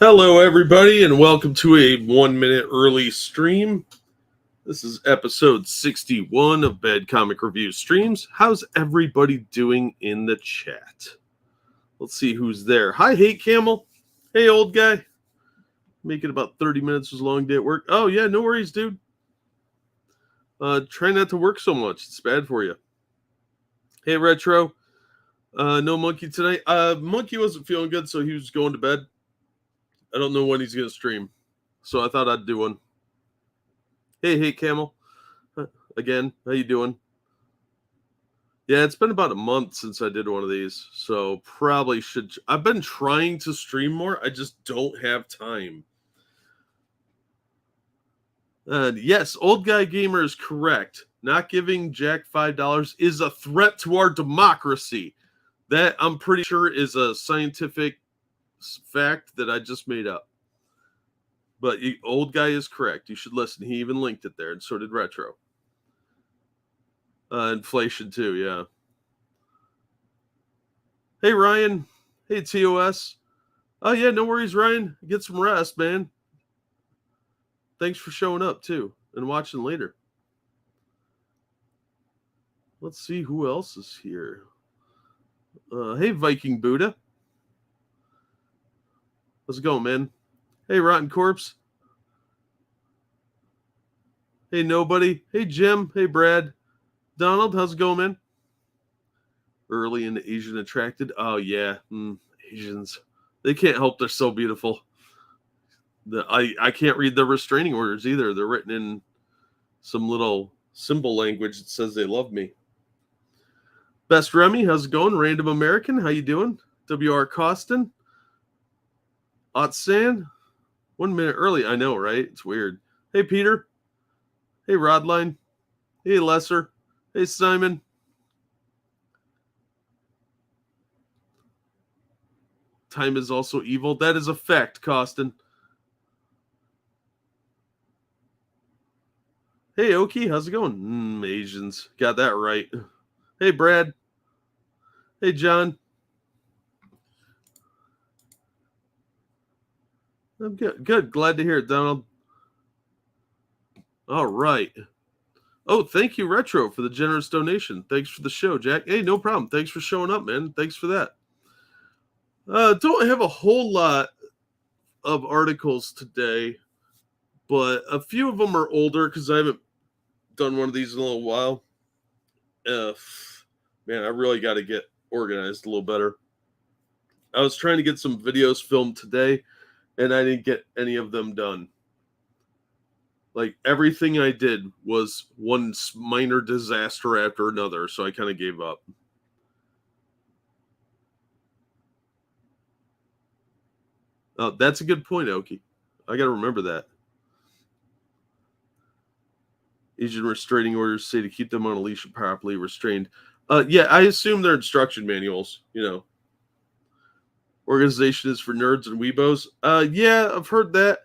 Hello, everybody, and welcome to a 1 minute early stream. This is episode 61 of Bad Comic Review Streams. How's everybody doing in the chat? Let's see who's there. Hi, Hate Camel. Hey, old guy. Make it about 30 minutes. Was a long day at work. Oh, yeah, no worries, dude. Try not to work so much. It's bad for you. Hey, Retro. No Monkey tonight. Monkey wasn't feeling good, so he was going to bed. I don't know when he's going to stream, so I thought I'd do one. Hey, Camel. Again, how you doing? Yeah, it's been about a month since I did one of these, so probably should. I've been trying to stream more. I just don't have time. And yes, Old Guy Gamer is correct. Not giving Jack $5 is a threat to our democracy. That, I'm pretty sure, is a scientific fact that I just made up. But Old Guy is correct. You should listen. He even linked it there, and so did Retro. Inflation too, yeah. Hey, Ryan. Hey, TOS. Oh, yeah, no worries, Ryan. Get some rest, man. Thanks for showing up, too, and watching later. Let's see who else is here. Hey, Viking Buddha. How's it going, man? Hey, Rotten Corpse. Hey, Nobody. Hey, Jim. Hey, Brad. Donald, how's it going, man? Early and Asian attracted. Oh, yeah. Asians. They can't help they're so beautiful. I can't read the restraining orders either. They're written in some little symbol language that says they love me. Best Remy, how's it going? Random American, how you doing? WR Costin. Otsan. 1 minute early. I know, right? It's weird. Hey, Peter. Hey, Rodline. Hey, Lesser. Hey, Simon. Time is also evil. That is a fact, Costin. Hey, Oki. How's it going? Asians. Got that right. Hey, Brad. Hey, John. I'm good. Good. Glad to hear it, Donald. All right. Oh, thank you, Retro, for the generous donation. Thanks for the show, Jack. Hey, no problem. Thanks for showing up, man. Thanks for that. Don't have a whole lot of articles today, but a few of them are older because I haven't done one of these in a little while. Man, I really got to get organized a little better. I was trying to get some videos filmed today, and I didn't get any of them done. Like, everything I did was one minor disaster after another, so I kind of gave up. Oh, that's a good point, Oki. I got to remember that. Asian restraining orders say to keep them on a leash and properly restrained. Yeah, I assume they're instruction manuals, you know. Organization is for nerds and weebos. Yeah, I've heard that.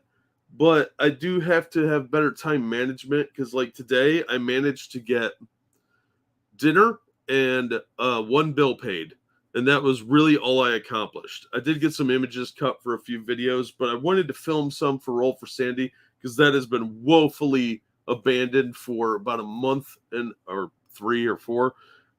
But I do have to have better time management because, like, today I managed to get dinner and one bill paid. And that was really all I accomplished. I did get some images cut for a few videos, but I wanted to film some for Roll for Sandy because that has been woefully abandoned for about a month or 3 or 4.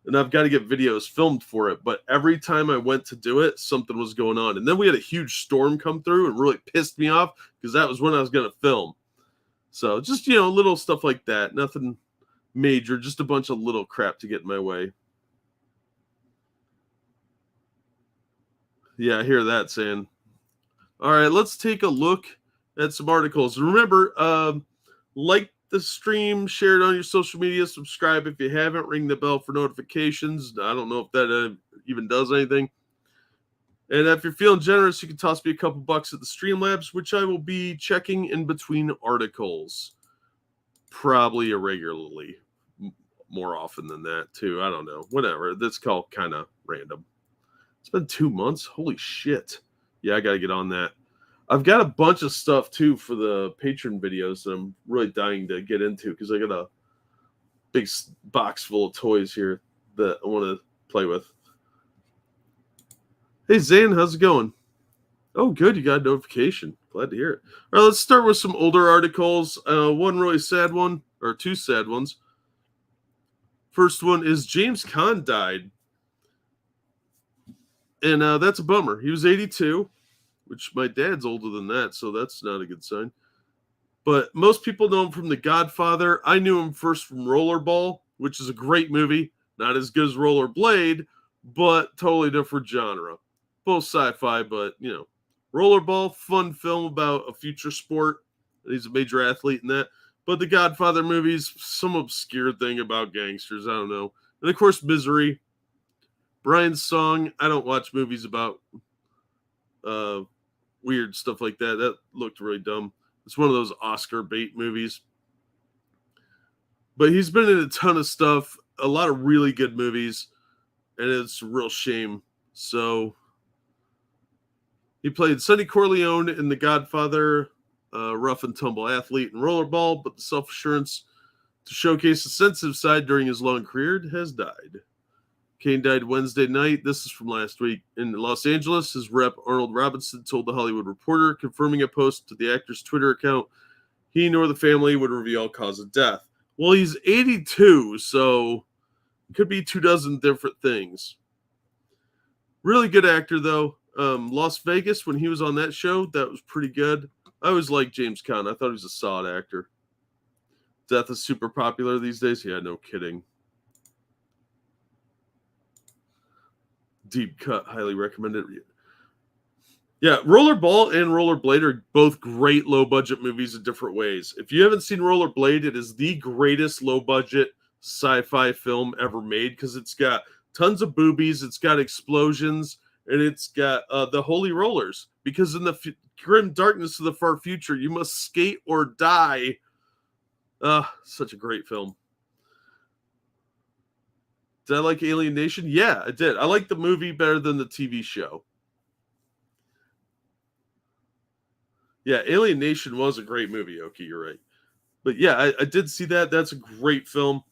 And I've got to get videos filmed for it. But every time I went to do it, something was going on. And then we had a huge storm come through and really pissed me off because that was when I was going to film. So just, you know, little stuff like that. Nothing major, just a bunch of little crap to get in my way. Yeah, I hear that saying. All right, let's take a look at some articles. Remember, like the stream, share it on your social media, subscribe if you haven't, ring the bell for notifications. I don't know if that even does anything. And if you're feeling generous, you can toss me a couple bucks at the Streamlabs, which I will be checking in between articles. Probably irregularly. More often than that, too. I don't know. Whatever. That's called kind of random. It's been 2 months. Holy shit. Yeah, I got to get on that. I've got a bunch of stuff, too, for the patron videos that I'm really dying to get into because I got a big box full of toys here that I want to play with. Hey, Zane, how's it going? Oh, good. You got a notification. Glad to hear it. All right, let's start with some older articles. One really sad one, or two sad ones. First one is James Caan died. And that's a bummer. He was 82, which my dad's older than that, so that's not a good sign. But most people know him from The Godfather. I knew him first from Rollerball, which is a great movie. Not as good as Rollerblade, but totally different genre. Both sci-fi, but, you know. Rollerball, fun film about a future sport. He's a major athlete in that. But The Godfather movies, some obscure thing about gangsters. I don't know. And, of course, Misery. Brian's Song. I don't watch movies about weird stuff like that. That looked really dumb. It's one of those Oscar bait movies. But he's been in a ton of stuff. A lot of really good movies. And it's a real shame. So he played Sonny Corleone in The Godfather, rough and tumble athlete in Rollerball, but the self-assurance to showcase a sensitive side during his long career has died. Kane died Wednesday night. This is from last week. In Los Angeles, his rep, Arnold Robinson, told The Hollywood Reporter, confirming a post to the actor's Twitter account, he nor the family would reveal cause of death. Well, he's 82, so it could be 24 different things. Really good actor, though. Las Vegas, when he was on that show, that was pretty good. I always liked James Caan. I thought he was a solid actor. Death is super popular these days. Yeah, no kidding. Deep cut, highly recommended. Yeah, Rollerball and Rollerblade are both great low-budget movies in different ways. If you haven't seen Rollerblade, it is the greatest low-budget sci-fi film ever made because it's got tons of boobies, it's got explosions, and it's got the holy rollers. Because in the grim darkness of the far future, you must skate or die. Such a great film. Did I like Alien Nation? Yeah, I did. I like the movie better than the TV show. Yeah, Alien Nation was a great movie, Oki, you're right. But yeah, I did see that. That's a great film.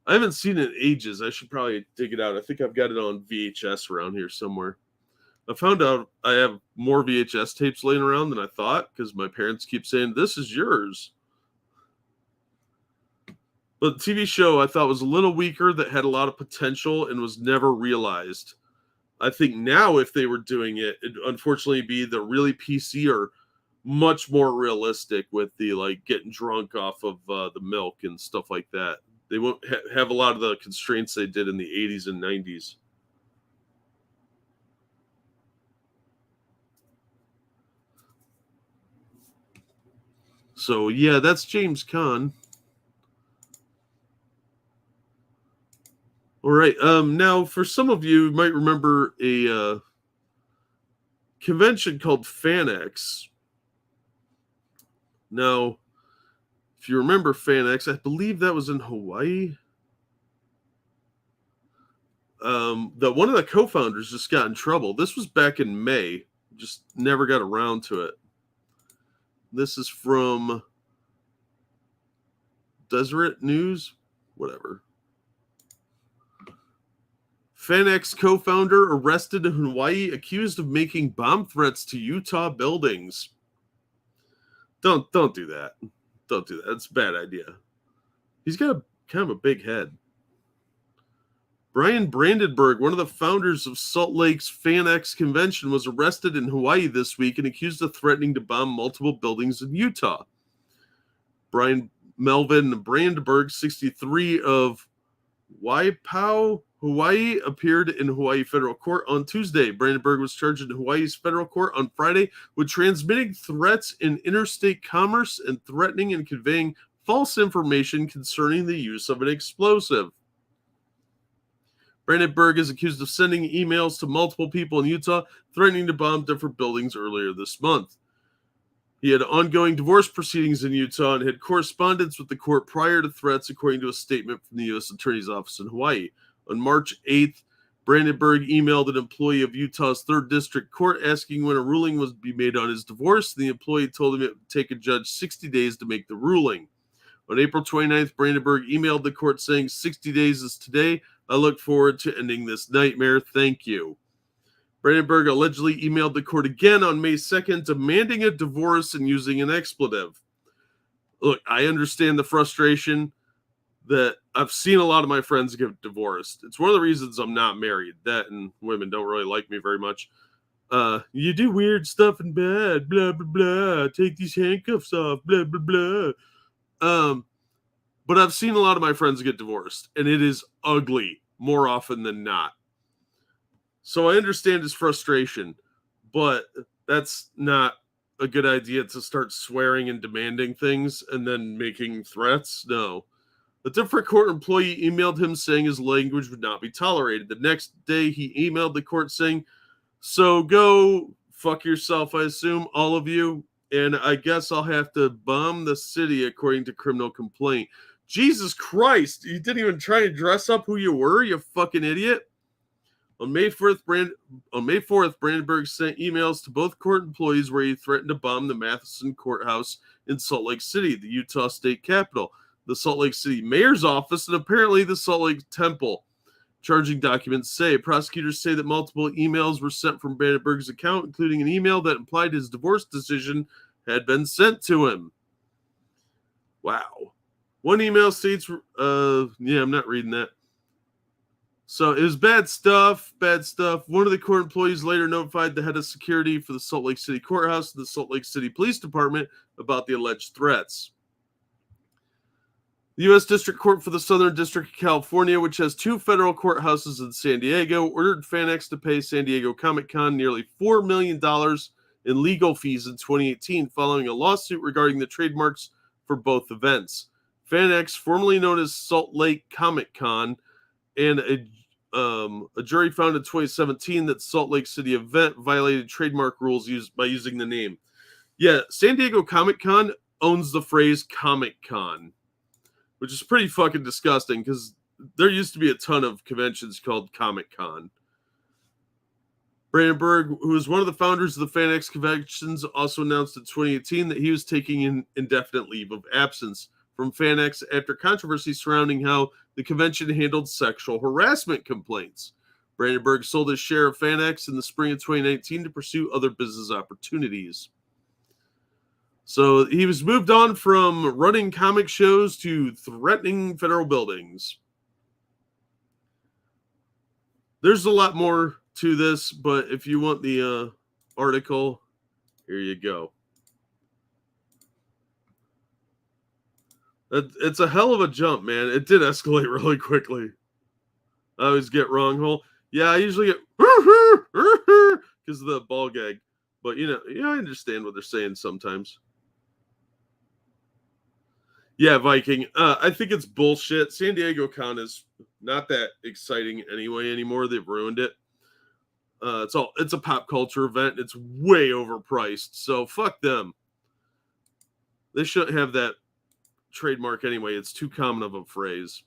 I haven't seen it in ages. I should probably dig it out. I think I've got it on VHS around here somewhere. I found out I have more VHS tapes laying around than I thought because my parents keep saying, this is yours. But the TV show I thought was a little weaker, that had a lot of potential and was never realized. I think now if they were doing it, it'd unfortunately be the really PC or much more realistic with the like getting drunk off of the milk and stuff like that. They won't have a lot of the constraints they did in the 80s and 90s. So yeah, that's James Caan. All right. Now, for some of you might remember a convention called FanX. Now, if you remember FanX, I believe that was in Hawaii. That one of the co-founders just got in trouble. This was back in May. Just never got around to it. This is from Deseret News, whatever. FanX co-founder arrested in Hawaii, accused of making bomb threats to Utah buildings. Don't do that. Don't do that. It's a bad idea. He's got kind of a big head. Brian Brandenburg, one of the founders of Salt Lake's FanX convention, was arrested in Hawaii this week and accused of threatening to bomb multiple buildings in Utah. Brian Melvin Brandenburg, 63, of Waipahu, Hawaii, appeared in Hawaii federal court on Tuesday. Brandenburg was charged in Hawaii's federal court on Friday with transmitting threats in interstate commerce and threatening and conveying false information concerning the use of an explosive. Brandenburg is accused of sending emails to multiple people in Utah, threatening to bomb different buildings earlier this month. He had ongoing divorce proceedings in Utah and had correspondence with the court prior to threats, according to a statement from the U.S. Attorney's Office in Hawaii. On March 8th, Brandenburg emailed an employee of Utah's 3rd District Court asking when a ruling was to be made on his divorce. The employee told him it would take a judge 60 days to make the ruling. On April 29th, Brandenburg emailed the court saying, 60 days is today. I look forward to ending this nightmare. Thank you. Brandenburg allegedly emailed the court again on May 2nd, demanding a divorce and using an expletive. Look, I understand the frustration that I've seen a lot of my friends get divorced. It's one of the reasons I'm not married. That and women don't really like me very much. You do weird stuff in bed, blah, blah, blah. Take these handcuffs off, blah, blah, blah. But I've seen a lot of my friends get divorced, and it is ugly more often than not. So I understand his frustration, but that's not a good idea to start swearing and demanding things and then making threats. No. A different court employee emailed him saying his language would not be tolerated. The next day, he emailed the court saying, "So go fuck yourself, I assume, all of you, and I guess I'll have to bomb the city according to criminal complaint." Jesus Christ, you didn't even try to dress up who you were, you fucking idiot. On May 4th, Brandenburg sent emails to both court employees where he threatened to bomb the Matheson Courthouse in Salt Lake City, the Utah state capital, the Salt Lake City mayor's office, and apparently the Salt Lake Temple. Charging documents say prosecutors say that multiple emails were sent from Brandenburg's account, including an email that implied his divorce decision had been sent to him. Wow. One email states, I'm not reading that. So it was bad stuff. One of the court employees later notified the head of security for the Salt Lake City Courthouse and the Salt Lake City Police Department about the alleged threats. The U.S. District Court for the Southern District of California, which has 2 federal courthouses in San Diego, ordered FanX to pay San Diego Comic-Con nearly $4 million in legal fees in 2018 following a lawsuit regarding the trademarks for both events. FanX, formerly known as Salt Lake Comic-Con, and a jury found in 2017 that Salt Lake City event violated trademark rules by using the name. Yeah, San Diego Comic-Con owns the phrase Comic-Con, which is pretty fucking disgusting because there used to be a ton of conventions called Comic-Con. Brandenburg, who was one of the founders of the FanX conventions, also announced in 2018 that he was taking an indefinite leave of absence from FanX after controversy surrounding how the convention handled sexual harassment complaints. Brandenburg sold his share of FanX in the spring of 2019 to pursue other business opportunities. So he was moved on from running comic shows to threatening federal buildings. There's a lot more to this, but if you want the article, here you go. It's a hell of a jump, man. It did escalate really quickly. I always get wrong. Yeah, I usually get because of the ball gag. But, I understand what they're saying sometimes. Yeah, Viking. I think it's bullshit. San Diego Con is not that exciting anyway anymore. They've ruined it. It's a pop culture event. It's way overpriced. So fuck them. They shouldn't have that trademark anyway. It's too common of a phrase.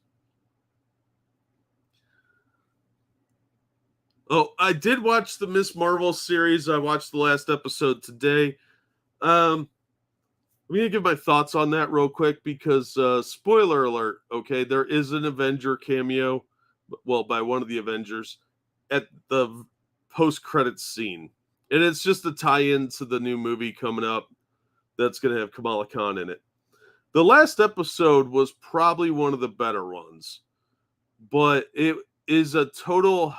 Oh, I did watch the Miss Marvel series. I watched the last episode today. I'm going to give my thoughts on that real quick because, spoiler alert, okay, there is an Avenger cameo, by one of the Avengers, at the post-credits scene. And it's just a tie-in to the new movie coming up that's going to have Kamala Khan in it. The last episode was probably one of the better ones, but it is a total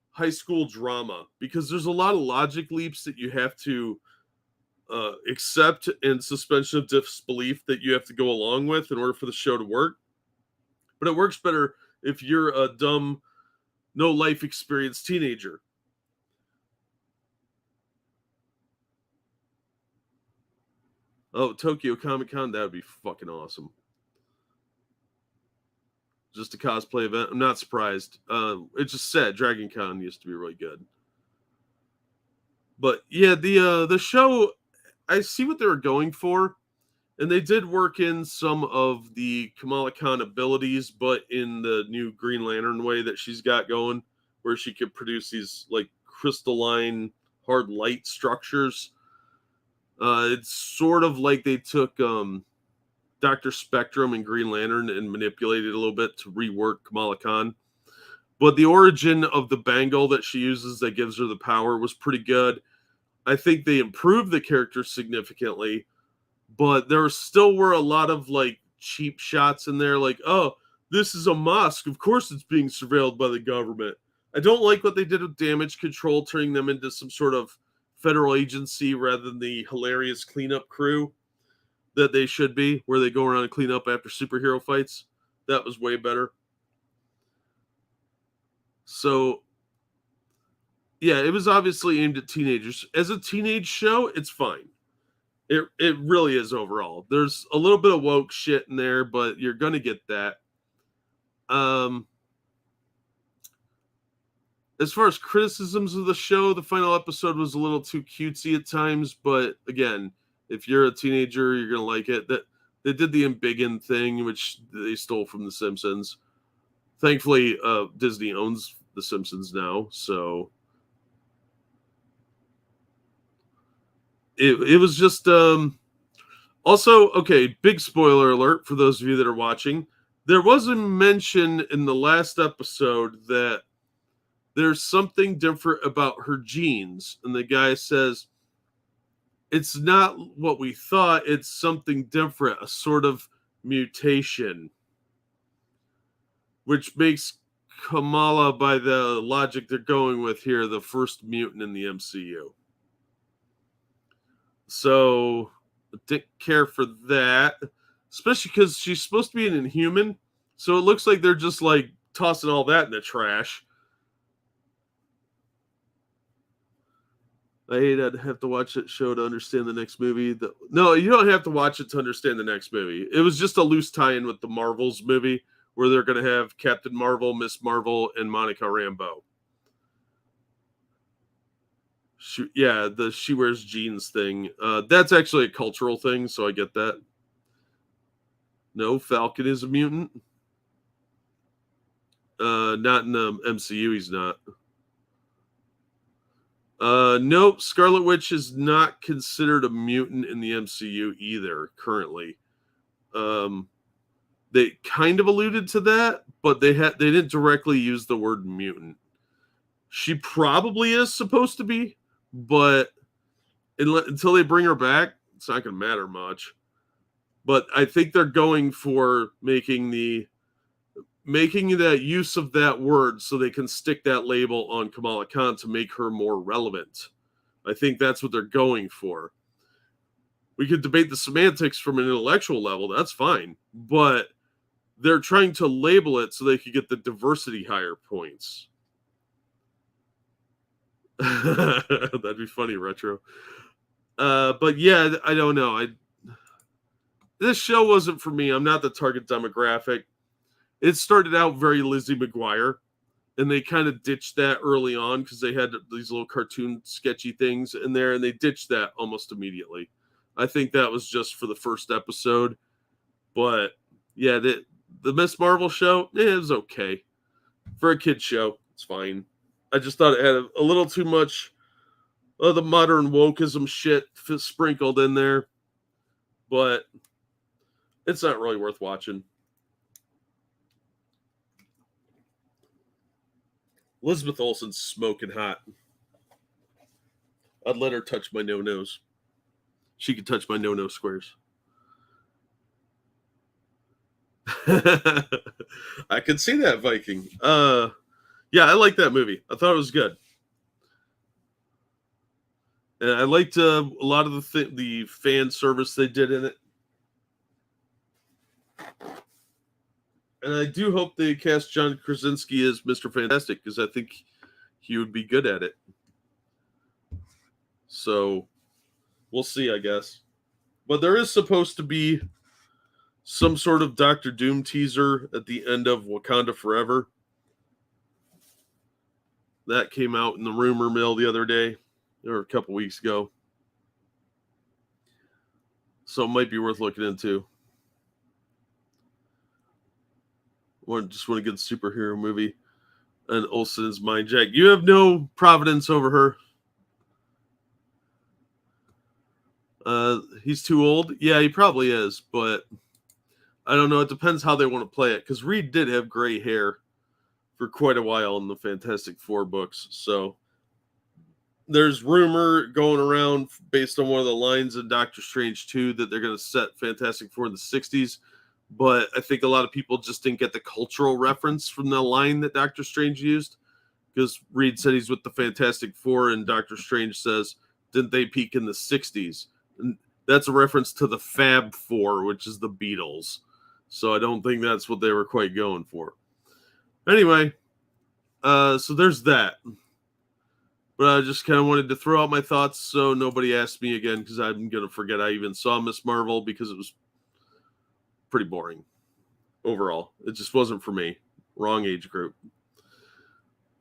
high school drama because there's a lot of logic leaps that you have to accept and suspension of disbelief that you have to go along with in order for the show to work. But it works better if you're a dumb, no life experience teenager. Oh, Tokyo Comic Con, that would be fucking awesome. Just a cosplay event. I'm not surprised. It's just sad. Dragon Con used to be really good. But yeah, the show, I see what they were going for. And they did work in some of the Kamala Khan abilities, but in the new Green Lantern way that she's got going, where she could produce these like crystalline hard light structures. It's sort of like they took Dr. Spectrum and Green Lantern and manipulated a little bit to rework Kamala Khan. But the origin of the bangle that she uses that gives her the power was pretty good. I think they improved the character significantly, but there still were a lot of like cheap shots in there, like, oh, this is a mosque. Of course it's being surveilled by the government. I don't like what they did with damage control, turning them into some sort of federal agency rather than the hilarious cleanup crew that they should be, where they go around and clean up after superhero fights. That was way better. So, yeah, it was obviously aimed at teenagers. As a teenage show, it's fine. It really is overall. There's a little bit of woke shit in there, but you're gonna get that. As far as criticisms of the show, the final episode was a little too cutesy at times, but again, if you're a teenager, you're gonna like it. That they did the embiggen thing, which they stole from The Simpsons. Thankfully, Disney owns The Simpsons now, so it was just also, okay, big spoiler alert for those of you that are watching. There was a mention in the last episode that there's something different about her genes, and the guy says it's not what we thought, it's something different, a sort of mutation, which makes Kamala, by the logic they're going with here, the first mutant in the MCU. So I didn't care for that, especially because she's supposed to be an Inhuman. So it looks like they're just like tossing all that in the trash. I hate I'd have to watch that show to understand the next movie. No, you don't have to watch it to understand the next movie. It was just a loose tie-in with the Marvels movie, where they're going to have Captain Marvel, Miss Marvel, and Monica Rambeau. She wears jeans thing. That's actually a cultural thing, so I get that. No, Falcon is a mutant. Not in the MCU, he's not. Nope, Scarlet Witch is not considered a mutant in the MCU either, currently. They kind of alluded to that, but they didn't directly use the word mutant. She probably is supposed to be, but until they bring her back, it's not going to matter much. But I think they're going for making that use of that word so they can stick that label on Kamala Khan to make her more relevant. I think that's what they're going for. We could debate the semantics from an intellectual level, that's fine, but they're trying to label it so they could get the diversity higher points. That'd be funny, Retro. But yeah, I don't know. This show wasn't for me. I'm not the target demographic. It started out very Lizzie McGuire, and they kind of ditched that early on because they had these little cartoon sketchy things in there, and they ditched that almost immediately. I think that was just for the first episode. But yeah, the Miss Marvel show, it was okay. For a kid's show, it's fine. I just thought it had a little too much of the modern wokeism shit sprinkled in there. But it's not really worth watching. Elizabeth Olsen's smoking hot. I'd let her touch my no-nos. She could touch my no-no squares. I could see that, Viking. Yeah, I like that movie. I thought it was good. And I liked a lot of the fan service they did in it. And I do hope they cast John Krasinski as Mr. Fantastic, because I think he would be good at it. So we'll see, I guess. But there is supposed to be some sort of Doctor Doom teaser at the end of Wakanda Forever. That came out in the rumor mill the other day, or a couple weeks ago. So it might be worth looking into. Just want a good superhero movie. And Olsen's Mind Jack. You have no providence over her. He's too old. Yeah, he probably is, but I don't know. It depends how they want to play it. Because Reed did have gray hair. for quite a while in the Fantastic Four books. So there's rumor going around based on one of the lines in Doctor Strange 2 that they're going to set Fantastic Four in the 60s. But I think a lot of people just didn't get the cultural reference from the line that Doctor Strange used. Because Reed said he's with the Fantastic Four, and Doctor Strange says, didn't they peak in the 60s? And that's a reference to the Fab Four, which is the Beatles. So I don't think that's what they were quite going for. Anyway, so there's that. But I just kind of wanted to throw out my thoughts so nobody asked me again, because I'm going to forget I even saw Miss Marvel, because it was pretty boring overall. It just wasn't for me. Wrong age group.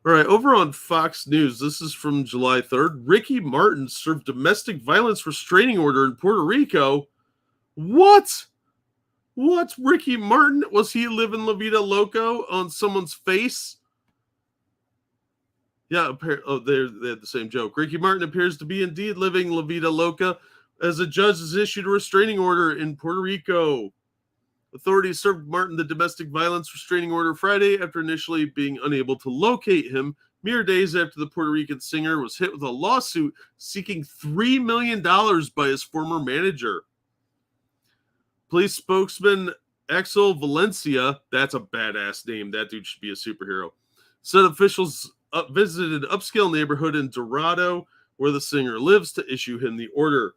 All right, over on Fox News, this is from July 3rd. Ricky Martin served domestic violence restraining order in Puerto Rico. What? What? Ricky Martin? Was he living La Vida Loco on someone's face? Yeah, they had the same joke. Ricky Martin appears to be indeed living La Vida Loca as a judge has issued a restraining order in Puerto Rico. Authorities served Martin the domestic violence restraining order Friday after initially being unable to locate him, mere days after the Puerto Rican singer was hit with a lawsuit seeking $3 million by his former manager. Police spokesman Axel Valencia, that's a badass name, that dude should be a superhero, said officials visited an upscale neighborhood in Dorado where the singer lives to issue him the order.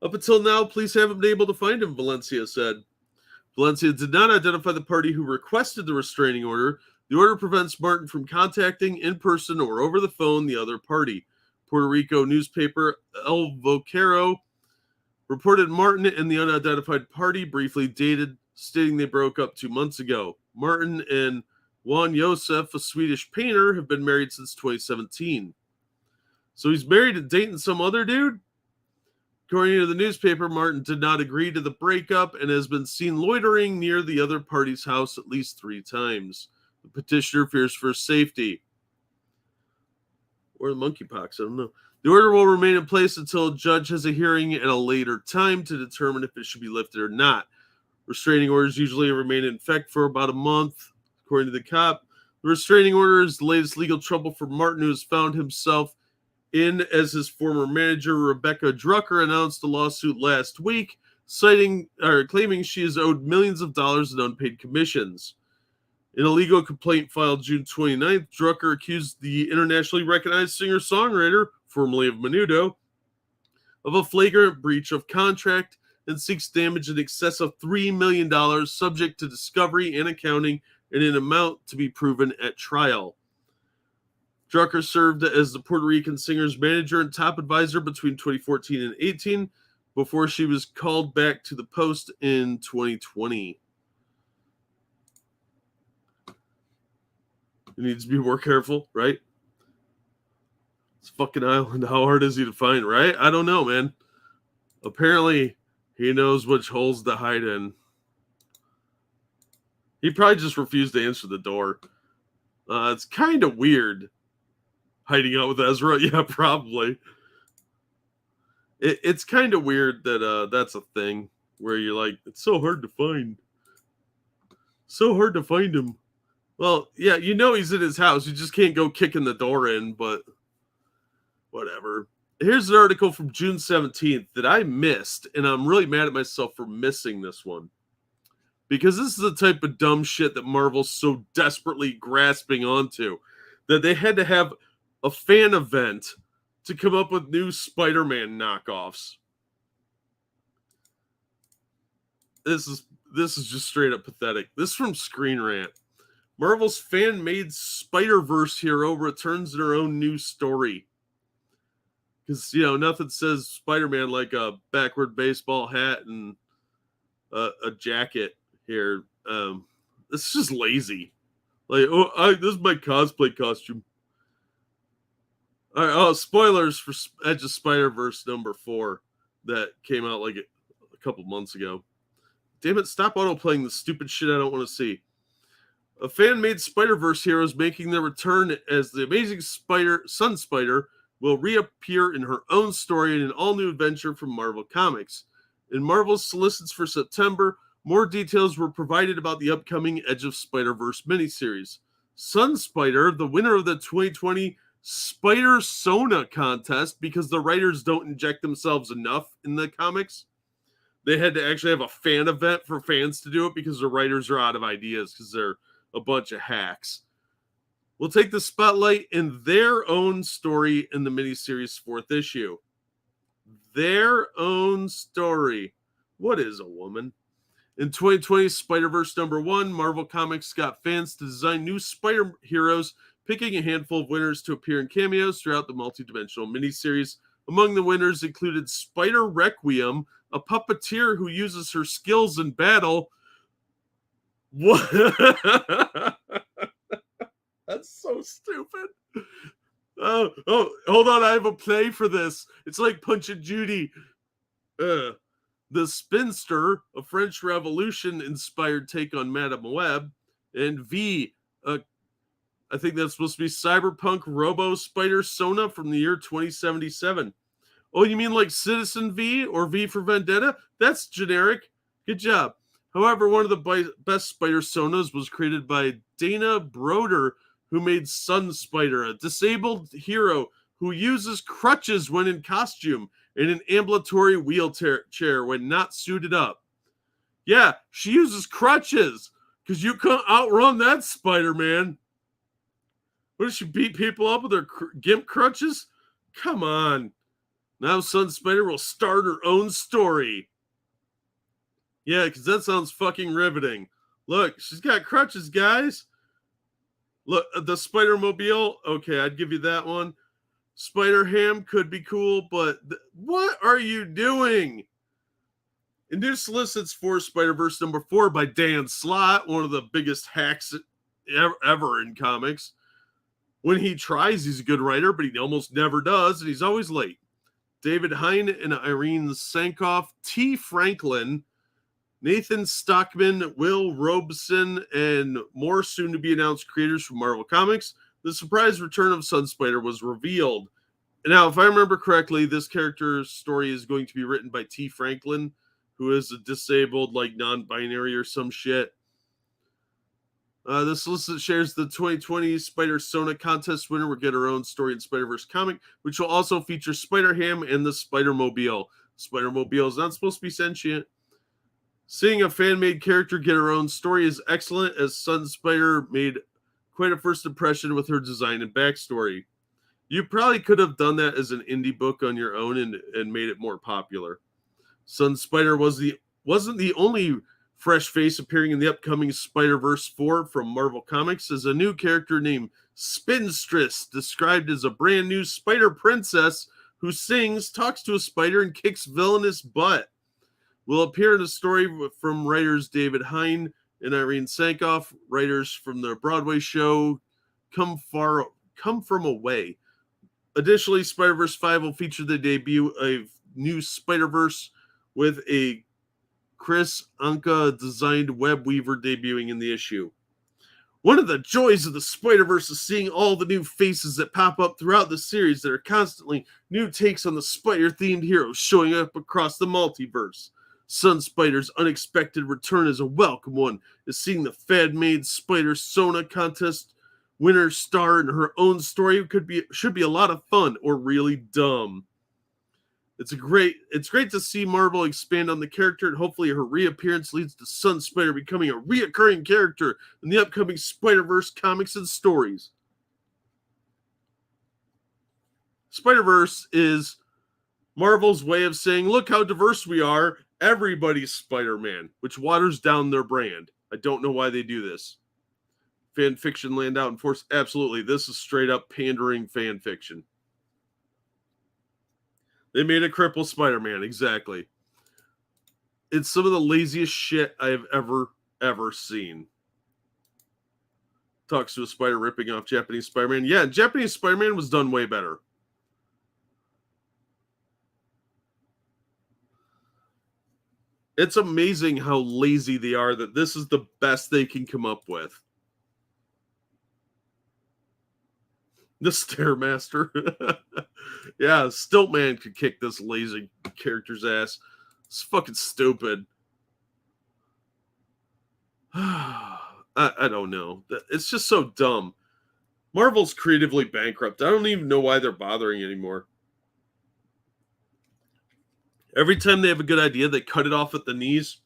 Up until now, police haven't been able to find him, Valencia said. Valencia did not identify the party who requested the restraining order. The order prevents Martin from contacting in person or over the phone the other party. Puerto Rico newspaper El Vocero reported Martin and the unidentified party briefly dated, stating they broke up 2 months ago. Martin and Juan Josef, a Swedish painter, have been married since 2017. So he's married and dating some other dude? According to the newspaper, Martin did not agree to the breakup and has been seen loitering near the other party's house at least 3 times. The petitioner fears for his safety. Or the monkeypox, I don't know. The order will remain in place until a judge has a hearing at a later time to determine if it should be lifted or not. Restraining orders usually remain in effect for about a month, according to the cop. The restraining order is the latest legal trouble for Martin, who has found himself in as his former manager, Rebecca Drucker, announced a lawsuit last week, claiming she is owed millions of dollars in unpaid commissions. In a legal complaint filed June 29th, Drucker accused the internationally recognized singer-songwriter, formerly of Menudo, of a flagrant breach of contract and seeks damage in excess of $3 million, subject to discovery and accounting, in an amount to be proven at trial. Drucker served as the Puerto Rican singer's manager and top advisor between 2014 and 2018 before she was called back to the post in 2020. He needs to be more careful, right? It's fucking island. How hard is he to find, right? I don't know, man. Apparently, he knows which holes to hide in. He probably just refused to answer the door. It's kind of weird. Hiding out with Ezra? Yeah, probably. It's kind of weird that that's a thing where you're like, it's so hard to find. So hard to find him. Well, yeah, you know he's in his house. You just can't go kicking the door in, but whatever. Here's an article from June 17th that I missed, and I'm really mad at myself for missing this one. Because this is the type of dumb shit that Marvel's so desperately grasping onto, that they had to have a fan event to come up with new Spider-Man knockoffs. This is just straight up pathetic. This is from Screen Rant. Marvel's fan-made Spider-Verse hero returns in her own new story. Because, nothing says Spider-Man like a backward baseball hat and a jacket here. This is just lazy. Like, this is my cosplay costume. All right, spoilers for Edge of Spider-Verse #4 that came out like a couple months ago. Damn it, stop auto-playing the stupid shit I don't want to see. A fan-made Spider-Verse hero is making their return as the Amazing Sun Spider will reappear in her own story in an all-new adventure from Marvel Comics. In Marvel's solicits for September, more details were provided about the upcoming Edge of Spider-Verse miniseries. Sun Spider, the winner of the 2020 Spider Sona contest, because the writers don't inject themselves enough in the comics. They had to actually have a fan event for fans to do it because the writers are out of ideas because they're a bunch of hacks. Will take the spotlight in their own story in the miniseries' 4th issue. Their own story. What is a woman? In 2020 Spider-Verse #1, Marvel Comics got fans to design new Spider heroes, picking a handful of winners to appear in cameos throughout the multidimensional miniseries. Among the winners included Spider Requiem, a puppeteer who uses her skills in battle. What? That's so stupid. Oh, hold on. I have a play for this. It's like Punch and Judy. The Spinster, a French Revolution-inspired take on Madame Web, and V, I think that's supposed to be Cyberpunk Robo Spider Sona from the year 2077. Oh, you mean like Citizen V or V for Vendetta? That's generic. Good job. However, one of the best Spider Sonas was created by Dana Broder, who made Sun Spider, a disabled hero who uses crutches when in costume and an ambulatory wheelchair when not suited up. Yeah, she uses crutches because you can't outrun that Spider-Man. What, does she beat people up with her gimp crutches? Come on. Now Sun Spider will start her own story. Yeah, because that sounds fucking riveting. Look, she's got crutches, guys. Look, the Spider-Mobile. Okay, I'd give you that one. Spider-Ham could be cool, but what are you doing? In new solicits for Spider-Verse #4 by Dan Slott, one of the biggest hacks ever in comics. When he tries, he's a good writer, but he almost never does, and he's always late. David Hein and Irene Sankoff, T. Franklin, Nathan Stockman, Will Robeson, and more soon-to-be-announced creators from Marvel Comics. The surprise return of Sun Spider was revealed. Now, if I remember correctly, this character's story is going to be written by T. Franklin, who is a disabled, like, non-binary or some shit. This solicit shares the 2020 Spider Sona contest winner will get her own story in Spider-Verse comic, which will also feature Spider-Ham and the Spider-Mobile. Spider-Mobile is not supposed to be sentient. Seeing a fan-made character get her own story is excellent, as Sun Spider made quite a first impression with her design and backstory. You probably could have done that as an indie book on your own and made it more popular. Sun Spider wasn't the only fresh face appearing in the upcoming Spider-Verse 4 from Marvel Comics, as a new character named Spinstress, described as a brand new spider princess who sings, talks to a spider, and kicks villainous butt, will appear in a story from writers David Hein and Irene Sankoff, writers from the Broadway show Come From Away. Additionally, Spider-Verse 5 will feature the debut of new Spider-Verse with a Chris Anka designed web weaver debuting in the issue. One of the joys of the Spider-Verse is seeing all the new faces that pop up throughout the series that are constantly new takes on the spider-themed heroes showing up across the multiverse. Sun Spider's unexpected return is a welcome one, as seeing the fan-made Spider Sona contest winner star in her own story should be a lot of fun or really dumb. It's great to see Marvel expand on the character, and hopefully her reappearance leads to Sun Spider becoming a reoccurring character in the upcoming Spider-Verse comics and stories. Spider-Verse is Marvel's way of saying, look how diverse we are, everybody's Spider-Man, which waters down their brand. I don't know why they do this. Fan fiction land out in force? Absolutely. This is straight up pandering fan fiction. They made a crippled Spider-Man, exactly. It's some of the laziest shit I have ever seen. Talks to a spider ripping off Japanese Spider-Man. Yeah, Japanese Spider-Man was done way better. It's amazing how lazy they are that this is the best they can come up with. The Stairmaster. Yeah, Stiltman could kick this lazy character's ass. It's fucking stupid. I don't know. It's just so dumb. Marvel's creatively bankrupt. I don't even know why they're bothering anymore. Every time they have a good idea, they cut it off at the knees,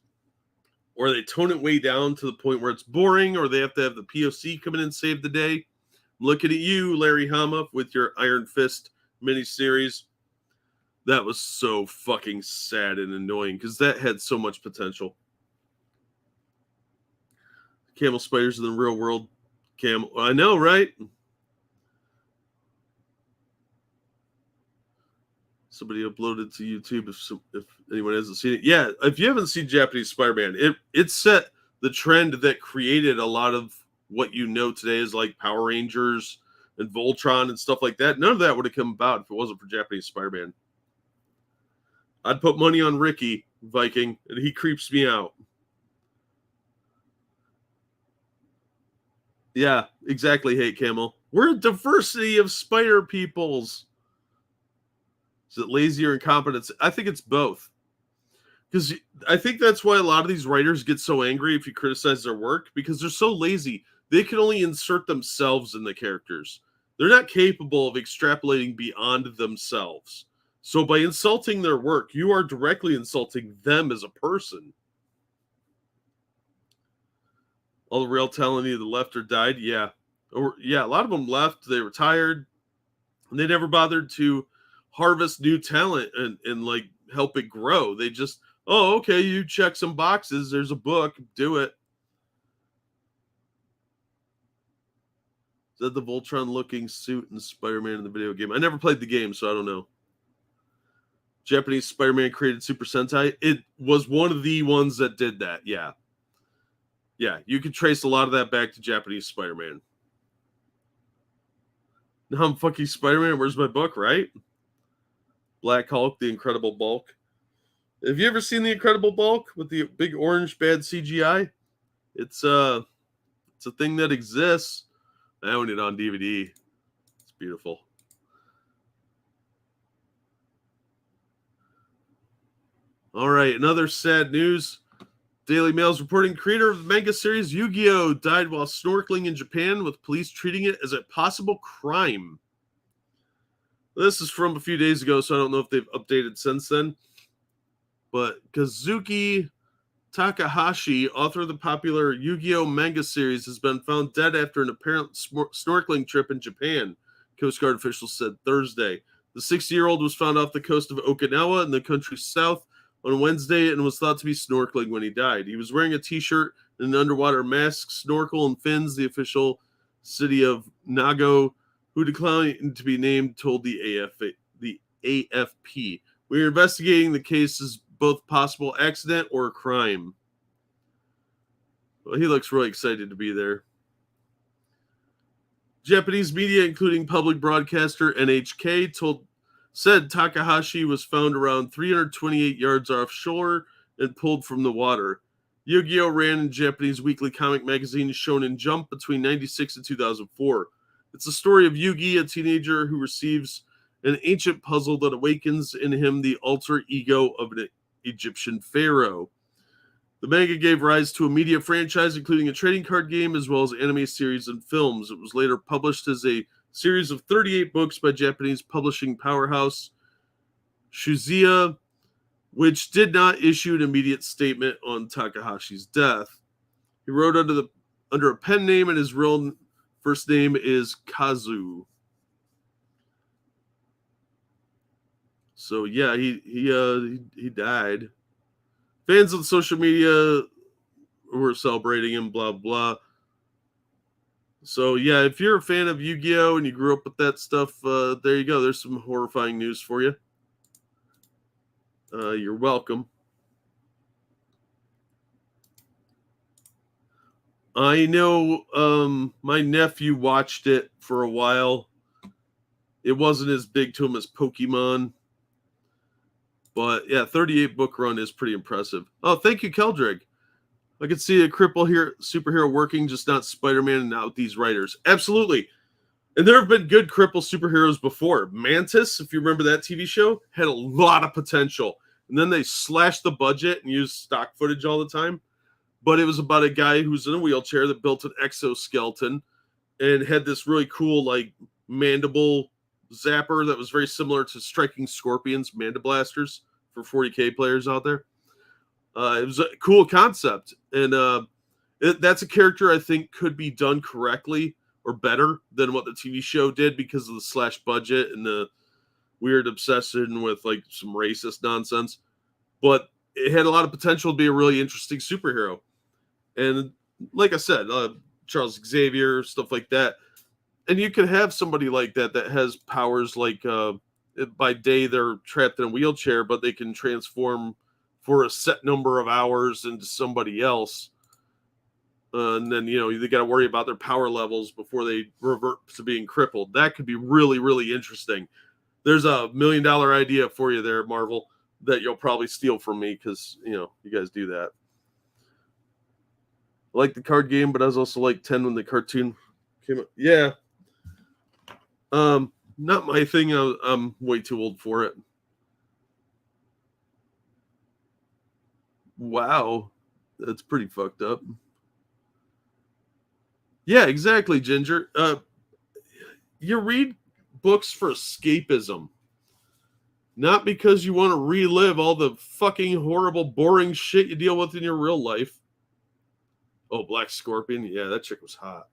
or they tone it way down to the point where it's boring, or they have to have the POC come in and save the day. I'm looking at you, Larry Hama, with your Iron Fist miniseries. That was so fucking sad and annoying because that had so much potential. Camel spiders in the real world. Camel, I know, right? Somebody uploaded to YouTube if anyone hasn't seen it. Yeah, if you haven't seen Japanese Spider-Man, it set the trend that created a lot of what you know today is like Power Rangers and Voltron and stuff like that. None of that would have come about if it wasn't for Japanese Spider-Man. I'd put money on Ricky Viking, and he creeps me out. Yeah, exactly, Hate Camel. We're a diversity of spider peoples. Is it lazy or incompetence? I think it's both. Because I think that's why a lot of these writers get so angry if you criticize their work, because they're so lazy. They can only insert themselves in the characters. They're not capable of extrapolating beyond themselves. So by insulting their work, you are directly insulting them as a person. All the real talent either left or died. Yeah. A lot of them left. They retired. And they never bothered to harvest new talent and like help it grow. They just, oh, okay, you check some boxes. There's a book. Do it. Is that the Voltron-looking suit in Spider-Man in the video game? I never played the game, so I don't know. Japanese Spider-Man created Super Sentai. It was one of the ones that did that, yeah. Yeah, you could trace a lot of that back to Japanese Spider-Man. Now I'm fucking Spider-Man. Where's my book, right? Black Hulk, The Incredible Bulk. Have you ever seen The Incredible Bulk with the big orange bad CGI? It's a thing that exists. I own it on DVD. It's beautiful. All right, another sad news. Daily Mail's reporting creator of the manga series Yu-Gi-Oh! Died while snorkeling in Japan, with police treating it as a possible crime. This is from a few days ago, so I don't know if they've updated since then. But Kazuki Takahashi, author of the popular Yu-Gi-Oh! Manga series, has been found dead after an apparent snorkeling trip in Japan, Coast Guard officials said Thursday. The 60-year-old was found off the coast of Okinawa in the country's south on Wednesday and was thought to be snorkeling when he died. He was wearing a t-shirt and an underwater mask, snorkel, and fins, the official city of Nago, who declined to be named, told the AFP. We are investigating the case as both possible accident or a crime. Well, he looks really excited to be there. Japanese media, including public broadcaster NHK, said Takahashi was found around 328 yards offshore and pulled from the water. Yu-Gi-Oh! Ran in Japanese weekly comic magazine Shonen Jump between 1996 and 2004. It's the story of Yugi, a teenager who receives an ancient puzzle that awakens in him the alter ego of an Egyptian pharaoh. The manga gave rise to a media franchise, including a trading card game, as well as anime series and films. It was later published as a series of 38 books by Japanese publishing powerhouse Shueisha, which did not issue an immediate statement on Takahashi's death. He wrote under a pen name, and his real first name is Kazu. So yeah, he died. Fans on social media were celebrating him, blah blah. So yeah, if you're a fan of Yu-Gi-Oh! And you grew up with that stuff, there you go. There's some horrifying news for you. You're welcome. I know my nephew watched it for a while. It wasn't as big to him as Pokemon. But yeah, 38 book run is pretty impressive. Oh, thank you, Keldrig. I could see a cripple here, superhero working, just not Spider-Man and not with these writers. Absolutely. And there have been good cripple superheroes before. Mantis, if you remember that TV show, had a lot of potential. And then they slashed the budget and used stock footage all the time. but it was about a guy who's in a wheelchair that built an exoskeleton and had this really cool like mandible zapper that was very similar to striking scorpions, mandiblasters for 40K players out there. It was a cool concept, and that's a character I think could be done correctly or better than what the TV show did because of the slash budget and the weird obsession with like some racist nonsense. But it had a lot of potential to be a really interesting superhero. And like I said, Charles Xavier, stuff like that. And you could have somebody like that that has powers like by day they're trapped in a wheelchair, but they can transform for a set number of hours into somebody else. And then, they got to worry about their power levels before they revert to being crippled. That could be really, really interesting. There's $1 million idea for you there, Marvel, that you'll probably steal from me because, you guys do that. I like the card game, but I was also like 10 when the cartoon came out. Yeah. Not my thing. I'm way too old for it. Wow. That's pretty fucked up. Yeah, exactly, Ginger. You read books for escapism. Not because you want to relive all the fucking horrible, boring shit you deal with in your real life. Oh, Black Scorpion. Yeah, that chick was hot.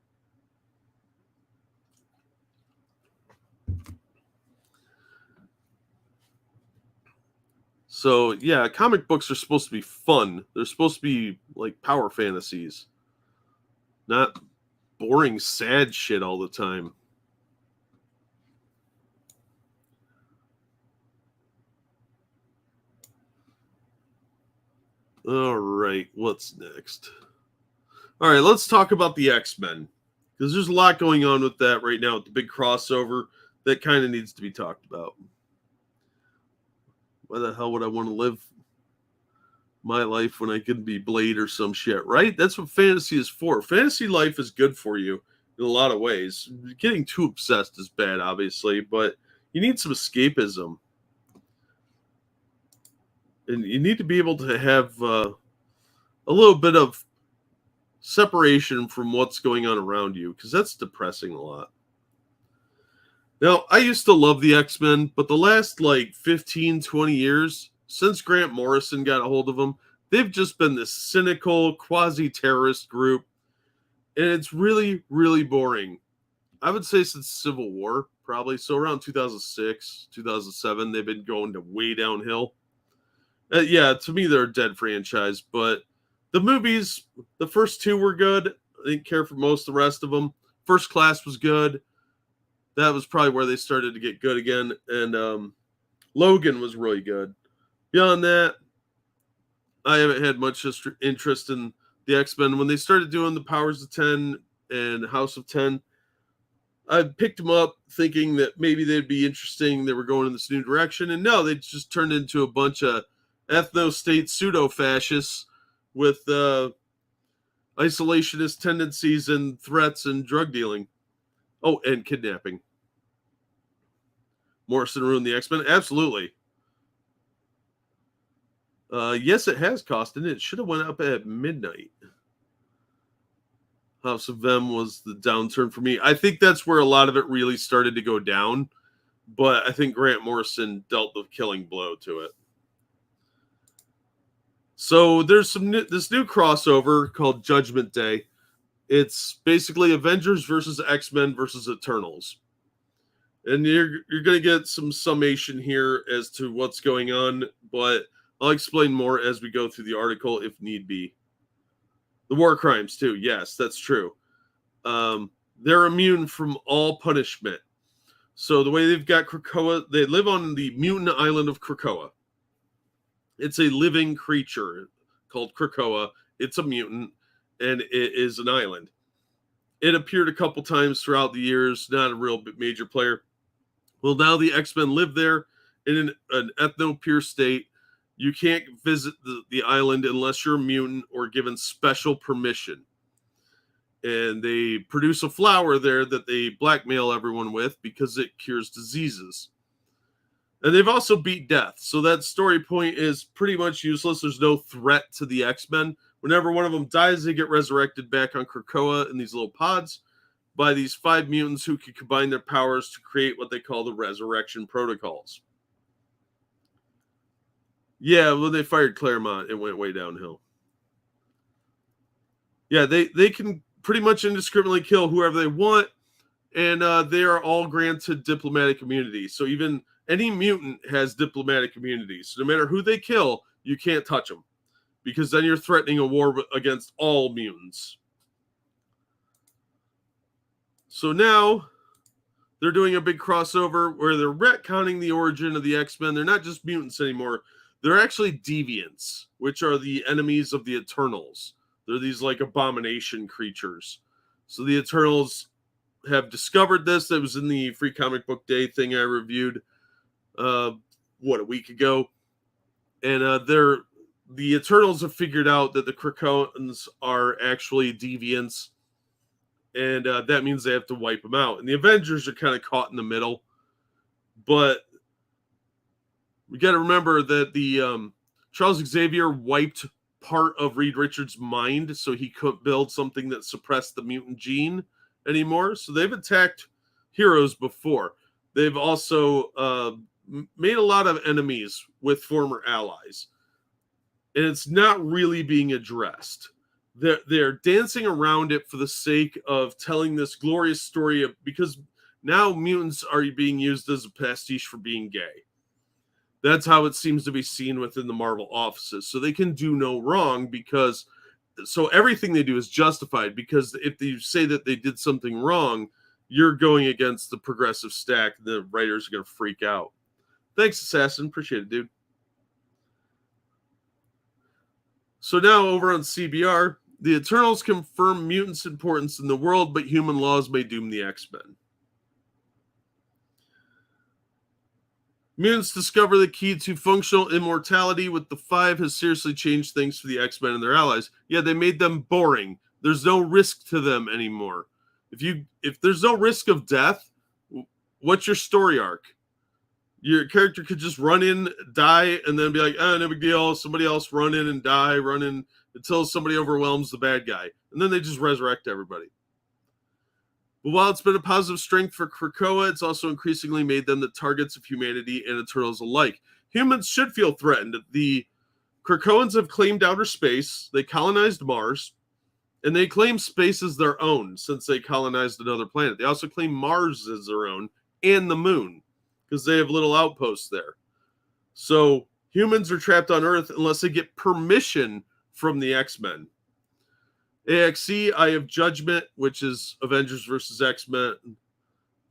So, yeah, comic books are supposed to be fun. They're supposed to be like power fantasies. Not boring, sad shit all the time. All right, what's next? All right, let's talk about the X-Men. Because there's a lot going on with that right now, with the big crossover that kind of needs to be talked about. Why the hell would I want to live my life when I could be Blade or some shit, right? That's what fantasy is for. Fantasy life is good for you in a lot of ways. Getting too obsessed is bad, obviously, but you need some escapism. And you need to be able to have a little bit of separation from what's going on around you, because that's depressing a lot. Now, I used to love the X-Men, but the last 15, 20 years, since Grant Morrison got a hold of them, they've just been this cynical, quasi-terrorist group, and it's really, really boring. I would say since Civil War, probably. So around 2006, 2007, they've been going to way downhill. Yeah, to me, they're a dead franchise, but the movies, the first two were good. I didn't care for most of the rest of them. First Class was good. That was probably where they started to get good again. And Logan was really good. Beyond that, I haven't had much interest in the X-Men. When they started doing the Powers of 10 and House of 10, I picked them up thinking that maybe they'd be interesting. They were going in this new direction. And no, they just turned into a bunch of ethno-state pseudo-fascists with isolationist tendencies and threats and drug dealing. Oh, and kidnapping. Morrison ruined the X-Men? Absolutely. Yes, it has cost, and it should have went up at midnight. House of M was the downturn for me. I think that's where a lot of it really started to go down, but I think Grant Morrison dealt the killing blow to it. So there's this new crossover called Judgment Day. It's basically Avengers versus X-Men versus Eternals. And you're going to get some summation here as to what's going on, but I'll explain more as we go through the article if need be. The war crimes too. Yes, that's true. They're immune from all punishment. So the way they've got Krakoa, they live on the mutant island of Krakoa. It's a living creature called Krakoa. It's a mutant, and it is an island. It appeared a couple times throughout the years, not a real major player. Well, now the X-Men live there in an ethno-pure state. You can't visit the island unless you're a mutant or given special permission. And they produce a flower there that they blackmail everyone with because it cures diseases. And they've also beat death. So that story point is pretty much useless. There's no threat to the X-Men, Whenever one of them dies, they get resurrected back on Krakoa in these little pods by these 5 mutants who can combine their powers to create what they call the resurrection protocols. Yeah, when they fired Claremont, it went way downhill. Yeah, they can pretty much indiscriminately kill whoever they want, and they are all granted diplomatic immunity. So even any mutant has diplomatic immunity. So no matter who they kill, you can't touch them, because then you're threatening a war against all mutants. So now they're doing a big crossover where they're retconning the origin of the X-Men. They're not just mutants anymore. They're actually deviants, which are the enemies of the Eternals. They're these like abomination creatures. So the Eternals have discovered this. That was in the Free Comic Book Day thing I reviewed, a week ago. And the Eternals have figured out that the Krakoans are actually deviants. And that means they have to wipe them out. And the Avengers are kind of caught in the middle. But we got to remember that the Charles Xavier wiped part of Reed Richards' mind, so he couldn't build something that suppressed the mutant gene anymore. So they've attacked heroes before. They've also made a lot of enemies with former allies. And it's not really being addressed. They're dancing around it for the sake of telling this glorious story because now mutants are being used as a pastiche for being gay. That's how it seems to be seen within the Marvel offices. So they can do no wrong so everything they do is justified, because if you say that they did something wrong, you're going against the progressive stack. The writers are going to freak out. Thanks, Assassin. Appreciate it, dude. So now over on CBR, the Eternals confirm mutants' importance in the world, but human laws may doom the X-Men. Mutants discover the key to functional immortality with the 5 has seriously changed things for the X-Men and their allies. Yeah, they made them boring. There's no risk to them anymore. If there's no risk of death, what's your story arc? Your character could just run in, die, and then be like, no big deal. Somebody else run in and die, run in until somebody overwhelms the bad guy. And then they just resurrect everybody. But while it's been a positive strength for Krakoa, it's also increasingly made them the targets of humanity and Eternals alike. Humans should feel threatened. The Krakoans have claimed outer space. They colonized Mars. And they claim space as their own since they colonized another planet. They also claim Mars as their own and the moon, because they have little outposts there. So humans are trapped on Earth unless they get permission from the X-Men. AXE, Eye of Judgment, which is Avengers versus X-Men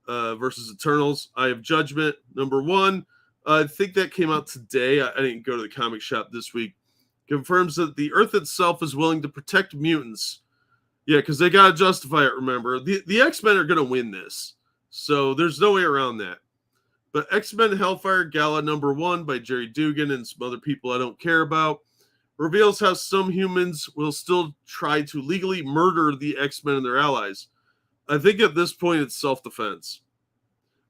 versus Eternals. Eye of Judgment, number 1. I think that came out today. I didn't go to the comic shop this week. Confirms that the Earth itself is willing to protect mutants. Yeah, because they got to justify it, remember. The X-Men are going to win this. So there's no way around that. But X-Men Hellfire Gala number 1 by Jerry Dugan and some other people I don't care about reveals how some humans will still try to legally murder the X-Men and their allies. I think at this point it's self-defense.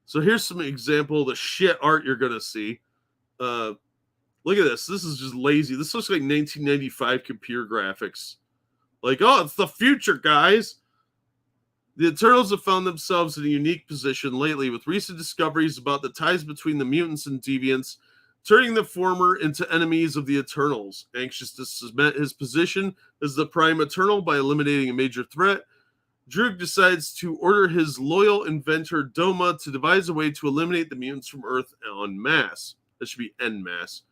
So here's some example of the shit art you're going to see. Look at this. This is just lazy. This looks like 1995 computer graphics. Like, oh, it's the future, guys. The Eternals have found themselves in a unique position lately with recent discoveries about the ties between the mutants and deviants, turning the former into enemies of the Eternals. Anxious to cement his position as the Prime Eternal by eliminating a major threat, Droog decides to order his loyal inventor Doma to devise a way to eliminate the mutants from Earth en masse. That should be en masse.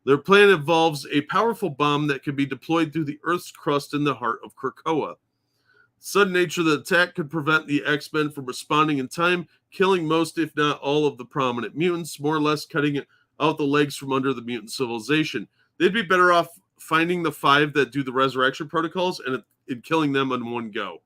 Their plan involves a powerful bomb that can be deployed through the Earth's crust in the heart of Krakoa. The sudden nature of the attack could prevent the X-Men from responding in time, killing most, if not all, of the prominent mutants, more or less cutting out the legs from under the mutant civilization. They'd be better off finding the 5 that do the resurrection protocols and killing them in one go.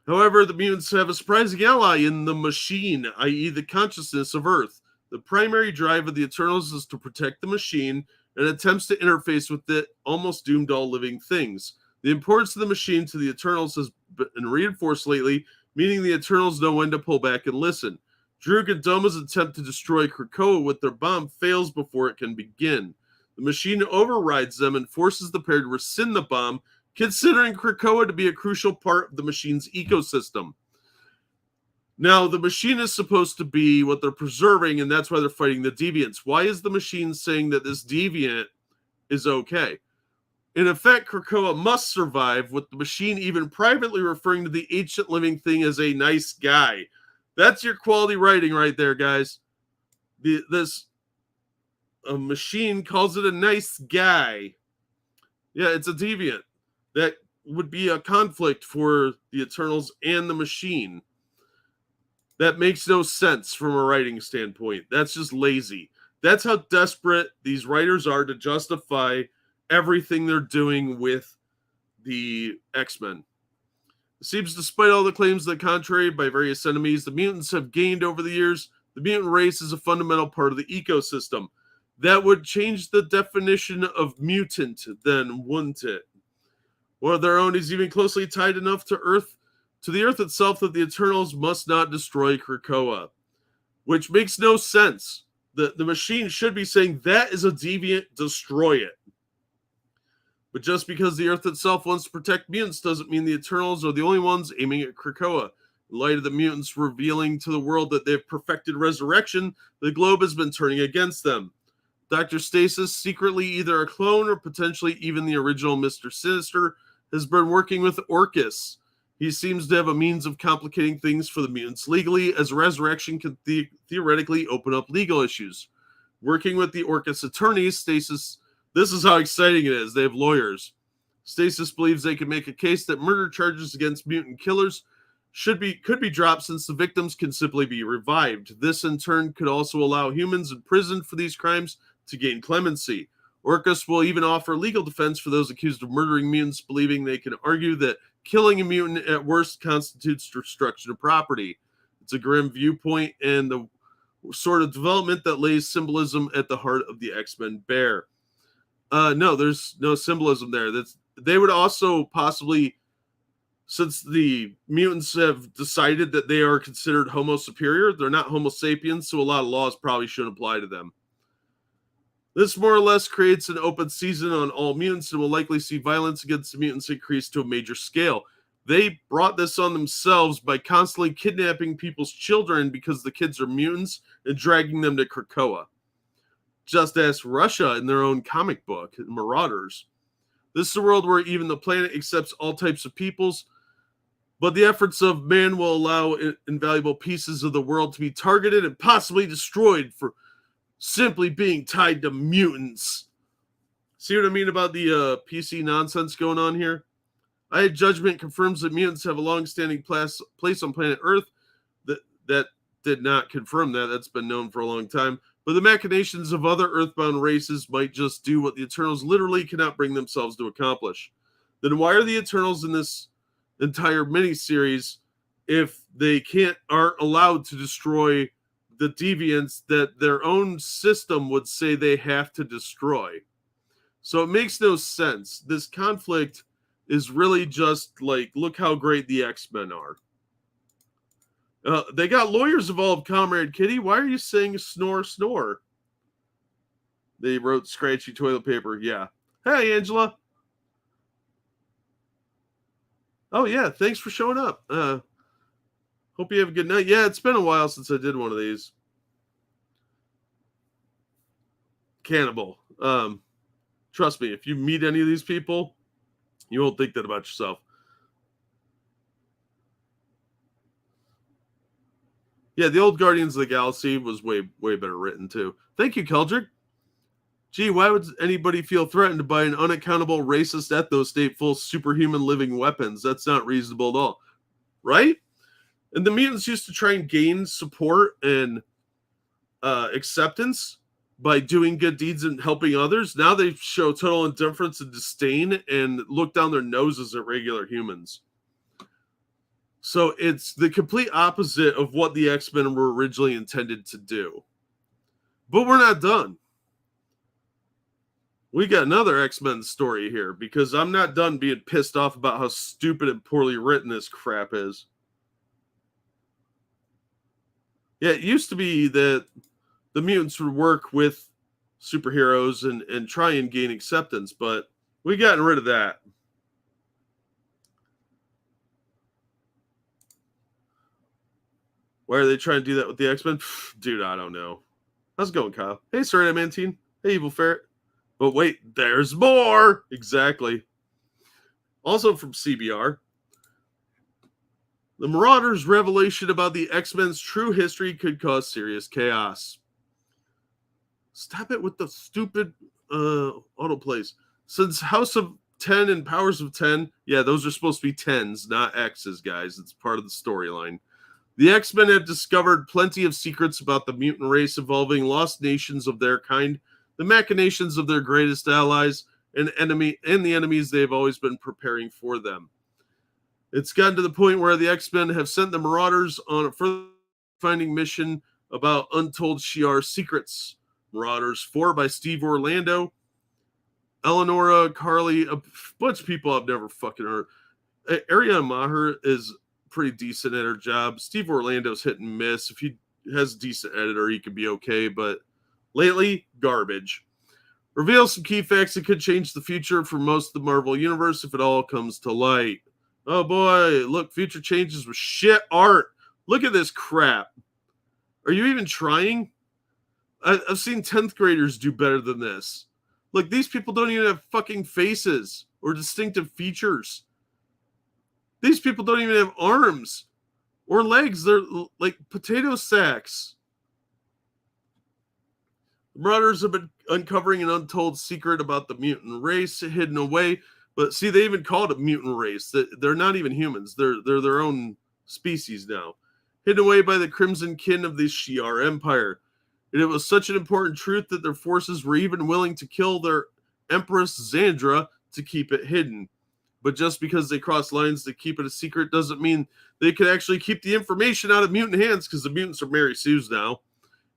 However, the mutants have a surprising ally in the machine, i.e. the consciousness of Earth. The primary drive of the Eternals is to protect the machine, and attempts to interface with it almost doomed all living things. The importance of the machine to the Eternals has been reinforced lately, meaning the Eternals know when to pull back and listen. Droog and Doma's attempt to destroy Krakoa with their bomb fails before it can begin. The machine overrides them and forces the pair to rescind the bomb, considering Krakoa to be a crucial part of the machine's ecosystem. Now, the machine is supposed to be what they're preserving, and that's why they're fighting the deviants. Why is the machine saying that this deviant is okay? In effect, Krakoa must survive, with the machine even privately referring to the ancient living thing as a nice guy. That's your quality writing right there, guys. This machine calls it a nice guy. Yeah, it's a deviant. That would be a conflict for the Eternals and the machine. That makes no sense from a writing standpoint. That's just lazy. That's how desperate these writers are to justify everything they're doing with the X-Men. It seems, despite all the claims to the contrary by various enemies, the mutants have gained over the years. The mutant race is a fundamental part of the ecosystem. That would change the definition of mutant, then, wouldn't it? One of their own is even closely tied enough to the Earth itself that the Eternals must not destroy Krakoa, which makes no sense. The machine should be saying that is a deviant, destroy it. But just because the Earth itself wants to protect mutants doesn't mean the Eternals are the only ones aiming at Krakoa. In light of the mutants revealing to the world that they've perfected resurrection, the globe has been turning against them. Dr. Stasis, secretly either a clone or potentially even the original Mr. Sinister, has been working with Orcus. He seems to have a means of complicating things for the mutants legally, as resurrection can theoretically open up legal issues. Working with the Orcus attorneys, Stasis... This is how exciting it is. They have lawyers. Stasis believes they can make a case that murder charges against mutant killers could be dropped, since the victims can simply be revived. This, in turn, could also allow humans imprisoned for these crimes to gain clemency. Orcus will even offer legal defense for those accused of murdering mutants, believing they can argue that killing a mutant at worst constitutes destruction of property. It's a grim viewpoint and the sort of development that lays symbolism at the heart of the X-Men bear. No, there's no symbolism there. They would also possibly, since the mutants have decided that they are considered homo superior, they're not homo sapiens, so a lot of laws probably shouldn't apply to them. This more or less creates an open season on all mutants and will likely see violence against the mutants increase to a major scale. They brought this on themselves by constantly kidnapping people's children because the kids are mutants and dragging them to Krakoa. Just ask Russia in their own comic book, Marauders. This is a world where even the planet accepts all types of peoples, but the efforts of man will allow invaluable pieces of the world to be targeted and possibly destroyed for simply being tied to mutants. See what I mean about the PC nonsense going on here? I had Judgment confirms that mutants have a long-standing place on planet Earth. That did not confirm that. That's been known for a long time. But the machinations of other Earthbound races might just do what the Eternals literally cannot bring themselves to accomplish. Then why are the Eternals in this entire miniseries if they aren't allowed to destroy the deviants that their own system would say they have to destroy? So it makes no sense. This conflict is really just like, look how great the X-Men are. They got lawyers involved, Comrade Kitty. Why are you saying snore, snore? They wrote scratchy toilet paper. Yeah. Hey, Angela. Oh, yeah. Thanks for showing up. Hope you have a good night. Yeah, it's been a while since I did one of these. Cannibal. Trust me, if you meet any of these people, you won't think that about yourself. Yeah, the old Guardians of the Galaxy was way better written, too. Thank you, Keldrick. Gee, why would anybody feel threatened by an unaccountable racist ethno-state full of superhuman living weapons? That's not reasonable at all. Right? And the mutants used to try and gain support and acceptance by doing good deeds and helping others. Now they show total indifference and disdain and look down their noses at regular humans. So it's the complete opposite of what the X-Men were originally intended to do. But we're not done. We got another X-Men story here, because I'm not done being pissed off about how stupid and poorly written this crap is. Yeah, it used to be that the mutants would work with superheroes and try and gain acceptance, but we gotten rid of that. Why are they trying to do that with the X-Men? Dude, I don't know. How's it going, Kyle? Hey, Sorry, Mantine. Hey, Evil Ferret. But wait, there's more! Exactly. Also from CBR, the Marauders' revelation about the X-Men's true history could cause serious chaos. Stop it with the stupid autoplays. Since House of 10 and Powers of 10, yeah, those are supposed to be 10s, not X's, guys. It's part of the storyline. The X-Men have discovered plenty of secrets about the mutant race involving lost nations of their kind, the machinations of their greatest allies, and the enemies they've always been preparing for them. It's gotten to the point where the X-Men have sent the Marauders on a further finding mission about untold Shi'ar secrets. Marauders 4 by Steve Orlando, Eleonora, Carly, a bunch of people I've never fucking heard. Ariana Maher is pretty decent at her job. Steve Orlando's hit and miss. If he has a decent editor, he could be okay, but lately, garbage. Reveal some key facts that could change the future for most of the Marvel Universe if it all comes to light. Oh boy, look, future changes with shit art. Look at this crap. Are you even trying? I've seen 10th graders do better than this. Look, these people don't even have fucking faces or distinctive features. These people don't even have arms or legs. They're like potato sacks. The Marauders have been uncovering an untold secret about the mutant race hidden away. But see, they even call it a mutant race. They're not even humans. They're their own species now. Hidden away by the crimson kin of the Shi'ar Empire. And it was such an important truth that their forces were even willing to kill their Empress Xandra to keep it hidden. But just because they cross lines to keep it a secret doesn't mean they could actually keep the information out of mutant hands, because the mutants are Mary Sue's now.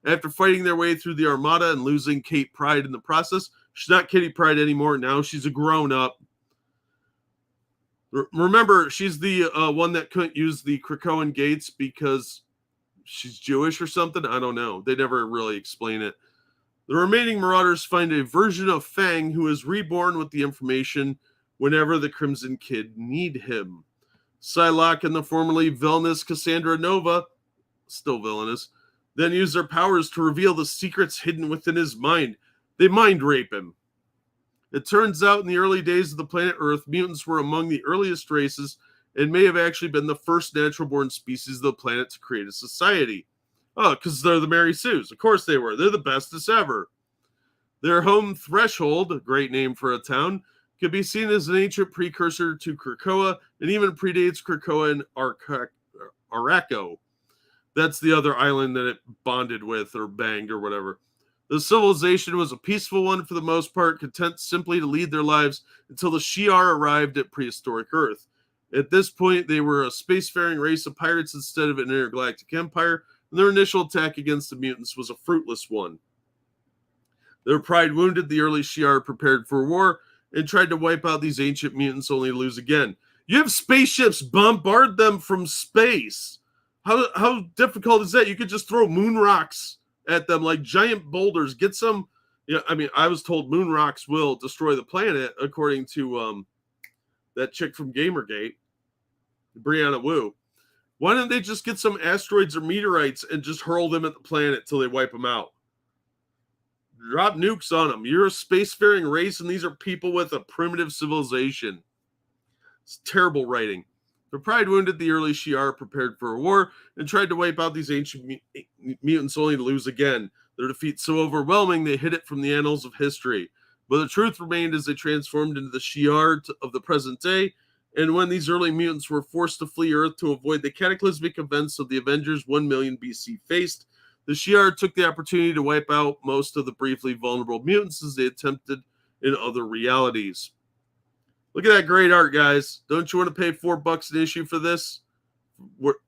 After fighting their way through the Armada and losing Kate Pride in the process, she's not Kitty Pride anymore. Now she's a grown-up. Remember, she's the one that couldn't use the Krakoan gates because she's Jewish or something. I don't know. They never really explain it. The remaining Marauders find a version of Fang who is reborn with the information whenever the Crimson Kid need him. Psylocke and the formerly villainous Cassandra Nova, still villainous, then use their powers to reveal the secrets hidden within his mind. They mind rape him. It turns out in the early days of the planet Earth, mutants were among the earliest races and may have actually been the first natural-born species of the planet to create a society. Oh, because they're the Mary Sues. Of course they were. They're the bestest ever. Their home Threshold, a great name for a town, could be seen as an ancient precursor to Krakoa and even predates Krakoa and Araco. That's the other island that it bonded with or banged or whatever. The civilization was a peaceful one for the most part, content simply to lead their lives until the Shi'ar arrived at prehistoric Earth. At this point, they were a spacefaring race of pirates instead of an intergalactic empire, and their initial attack against the mutants was a fruitless one. Their pride wounded, the early Shi'ar prepared for war and tried to wipe out these ancient mutants only to lose again. You have spaceships, bombard them from space. How difficult is that? You could just throw moon rocks at them like giant boulders. Get some, I mean, I was told moon rocks will destroy the planet, according to that chick from Gamergate, Brianna Wu. Why don't they just get some asteroids or meteorites and just hurl them at the planet till they wipe them out? Drop nukes on them. You're a spacefaring race, and these are people with a primitive civilization. It's terrible writing. Their pride wounded, the early Shi'ar prepared for a war and tried to wipe out these ancient mutants only to lose again. Their defeat so overwhelming they hid it from the annals of history. But the truth remained as they transformed into the Shi'ar of the present day, and when these early mutants were forced to flee Earth to avoid the cataclysmic events of the Avengers 1 million BC faced, the Shi'ar took the opportunity to wipe out most of the briefly vulnerable mutants as they attempted in other realities. Look at that great art, guys. Don't you want to pay $4 an issue for this?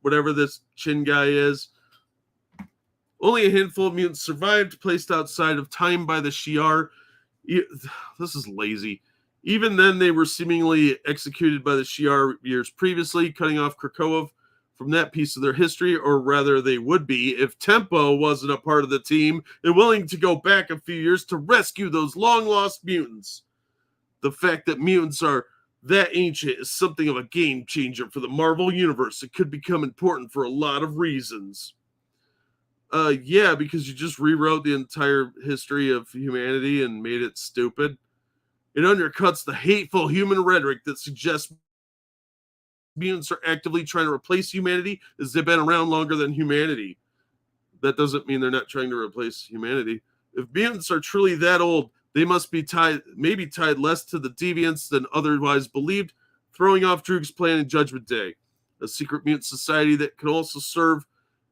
Whatever this chin guy is. Only a handful of mutants survived, placed outside of time by the Shi'ar. This is lazy. Even then, they were seemingly executed by the Shi'ar years previously, cutting off Krakoa from that piece of their history, or rather they would be if Tempo wasn't a part of the team and willing to go back a few years to rescue those long-lost mutants. The fact that mutants are that ancient is something of a game changer for the Marvel Universe. It could become important for a lot of reasons. Yeah, because you just rewrote the entire history of humanity and made it stupid. It undercuts the hateful human rhetoric that suggests mutants are actively trying to replace humanity, as they've been around longer than humanity. That doesn't mean they're not trying to replace humanity. If mutants are truly that old, they must be maybe tied less to the deviants than otherwise believed, throwing off Droog's plan in Judgment Day, a secret mutant society that can also serve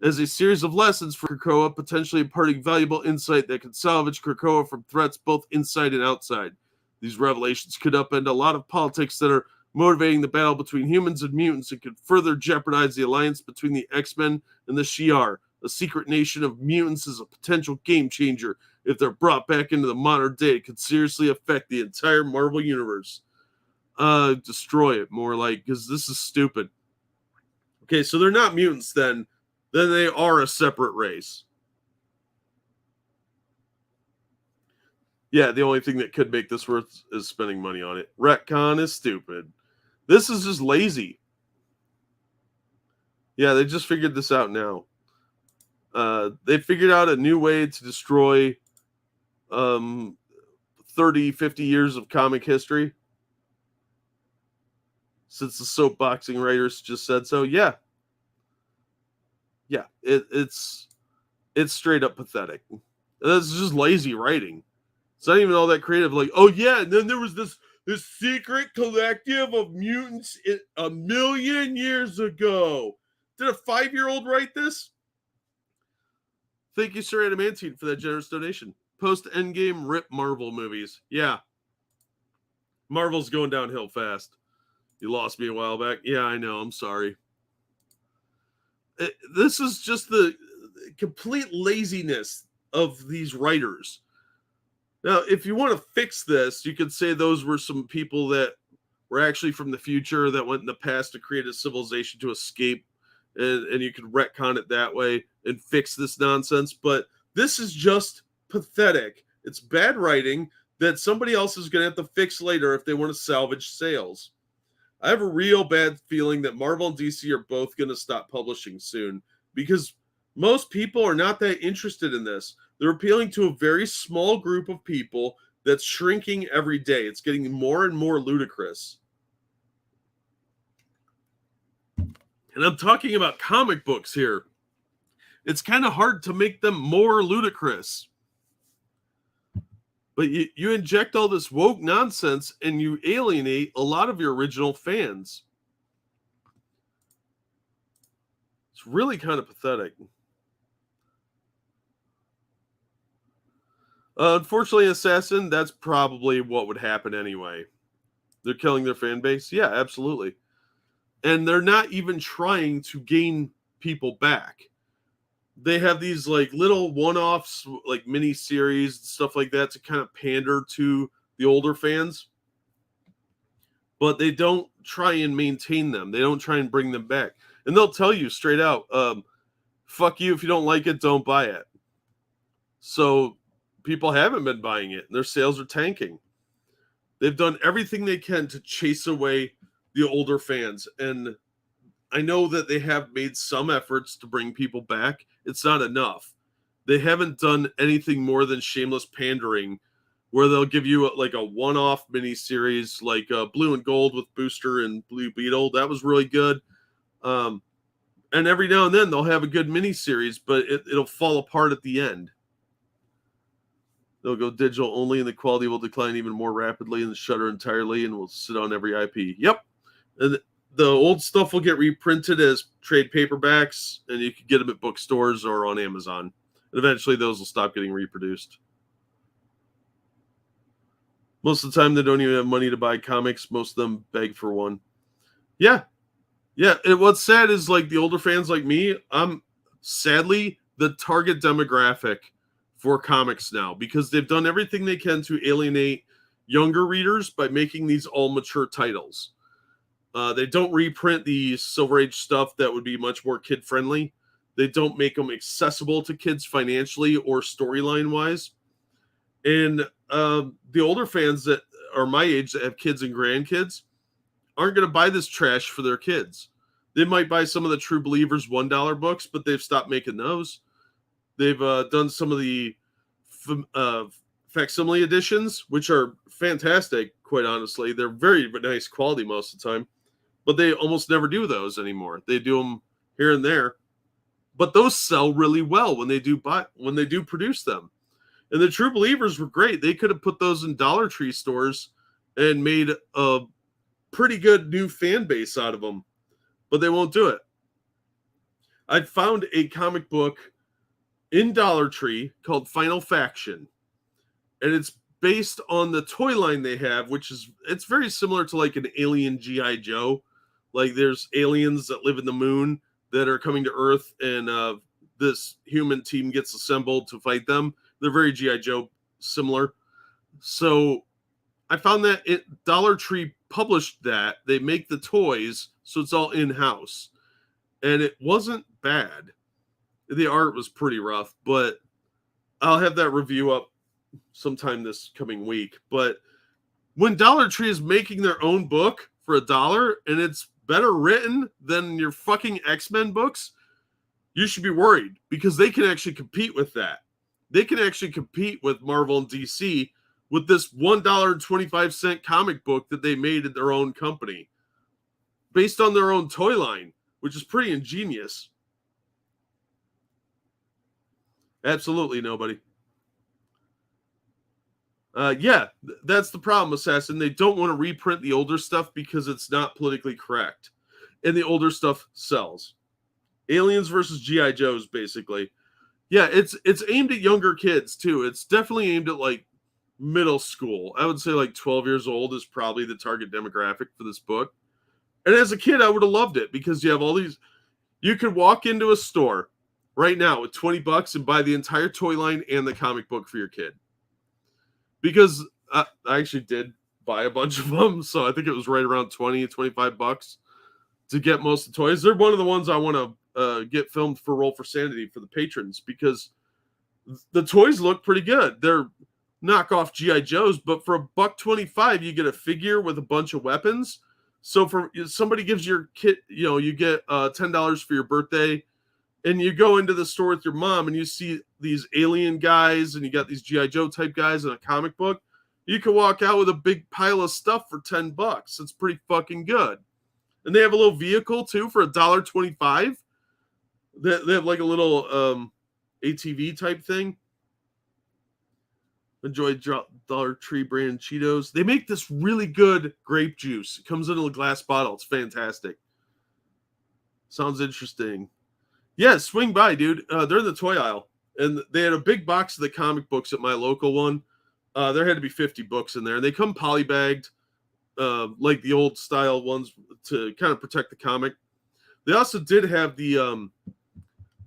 as a series of lessons for Krakoa, potentially imparting valuable insight that could salvage Krakoa from threats both inside and outside. These revelations could upend a lot of politics that are motivating the battle between humans and mutants, and could further jeopardize the alliance between the X-Men and the Shi'ar. A secret nation of mutants is a potential game changer. If they're brought back into the modern day, it could seriously affect the entire Marvel Universe. Destroy it, more like, because this is stupid. Okay, so they're not mutants then they are a separate race. Yeah, the only thing that could make this worth is spending money on it. Retcon is stupid. This is just lazy. Yeah, they just figured this out now. They figured out a new way to destroy 30, 50 years of comic history. Since the soapboxing writers just said so. Yeah. Yeah, it's straight up pathetic. It's just lazy writing. It's not even all that creative. Like, oh yeah, and then there was this secret collective of mutants 1 million years ago. Did a 5-year-old write this? Thank you, Sir Adamantine, for that generous donation. Post-Endgame rip Marvel movies. Yeah. Marvel's going downhill fast. You lost me a while back. Yeah, I know. I'm sorry. This is just the complete laziness of these writers. Now, if you want to fix this, you could say those were some people that were actually from the future that went in the past to create a civilization to escape, and you could retcon it that way and fix this nonsense. But this is just pathetic. It's bad writing that somebody else is going to have to fix later if they want to salvage sales. I have a real bad feeling that Marvel and DC are both going to stop publishing soon, because most people are not that interested in this. They're appealing to a very small group of people that's shrinking every day. It's getting more and more ludicrous. And I'm talking about comic books here. It's kind of hard to make them more ludicrous. But you inject all this woke nonsense and you alienate a lot of your original fans. It's really kind of pathetic. Unfortunately, Assassin, that's probably what would happen anyway. They're killing their fan base. Yeah, absolutely. And they're not even trying to gain people back. They have these like little one-offs, like mini series, stuff like that, to kind of pander to the older fans. But they don't try and maintain them. They don't try and bring them back. And they'll tell you straight out, fuck you, if you don't like it, don't buy it. So people haven't been buying it. And their sales are tanking. They've done everything they can to chase away the older fans. And I know that they have made some efforts to bring people back. It's not enough. They haven't done anything more than shameless pandering, where they'll give you like a one-off mini-series like Blue and Gold with Booster and Blue Beetle. That was really good. And every now and then they'll have a good mini-series, but it'll fall apart at the end. They'll go digital only, and the quality will decline even more rapidly and shutter entirely, and will sit on every IP. Yep. And the old stuff will get reprinted as trade paperbacks, and you can get them at bookstores or on Amazon. And eventually those will stop getting reproduced. Most of the time, they don't even have money to buy comics. Most of them beg for one. Yeah. Yeah. And what's sad is, like, the older fans like me, I'm sadly the target demographic for comics now, because they've done everything they can to alienate younger readers by making these all mature titles. They don't reprint the Silver Age stuff that would be much more kid friendly. They don't make them accessible to kids financially or storyline wise. And the older fans that are my age that have kids and grandkids aren't going to buy this trash for their kids. They might buy some of the True Believers $1 books, but they've stopped making those. They've done some of the facsimile editions, which are fantastic, quite honestly. They're very nice quality most of the time, but they almost never do those anymore. They do them here and there, but those sell really well when they do produce them. And the True Believers were great. They could have put those in Dollar Tree stores and made a pretty good new fan base out of them, but they won't do it. I found a comic book in Dollar Tree called Final Faction, and it's based on the toy line they have, it's very similar to like an alien G.I. Joe. Like there's aliens that live in the moon that are coming to Earth, and this human team gets assembled to fight them. They're very G.I. Joe similar. So I found that Dollar Tree published that. They make the toys, so it's all in-house. And it wasn't bad. The art was pretty rough, but I'll have that review up sometime this coming week. But when Dollar Tree is making their own book for $1 and it's better written than your fucking X-Men books, you should be worried because they can actually compete with that. They can actually compete with Marvel and DC with this $1.25 comic book that they made at their own company based on their own toy line, which is pretty ingenious. Absolutely nobody. Yeah, that's the problem, Assassin. They don't want to reprint the older stuff because it's not politically correct. And the older stuff sells. Aliens versus G.I. Joes, basically. Yeah, it's aimed at younger kids, too. It's definitely aimed at, like, middle school. I would say, like, 12 years old is probably the target demographic for this book. And as a kid, I would have loved it because you have all these... You could walk into a store right now with $20 and buy the entire toy line and the comic book for your kid. Because I actually did buy a bunch of them, so I think it was right around $20-$25 to get most of the toys. They're one of the ones I want to get filmed for Roll for Sanity for the patrons because the toys look pretty good. They're knockoff G.I. Joes, but for $1.25 you get a figure with a bunch of weapons. So for somebody gives your kid, you get $10 for your birthday, and you go into the store with your mom and you see these alien guys and you got these G.I. Joe type guys in a comic book, you can walk out with a big pile of stuff for $10. It's pretty fucking good. And they have a little vehicle too for $1.25. They have like a little ATV type thing. Enjoy Dollar Tree brand Cheetos. They make this really good grape juice. It comes in a glass bottle. It's fantastic. Sounds interesting. Yeah, swing by, dude. They're in the toy aisle. And they had a big box of the comic books at my local one. There had to be 50 books in there. And they come polybagged, like the old style ones to kind of protect the comic. They also did have the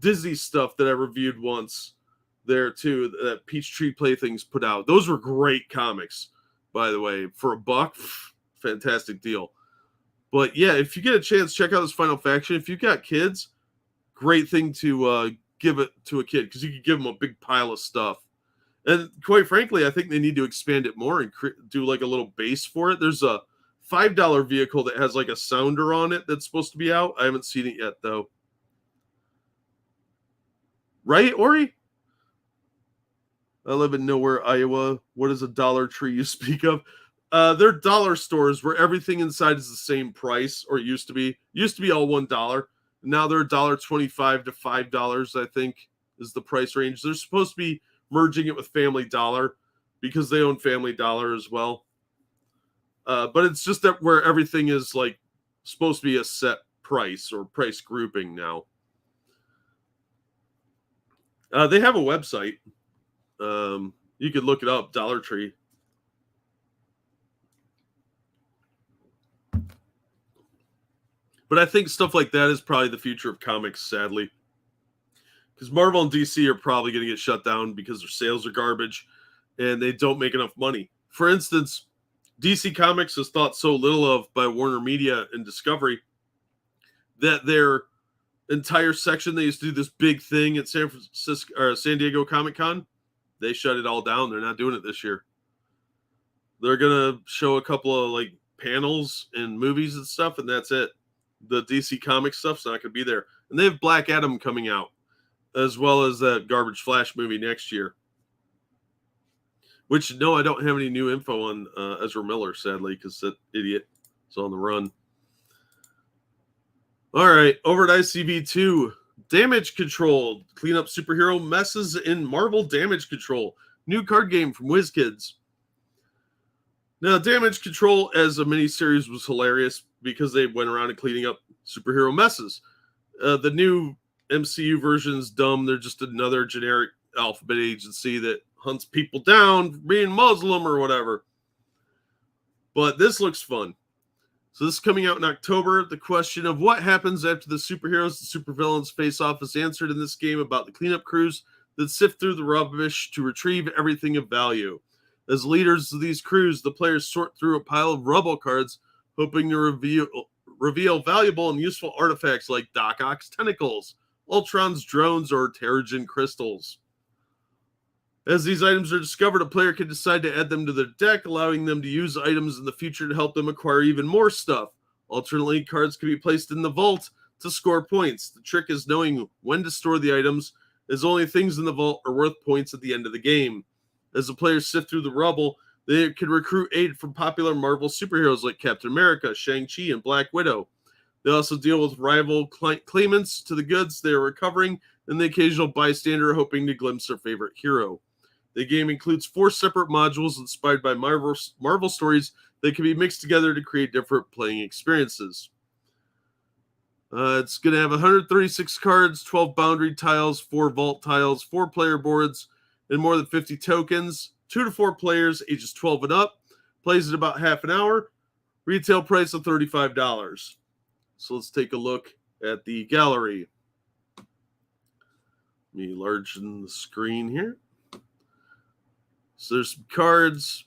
Disney stuff that I reviewed once there, too, that Peachtree Playthings put out. Those were great comics, by the way. For $1, fantastic deal. But, yeah, if you get a chance, check out this Final Faction. If you've got kids... Great thing to give it to a kid because you could give them a big pile of stuff. And quite frankly, I think they need to expand it more and do like a little base for it. There's a $5 vehicle that has like a sounder on it that's supposed to be out. I haven't seen it yet though. Right, Ori? I live in nowhere, Iowa. What is a Dollar Tree you speak of? They're dollar stores where everything inside is the same price, or used to be. Used to be all $1. Now they're $1.25 to $5, I think, is the price range. They're supposed to be merging it with Family Dollar because they own Family Dollar as well. But it's just that where everything is like supposed to be a set price or price grouping now. They have a website. You could look it up, Dollar Tree. But I think stuff like that is probably the future of comics, sadly. Because Marvel and DC are probably going to get shut down because their sales are garbage and they don't make enough money. For instance, DC Comics is thought so little of by Warner Media and Discovery that their entire section, they used to do this big thing at San Diego Comic-Con. They shut it all down. They're not doing it this year. They're going to show a couple of like panels and movies and stuff, and that's it. The DC Comics stuff's not going to be there. And they have Black Adam coming out, as well as that Garbage Flash movie next year. Which, no, I don't have any new info on Ezra Miller, sadly, because that idiot is on the run. All right, over at ICV2, Damage Control. Clean up superhero messes in Marvel Damage Control. New card game from WizKids. Now, Damage Control as a miniseries was hilarious because they went around and cleaning up superhero messes. The new MCU version's dumb. They're just another generic alphabet agency that hunts people down for being Muslim or whatever. But this looks fun. So this is coming out in October. The question of what happens after the superheroes and supervillains face off is answered in this game about the cleanup crews that sift through the rubbish to retrieve everything of value. As leaders of these crews, the players sort through a pile of rubble cards, hoping to reveal valuable and useful artifacts like doxxing tentacles, Ultron's drones, or Terrigen crystals. As these items are discovered, a player can decide to add them to their deck, allowing them to use items in the future to help them acquire even more stuff. Alternately, cards can be placed in the vault to score points. The trick is knowing when to store the items, as only things in the vault are worth points at the end of the game. As the players sift through the rubble, they can recruit aid from popular Marvel superheroes like Captain America, Shang-Chi, and Black Widow. They also deal with rival claimants to the goods they are recovering, and the occasional bystander hoping to glimpse their favorite hero. The game includes 4 separate modules inspired by Marvel stories that can be mixed together to create different playing experiences. It's going to have 136 cards, 12 boundary tiles, 4 vault tiles, 4 player boards, and more than 50 tokens. 2 to 4 players, ages 12 and up. Plays in about half an hour. Retail price of $35. So let's take a look at the gallery. Let me enlargen the screen here. So there's some cards.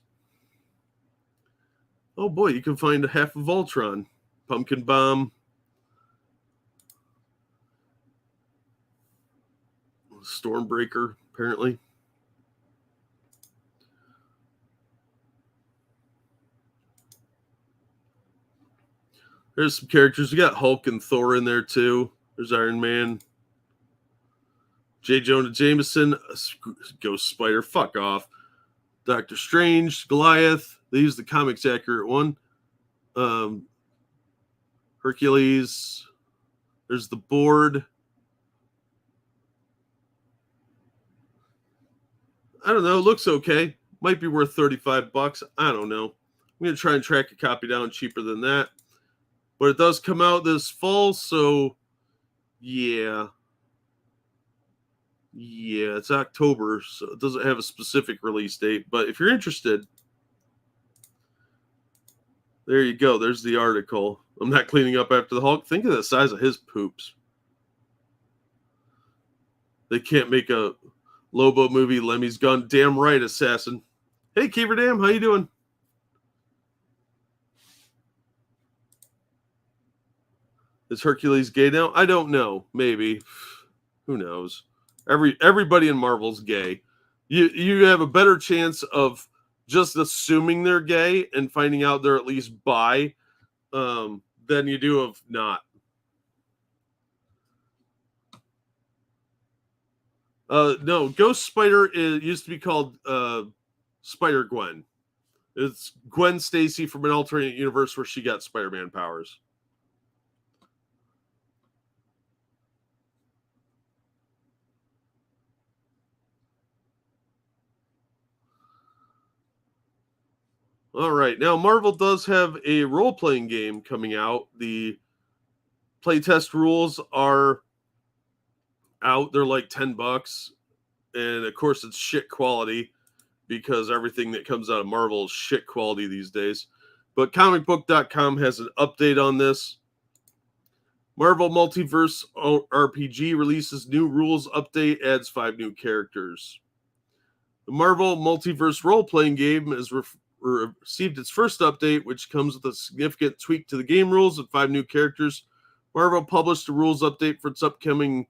Oh boy, you can find a half of Ultron. Pumpkin Bomb. Stormbreaker, apparently. There's some characters. We got Hulk and Thor in there too. There's Iron Man. J. Jonah Jameson. Ghost Spider. Fuck off. Doctor Strange, Goliath. They use the comics accurate one. Hercules. There's the board. I don't know. Looks okay. Might be worth $35. I don't know. I'm going to try and track a copy down cheaper than that. But it does come out this fall, so yeah. Yeah, it's October, so it doesn't have a specific release date. But if you're interested, there you go. There's the article. I'm not cleaning up after the Hulk. Think of the size of his poops. They can't make a Lobo movie. Lemmy's gone. Damn right, assassin. Hey, Keever Dam, how you doing? Is Hercules gay now? I don't know. Maybe. Who knows? Everybody in Marvel's gay. You have a better chance of just assuming they're gay and finding out they're at least bi than you do of not. No, Ghost Spider used to be called Spider-Gwen. It's Gwen Stacy from an alternate universe where she got Spider-Man powers. All right. Now, Marvel does have a role-playing game coming out. The playtest rules are out. They're like $10. And, of course, it's shit quality because everything that comes out of Marvel is shit quality these days. But comicbook.com has an update on this. Marvel Multiverse RPG releases new rules update, adds 5 new characters. The Marvel Multiverse role-playing game is received its first update, which comes with a significant tweak to the game rules and 5 new characters. Marvel published a rules update for its upcoming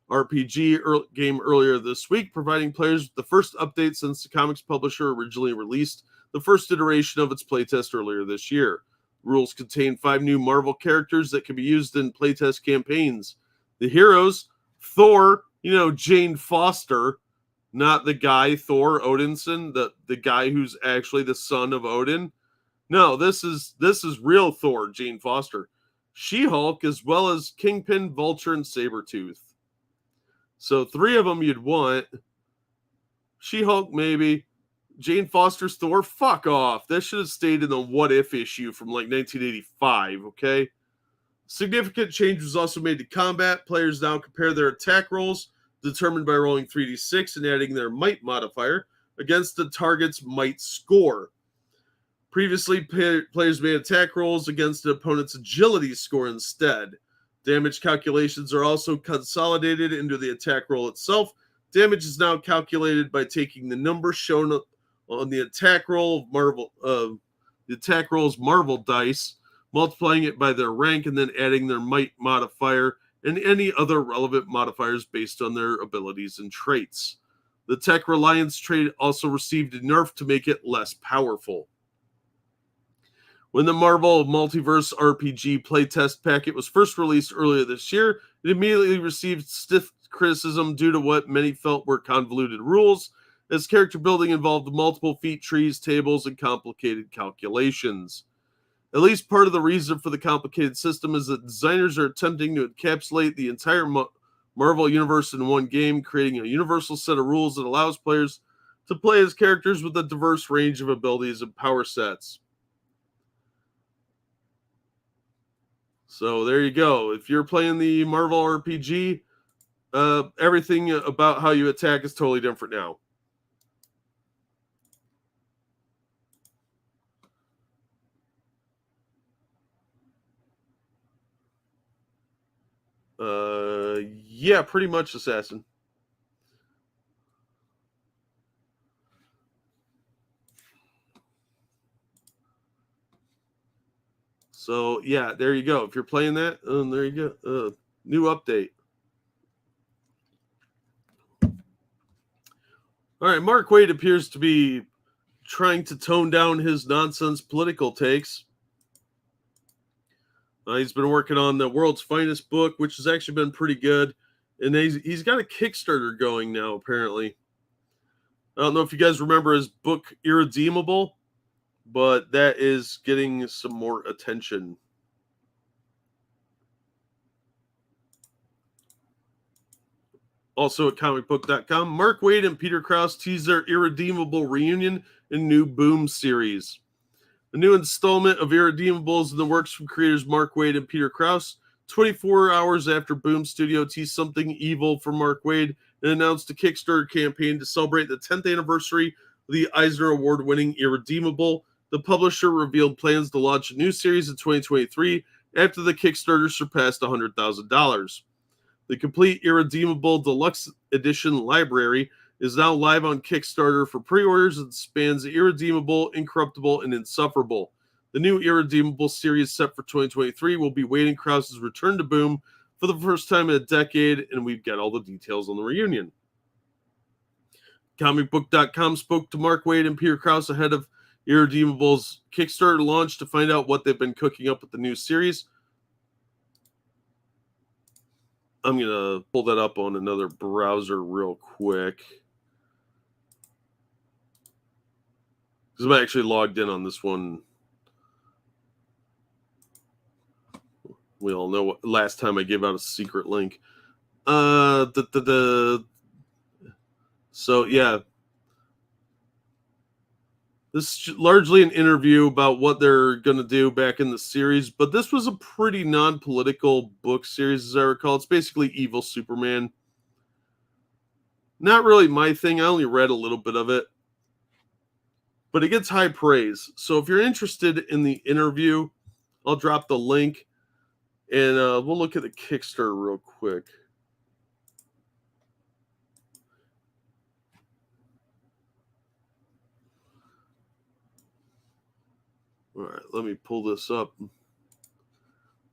RPG game earlier this week, providing players with the first update since the comics publisher originally released the first iteration of its playtest earlier this year. Rules contain 5 new Marvel characters that can be used in playtest campaigns. The heroes, Thor, Jane Foster, not the guy Thor Odinson, the guy who's actually the son of Odin. No, this is real Thor, Jane Foster. She-Hulk, as well as Kingpin, Vulture, and Sabretooth. So 3 of them you'd want. She-Hulk, maybe. Jane Foster's Thor, fuck off. That should have stayed in the What If issue from like 1985, okay? Significant change was also made to combat. Players now compare their attack rolls, determined by rolling 3d6 and adding their might modifier, against the target's might score. Previously, players made attack rolls against an opponent's agility score instead. Damage calculations are also consolidated into the attack roll itself. Damage is now calculated by taking the number shown on the attack roll of the attack roll's Marvel dice, multiplying it by their rank, and then adding their might modifier and any other relevant modifiers based on their abilities and traits. The Tech Reliance trait also received a nerf to make it less powerful. When the Marvel Multiverse RPG playtest packet was first released earlier this year, it immediately received stiff criticism due to what many felt were convoluted rules, as character building involved multiple feat trees, tables, and complicated calculations. At least part of the reason for the complicated system is that designers are attempting to encapsulate the entire Marvel universe in one game, creating a universal set of rules that allows players to play as characters with a diverse range of abilities and power sets. So there you go. If you're playing the Marvel RPG, everything about how you attack is totally different now. Yeah, pretty much Assassin. So yeah, there you go. If you're playing that, there you go. New update. All right, Mark Waid appears to be trying to tone down his nonsense political takes. He's been working on the World's Finest book, which has actually been pretty good. And he's got a Kickstarter going now, apparently. I don't know if you guys remember his book, Irredeemable, but that is getting some more attention. Also at comicbook.com, Mark Waid and Peter Krause tease their Irredeemable reunion in new Boom series. A new installment of Irredeemable is in the works from creators Mark Waid and Peter Krause. 24 hours after Boom Studio teased something evil for Mark Waid and announced a Kickstarter campaign to celebrate the 10th anniversary of the Eisner Award-winning Irredeemable, the publisher revealed plans to launch a new series in 2023 after the Kickstarter surpassed $100,000. The complete Irredeemable Deluxe Edition library is now live on Kickstarter for pre-orders and spans Irredeemable, Incorruptible, and Insufferable. The new Irredeemable series set for 2023 will be Waid and Krause's return to Boom for the first time in a decade, and we've got all the details on the reunion. Comicbook.com spoke to Mark Waid and Peter Krause ahead of Irredeemable's Kickstarter launch to find out what they've been cooking up with the new series. I'm going to pull that up on another browser real quick, because I'm actually logged in on this one. We all know what last time I gave out a secret link. So yeah, this is largely an interview about what they're going to do back in the series, but this was a pretty non-political book series, as I recall. It's basically Evil Superman. Not really my thing. I only read a little bit of it, but it gets high praise. So if you're interested in the interview, I'll drop the link, and we'll look at the Kickstarter real quick. All right, let me pull this up.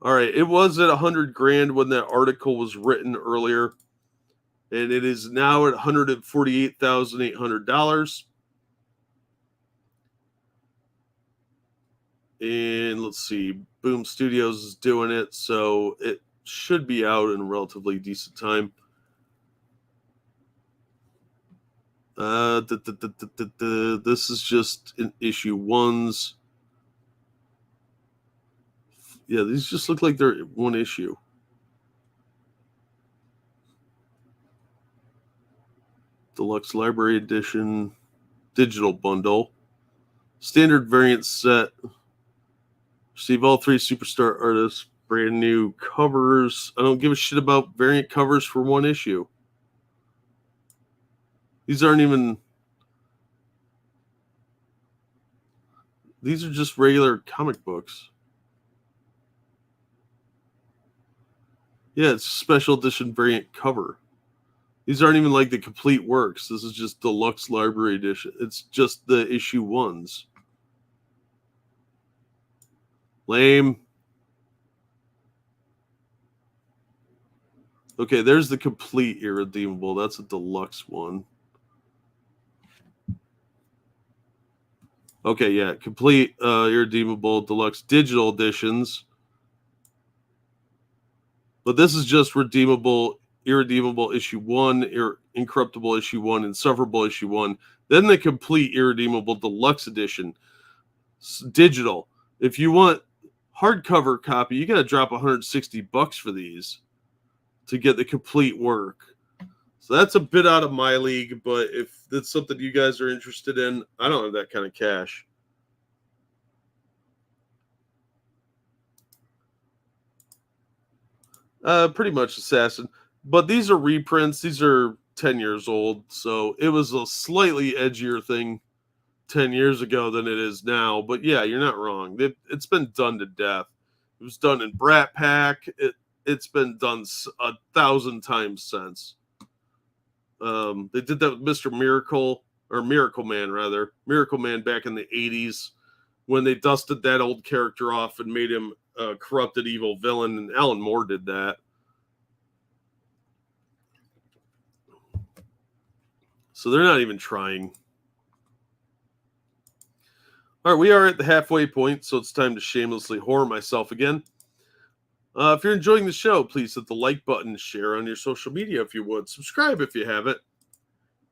All right, it was at $100,000 when that article was written earlier, and it is now at $148,800. And let's see, Boom Studios is doing it, so it should be out in a relatively decent time. This is just in issue 1's. Yeah, these just look like they're one issue. Deluxe Library Edition, digital bundle, standard variant set. Receive all 3 superstar artists, brand new covers. I don't give a shit about variant covers for one issue. These aren't even... These are just regular comic books. Yeah, it's special edition variant cover. These aren't even like the complete works. This is just Deluxe Library Edition. It's just the issue 1's. Lame. Okay, there's the complete irredeemable. That's a deluxe one. Okay, yeah, complete irredeemable deluxe digital editions. But this is just redeemable, irredeemable issue 1, incorruptible issue 1, insufferable issue 1. Then the complete irredeemable deluxe edition, digital. If you want hardcover copy, you got to drop $160 for these to get the complete work. So that's a bit out of my league, but if that's something you guys are interested in, I don't have that kind of cash. Pretty much Assassin. But these are reprints. These are 10 years old, so it was a slightly edgier thing 10 years ago than it is now. But yeah, you're not wrong. It's been done to death. It was done in Brat Pack. It's been done 1,000 times since. They did that with Mr. Miracle, or Miracle Man, rather. Miracle Man back in the 80s when they dusted that old character off and made him a corrupted evil villain, and Alan Moore did that. So they're not even trying. All right, we are at the halfway point, so it's time to shamelessly whore myself again. If you're enjoying the show, please hit the like button, share on your social media if you would, subscribe if you haven't.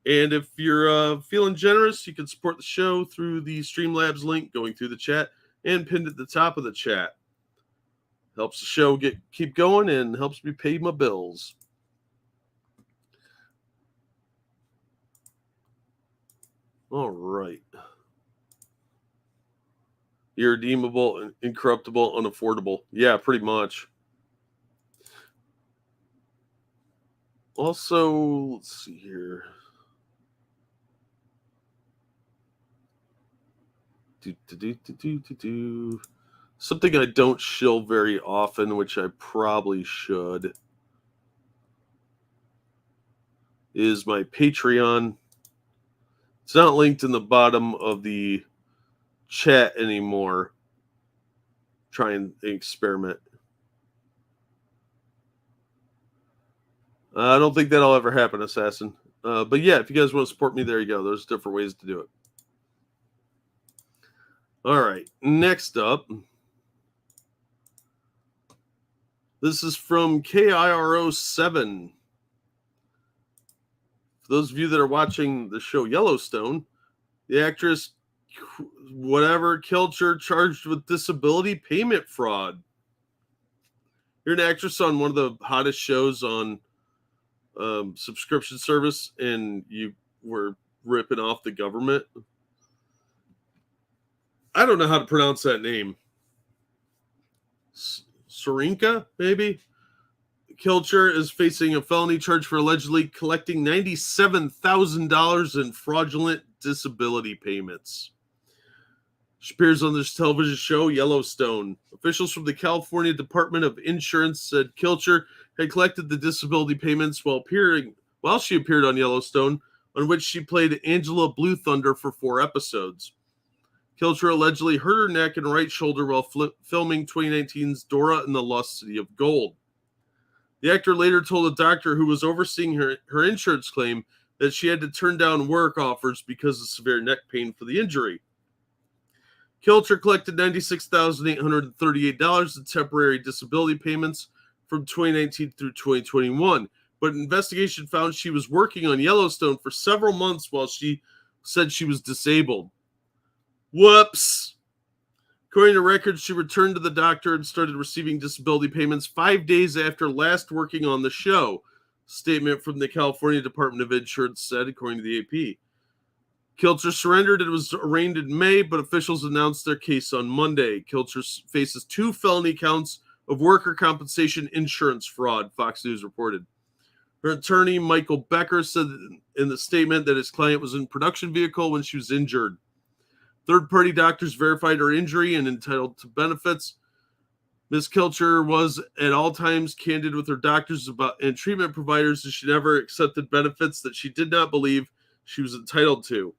And if you're feeling generous, you can support the show through the Streamlabs link going through the chat and pinned at the top of the chat. Helps the show keep going and helps me pay my bills. All right. Irredeemable, incorruptible, unaffordable. Yeah, pretty much. Also, let's see here. Something I don't shill very often, which I probably should, is my Patreon. It's not linked in the bottom of the chat anymore. Try and experiment. I don't think that'll ever happen, Assassin. But yeah, if you guys want to support me, there you go. There's different ways to do it. All right, next up. This is from KIRO7. For those of you that are watching the show Yellowstone, the actress, whatever, killed her, charged with disability payment fraud. You're an actress on one of the hottest shows on subscription service, and you were ripping off the government. I don't know how to pronounce that name. Sorinka, maybe? Kilcher is facing a felony charge for allegedly collecting $97,000 in fraudulent disability payments. She appears on this television show, Yellowstone. Officials from the California Department of Insurance said Kilcher had collected the disability payments while she appeared on Yellowstone, on which she played Angela Blue Thunder for 4 episodes. Kilcher allegedly hurt her neck and right shoulder while filming 2019's Dora and the Lost City of Gold. The actor later told a doctor who was overseeing her insurance claim that she had to turn down work offers because of severe neck pain for the injury. Kilcher collected $96,838 in temporary disability payments from 2019 through 2021, but an investigation found she was working on Yellowstone for several months while she said she was disabled. Whoops! According to records, she returned to the doctor and started receiving disability payments 5 days after last working on the show. Statement from the California Department of Insurance said, according to the AP. Kilcher surrendered and was arraigned in May, but officials announced their case on Monday. Kilcher faces 2 felony counts of worker compensation insurance fraud, Fox News reported. Her attorney, Michael Becker, said in the statement that his client was in a production vehicle when she was injured. Third-party doctors verified her injury and entitled to benefits. Ms. Kilcher was at all times candid with her doctors and treatment providers, and she never accepted benefits that she did not believe she was entitled to.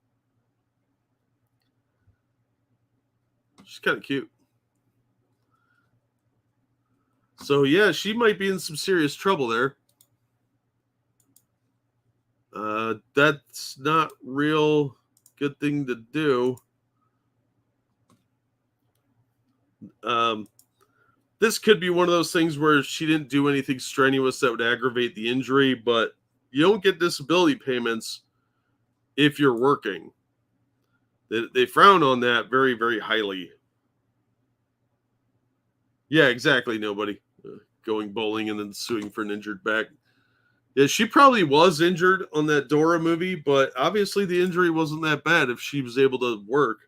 She's kind of cute. So, yeah, she might be in some serious trouble there. That's not real good thing to do. This could be one of those things where she didn't do anything strenuous that would aggravate the injury, but you don't get disability payments if you're working. They frown on that very, very highly. Yeah, exactly. Nobody going bowling and then suing for an injured back. Yeah, she probably was injured on that Dora movie, but obviously the injury wasn't that bad if she was able to work.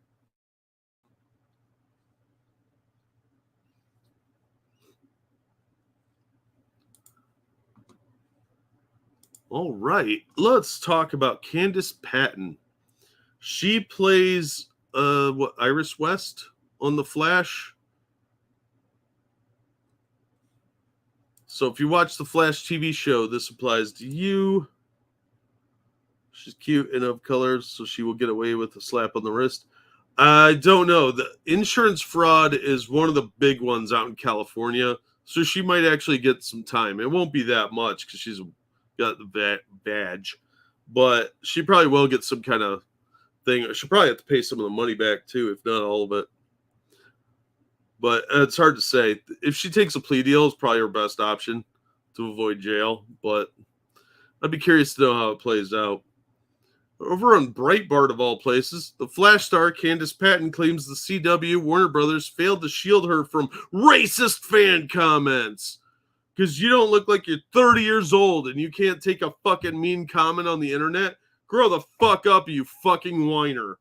All right, let's talk about Candice Patton. She plays Iris West on The Flash. So if you watch the Flash TV show, this applies to you. She's cute and of color, so she will get away with a slap on the wrist. I don't know. The insurance fraud is one of the big ones out in California, so she might actually get some time. It won't be that much because she's got the badge, but she probably will get some kind of thing. She'll probably have to pay some of the money back too, if not all of it. But it's hard to say. If she takes a plea deal, it's probably her best option to avoid jail. But I'd be curious to know how it plays out. Over on Breitbart, of all places, the Flash star Candice Patton claims the CW Warner Brothers failed to shield her from racist fan comments. Because you don't look like you're 30 years old and you can't take a fucking mean comment on the internet. Grow the fuck up, you fucking whiner.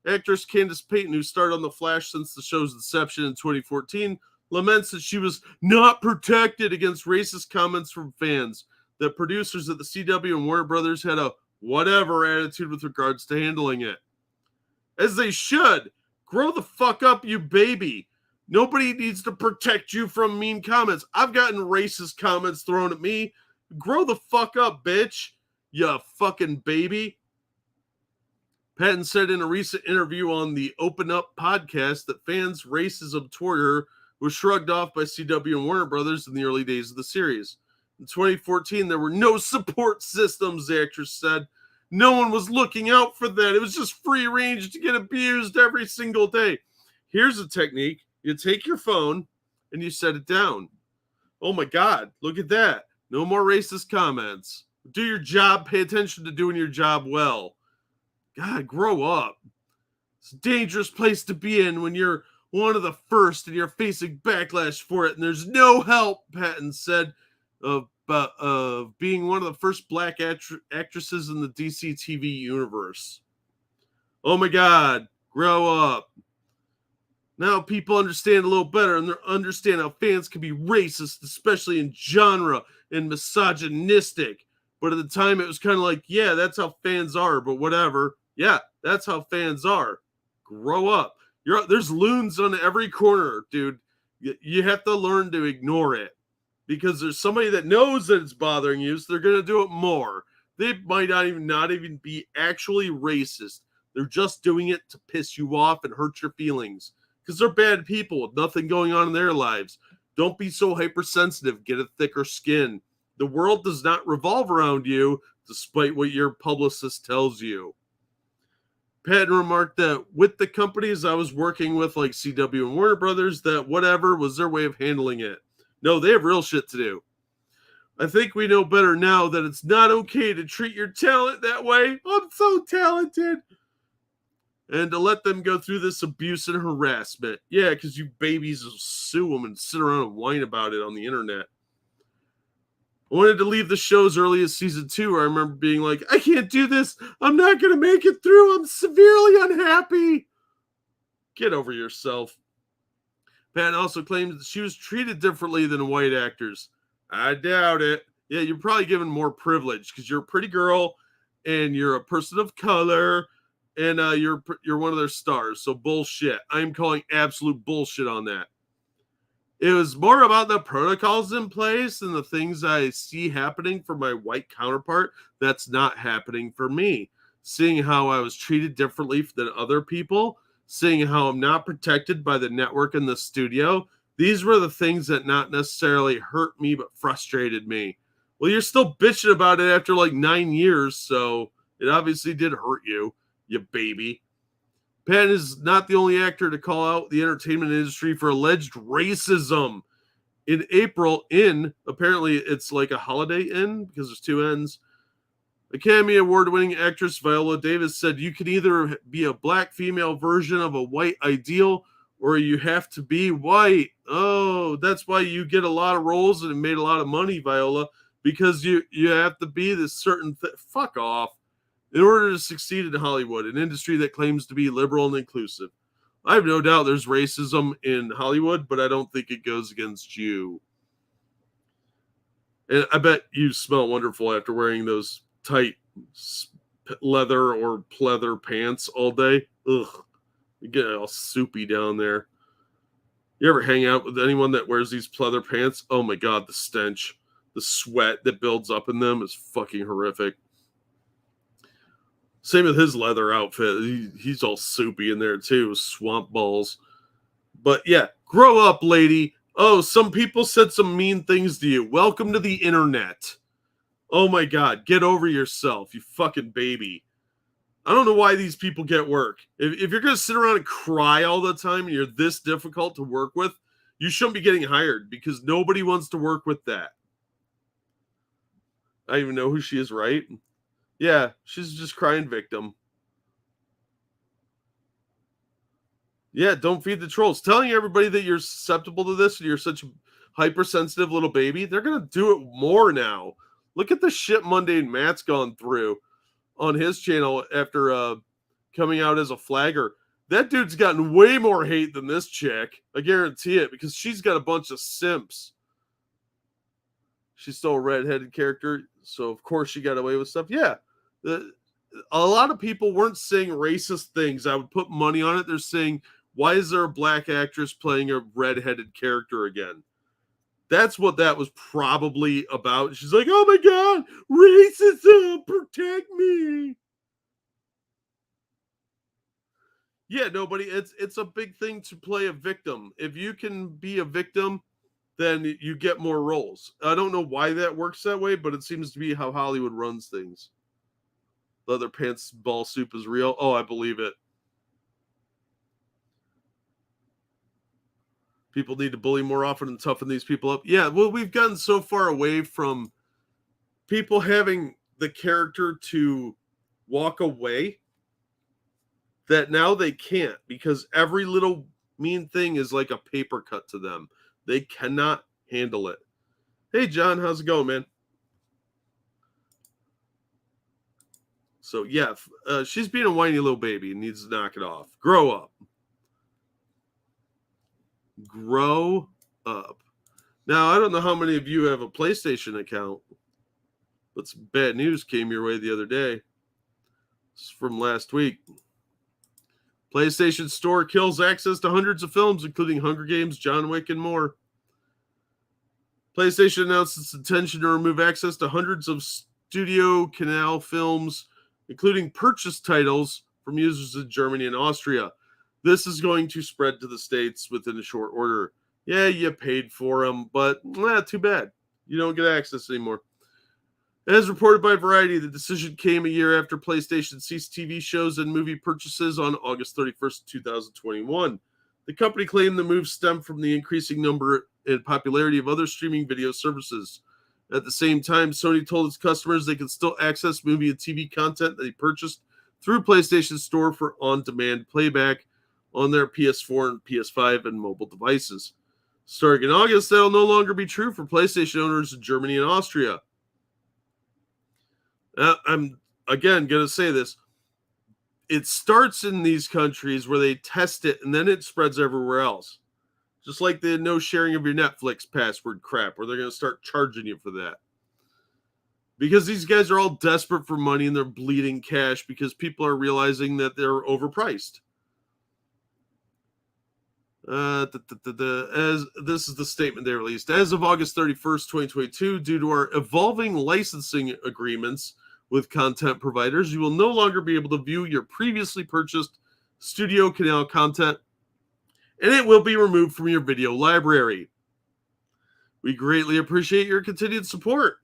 Actress Candice Patton, who starred on The Flash since the show's inception in 2014, laments that she was not protected against racist comments from fans, that producers at the CW and Warner Brothers had a whatever attitude with regards to handling it. As they should. Grow the fuck up, you baby. Nobody needs to protect you from mean comments. I've gotten racist comments thrown at me. Grow the fuck up, bitch. You fucking baby. Patton said in a recent interview on the Open Up podcast that fans' racism toward her was shrugged off by CW and Warner Brothers in the early days of the series. In 2014, there were no support systems, the actress said. No one was looking out for that. It was just free range to get abused every single day. Here's a technique. You take your phone and you set it down. Oh my God, look at that. No more racist comments. Do your job. Pay attention to doing your job well. God, grow up. It's a dangerous place to be in when you're one of the first and you're facing backlash for it. And there's no help, Patton said, of being one of the first black actresses in the DC TV universe. Oh my God, grow up. Now people understand a little better and they understand how fans can be racist, especially in genre and misogynistic. But at the time, it was kind of like, yeah, that's how fans are, but whatever. Yeah, that's how fans are. Grow up. There's loons on every corner, dude. You have to learn to ignore it because there's somebody that knows that it's bothering you, so they're going to do it more. They might not even be actually racist. They're just doing it to piss you off and hurt your feelings because they're bad people with nothing going on in their lives. Don't be so hypersensitive. Get a thicker skin. The world does not revolve around you, despite what your publicist tells you. Patton remarked that with the companies I was working with, like CW and Warner Brothers, that whatever was their way of handling it. No, they have real shit to do. I think we know better now that it's not okay to treat your talent that way. I'm so talented. And to let them go through this abuse and harassment. Yeah, because you babies will sue them and sit around and whine about it on the internet. I wanted to leave the show as early as season 2. I remember being like, I can't do this. I'm not going to make it through. I'm severely unhappy. Get over yourself. Patton also claimed that she was treated differently than white actors. I doubt it. Yeah, you're probably given more privilege because you're a pretty girl and you're a person of color and you're one of their stars. So bullshit. I'm calling absolute bullshit on that. It was more about the protocols in place and the things I see happening for my white counterpart that's not happening for me. Seeing how I was treated differently than other people, seeing how I'm not protected by the network and the studio. These were the things that not necessarily hurt me, but frustrated me. Well, you're still bitching about it after like 9 years, so it obviously did hurt you, you baby. Patton is not the only actor to call out the entertainment industry for alleged racism. In April, apparently it's like a holiday inn because there's 2 N's. Academy Award-winning actress Viola Davis said you can either be a black female version of a white ideal or you have to be white. Oh, that's why you get a lot of roles and made a lot of money, Viola, because you have to be this certain fuck off. In order to succeed in Hollywood, an industry that claims to be liberal and inclusive. I have no doubt there's racism in Hollywood, but I don't think it goes against you. And I bet you smell wonderful after wearing those tight leather or pleather pants all day. Ugh. You get all soupy down there. You ever hang out with anyone that wears these pleather pants? Oh my God, the stench. The sweat that builds up in them is fucking horrific. Same with his leather outfit. He's all soupy in there too, swamp balls. But yeah, grow up, lady. Oh, some people said some mean things to you. Welcome to the internet. Oh my God, get over yourself, you fucking baby. I don't know why these people get work. If you're going to sit around and cry all the time and you're this difficult to work with, you shouldn't be getting hired because nobody wants to work with that. I even know who she is, right? Yeah, she's just crying victim. Yeah, don't feed the trolls. Telling everybody that you're susceptible to this and you're such a hypersensitive little baby, they're going to do it more now. Look at the shit Mundane Matt's gone through on his channel after coming out as a flagger. That dude's gotten way more hate than this chick. I guarantee it, because she's got a bunch of simps. She's still a redheaded character, so of course she got away with stuff. Yeah, a lot of people weren't saying racist things. I would put money on it. They're saying, why is there a black actress playing a redheaded character again? That's what that was probably about. She's like, oh my God, racism, protect me. Yeah, nobody, it's a big thing to play a victim. If you can be a victim, then you get more roles. I don't know why that works that way, but it seems to be how Hollywood runs things. Leather pants ball soup is real. Oh, I believe it. People need to bully more often and toughen these people up. Yeah, well, we've gotten so far away from people having the character to walk away that now they can't, because every little mean thing is like a paper cut to them. They cannot handle it. Hey, John, how's it going, man? So, yeah, she's being a whiny little baby and needs to knock it off. Grow up. Grow up. Now, I don't know how many of you have a PlayStation account, but some bad news came your way the other day. It's from last week. PlayStation Store kills access to hundreds of films, including Hunger Games, John Wick, and more. PlayStation announced its intention to remove access to hundreds of Studio Canal films, including purchase titles from users in Germany and Austria. This is going to spread to the States within a short order. Yeah, you paid for them, but too bad. You don't get access anymore. As reported by Variety, the decision came a year after PlayStation ceased TV shows and movie purchases on August 31st, 2021. The company claimed the move stemmed from the increasing number and popularity of other streaming video services. At the same time, Sony told its customers they could still access movie and TV content they purchased through PlayStation Store for on-demand playback on their PS4 and PS5 and mobile devices. Starting in August, that'll no longer be true for PlayStation owners in Germany and Austria. I'm, again, going to say this. It starts in these countries where they test it, and then it spreads everywhere else. Just like the no sharing of your Netflix password crap, where they're going to start charging you for that. Because these guys are all desperate for money, and they're bleeding cash because people are realizing that they're overpriced. As this is the statement they released. As of August 31st, 2022, due to our evolving licensing agreements with content providers, you will no longer be able to view your previously purchased Studio Canal content, and it will be removed from your video library. We greatly appreciate your continued support.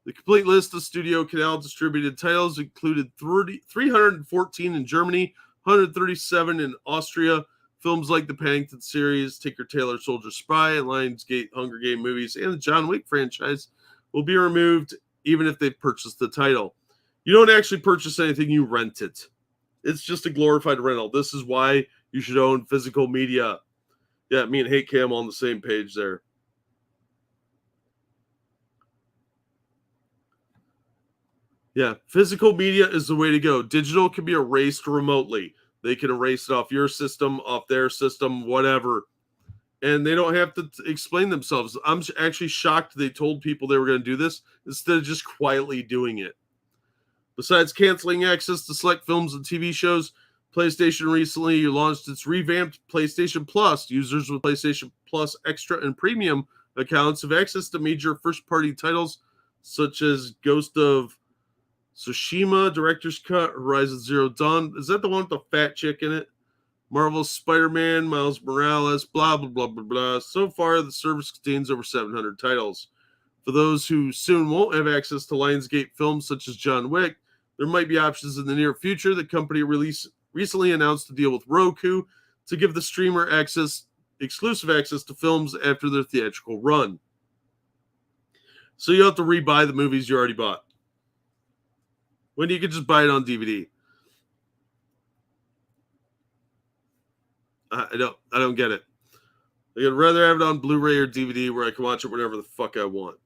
The complete list of Studio Canal distributed titles included 314 in Germany, 137 in Austria. Films like the Paddington series, Tinker Tailor Soldier Spy, and Lionsgate Hunger Game movies, and the John Wick franchise will be removed even if they've purchased the title. You don't actually purchase anything, you rent it. It's just a glorified rental. This is why you should own physical media. Yeah, me and Hate Cam on the same page there. Yeah, physical media is the way to go. Digital can be erased remotely. They can erase it off your system, off their system, whatever. And they don't have to explain themselves. I'm actually shocked they told people they were going to do this instead of just quietly doing it. Besides canceling access to select films and TV shows, PlayStation recently launched its revamped PlayStation Plus. Users with PlayStation Plus Extra and Premium accounts have access to major first-party titles such as Ghost of Tsushima, Director's Cut, Horizon Zero Dawn. Is that the one with the fat chick in it? Marvel's Spider-Man, Miles Morales, blah, blah, blah, blah, blah. So far, the service contains over 700 titles. For those who soon won't have access to Lionsgate films such as John Wick, there might be options in the near future. The company recently announced a deal with Roku to give the streamer exclusive access to films after their theatrical run. So you have to rebuy the movies you already bought, when you could just buy it on DVD. I don't get it. I'd rather have it on Blu-ray or DVD where I can watch it whenever the fuck I want.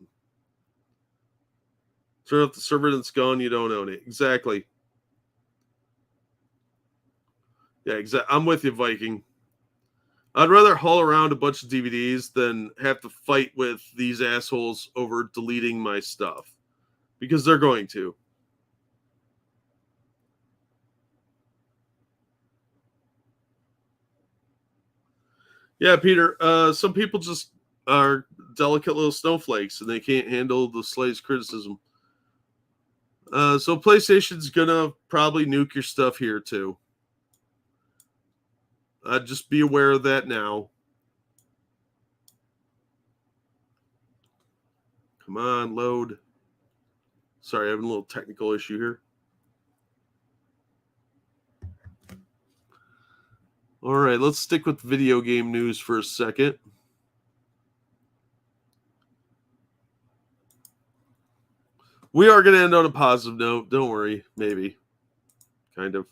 Turn off the server and it's gone, you don't own it. Exactly. Yeah, exactly. I'm with you, Viking. I'd rather haul around a bunch of DVDs than have to fight with these assholes over deleting my stuff. Because they're going to. Yeah, Peter, some people just are delicate little snowflakes and they can't handle the slightest criticism. So PlayStation's going to probably nuke your stuff here too. Just be aware of that now. Come on, load. Sorry, I have a little technical issue here. All right, let's stick with video game news for a second. We are going to end on a positive note. Don't worry. Maybe. Kind of.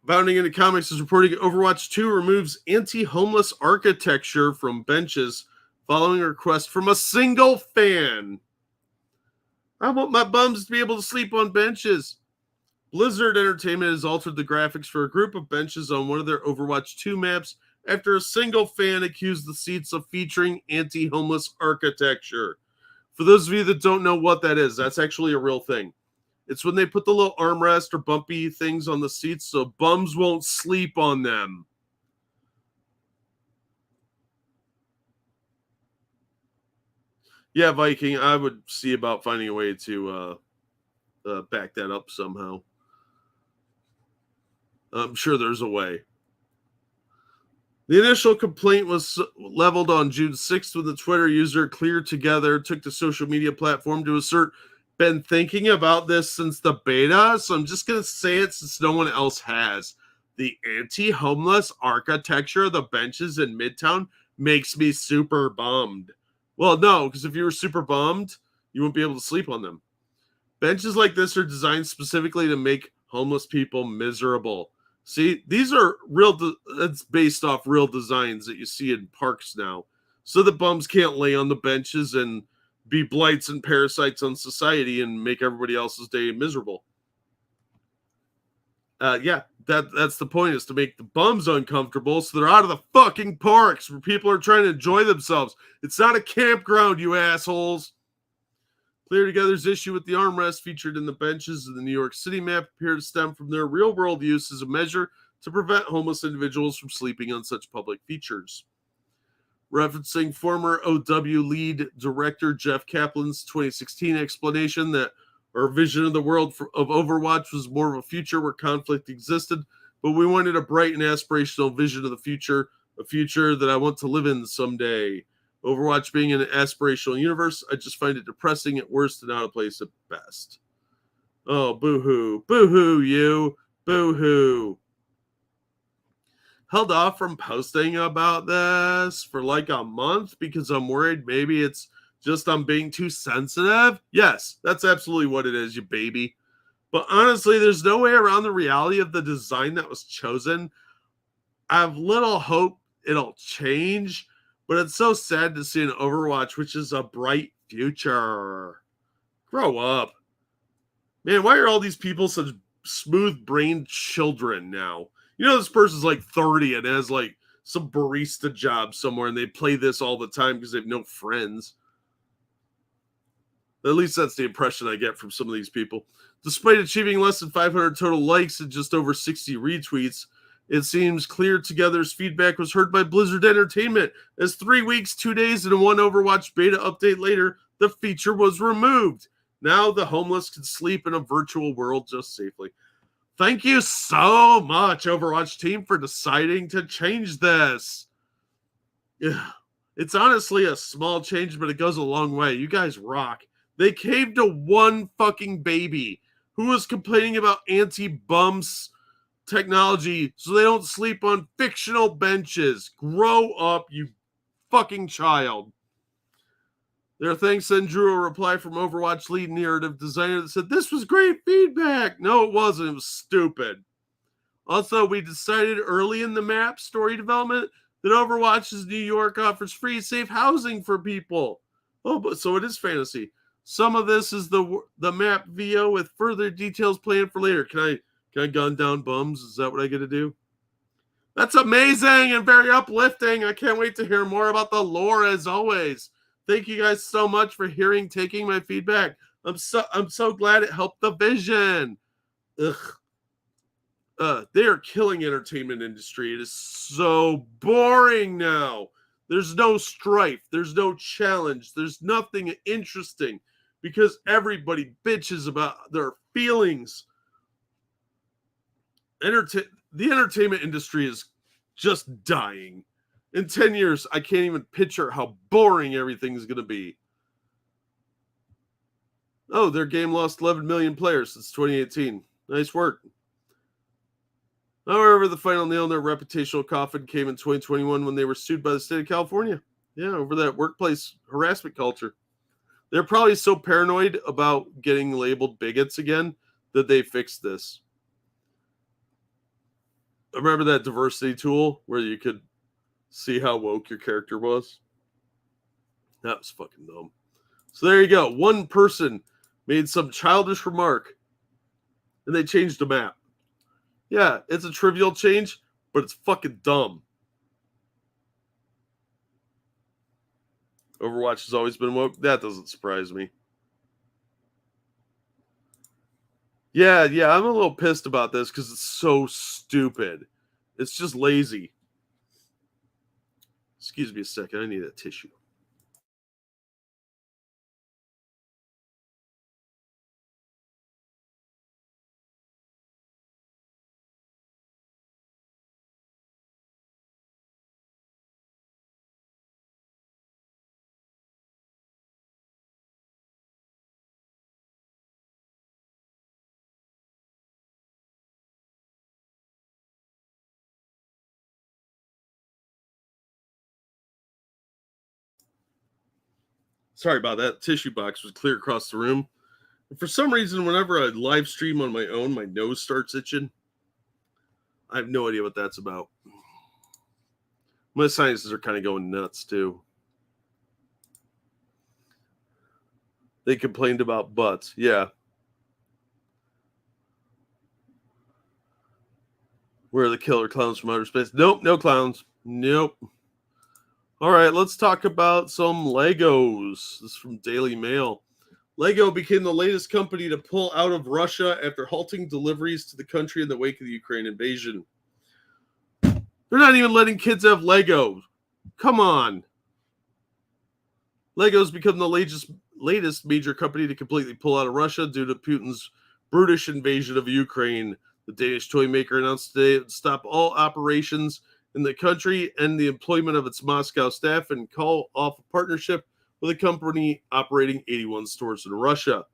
Bounding into Comics is reporting Overwatch 2 removes anti-homeless architecture from benches following a request from a single fan. I want my bums to be able to sleep on benches. Blizzard Entertainment has altered the graphics for a group of benches on one of their Overwatch 2 maps after a single fan accused the seats of featuring anti-homeless architecture. For those of you that don't know what that is, that's actually a real thing. It's when they put the little armrest or bumpy things on the seats so bums won't sleep on them. Yeah, Viking, I would see about finding a way to back that up somehow. I'm sure there's a way. The initial complaint was leveled on June 6th when the Twitter user Clear Together took to social media platform to assert, been thinking about this since the beta, so I'm just going to say it since no one else has. The anti-homeless architecture of the benches in Midtown makes me super bummed. Well, no, because if you were super bummed, you wouldn't be able to sleep on them. Benches like this are designed specifically to make homeless people miserable. See, these are that's based off real designs that you see in parks now. So the bums can't lay on the benches and be blights and parasites on society and make everybody else's day miserable. That's the point, is to make the bums uncomfortable so they're out of the fucking parks where people are trying to enjoy themselves. It's not a campground, you assholes. Clear Together's issue with the armrest featured in the benches of the New York City map appear to stem from their real-world use as a measure to prevent homeless individuals from sleeping on such public features. Referencing former OW lead director Jeff Kaplan's 2016 explanation that our vision of the world of Overwatch was more of a future where conflict existed, but we wanted a bright and aspirational vision of the future, a future that I want to live in someday. Overwatch being an aspirational universe, I just find it depressing at worst and out of place at best. Oh, boo-hoo. Boo-hoo, you. Boo-hoo. Held off from posting about this for like a month because I'm worried maybe it's just I'm being too sensitive. Yes, that's absolutely what it is, you baby. But honestly, there's no way around the reality of the design that was chosen. I have little hope it'll change, but it's so sad to see an Overwatch, which is a bright future. Grow up. Man, why are all these people such smooth-brained children now? You know, this person's like 30 and has like some barista job somewhere, and they play this all the time because they have no friends. At least that's the impression I get from some of these people. Despite achieving less than 500 total likes and just over 60 retweets, it seems Clear Together's feedback was heard by Blizzard Entertainment, as 3 weeks, 2 days, and 1 Overwatch beta update later, the feature was removed. Now the homeless can sleep in a virtual world just safely. Thank you so much, Overwatch team, for deciding to change this. Yeah, it's honestly a small change, but it goes a long way. You guys rock. They caved to one fucking baby who was complaining about anti-bums technology so they don't sleep on fictional benches. Grow up, you fucking child. Their thanks then drew a reply from Overwatch lead narrative designer that said, "This was great feedback." No, it wasn't. It was stupid. Also, we decided early in the map story development that Overwatch's New York offers free, safe housing for people. Oh, but so it is fantasy. Some of this is the map VO with further details planned for later. Can I gun down bums? Is that what I get to do? That's amazing and very uplifting. I can't wait to hear more about the lore as always. Thank you guys so much for taking my feedback. I'm so glad it helped the vision. They are killing entertainment industry. It is so boring now. There's no strife. There's no challenge. There's nothing interesting because everybody bitches about their feelings. The entertainment industry is just dying. In 10 years, I can't even picture how boring everything's going to be. Oh, their game lost 11 million players since 2018. Nice work. However, the final nail in their reputational coffin came in 2021 when they were sued by the state of California. Yeah, over that workplace harassment culture. They're probably so paranoid about getting labeled bigots again that they fixed this. Remember that diversity tool where you could see how woke your character was? That was fucking dumb. So there you go. One person made some childish remark and they changed the map. Yeah, it's a trivial change, but it's fucking dumb. Overwatch has always been woke. That doesn't surprise me. Yeah, I'm a little pissed about this because it's so stupid. It's just lazy. Excuse me a second. I need a tissue. Sorry about that. Tissue box was clear across the room. And for some reason, whenever I live stream on my own, my nose starts itching. I have no idea what that's about. My sinuses are kind of going nuts too. They complained about butts. Yeah. Where are the killer clowns from outer space? Nope, no clowns. Nope. All right, let's talk about some Legos. This is from Daily Mail. Lego became the latest company to pull out of Russia after halting deliveries to the country in the wake of the Ukraine invasion. They're not even letting kids have Legos. Come on. Lego's become the latest major company to completely pull out of Russia due to Putin's brutish invasion of Ukraine. The Danish toy maker announced today it would stop all operations in the country and the employment of its Moscow staff and call off a partnership with a company operating 81 stores in Russia.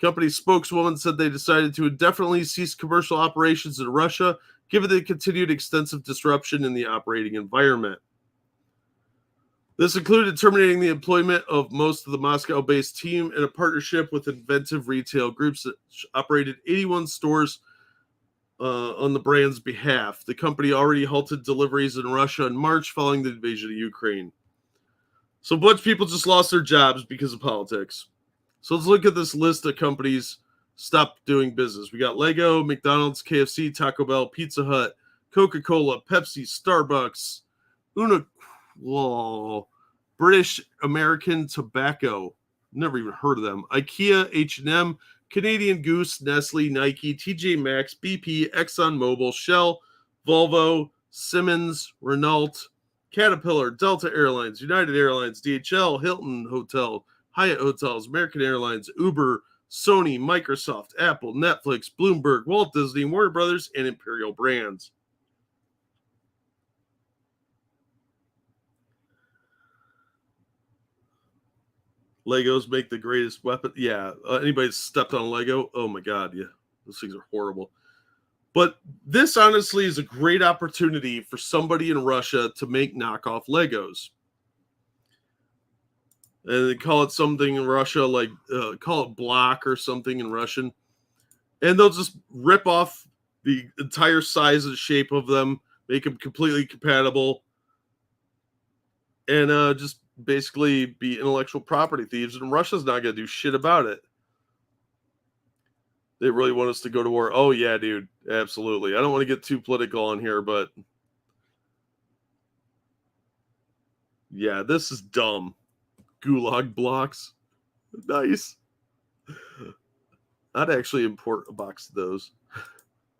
Company spokeswoman said they decided to indefinitely cease commercial operations in Russia, given the continued extensive disruption in the operating environment. This included terminating the employment of most of the Moscow-based team in a partnership with inventive retail groups that operated 81 stores on the brand's behalf. The company already halted deliveries in Russia in March following the invasion of Ukraine. So a bunch of people just lost their jobs because of politics. So let's look at this list of companies stopped doing business. We got Lego, McDonald's, KFC, Taco Bell, Pizza Hut, Coca-Cola, Pepsi, Starbucks, British American Tobacco. Never even heard of them. IKEA, H&M, Canadian Goose, Nestle, Nike, TJ Maxx, BP, ExxonMobil, Shell, Volvo, Siemens, Renault, Caterpillar, Delta Airlines, United Airlines, DHL, Hilton Hotel, Hyatt Hotels, American Airlines, Uber, Sony, Microsoft, Apple, Netflix, Bloomberg, Walt Disney, Warner Brothers, and Imperial Brands. Legos make the greatest weapon. Yeah, anybody stepped on a Lego? Oh my God, yeah, those things are horrible. But this honestly is a great opportunity for somebody in Russia to make knockoff Legos. And they call it something in Russia, like call it block or something in Russian. And they'll just rip off the entire size and shape of them, make them completely compatible, and just basically be intellectual property thieves. And Russia's not going to do shit about it. They really want us to go to war. Oh, yeah, dude. Absolutely. I don't want to get too political on here, but yeah, this is dumb. Gulag blocks. Nice. I'd actually import a box of those.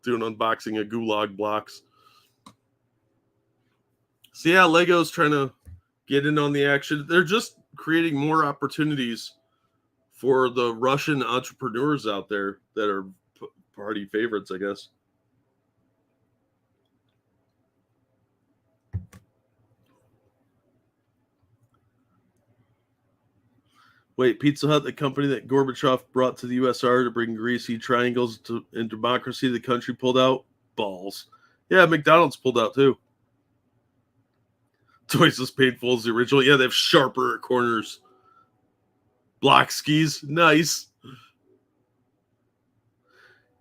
Do an unboxing of Gulag blocks. So yeah, Lego's trying to get in on the action. They're just creating more opportunities for the Russian entrepreneurs out there that are party favorites, I guess. Wait, Pizza Hut, the company that Gorbachev brought to the USSR to bring greasy triangles and democracy to the country, pulled out? Balls. Yeah, McDonald's pulled out too. Twice as painful as the original. Yeah, they have sharper corners. Block skis. Nice.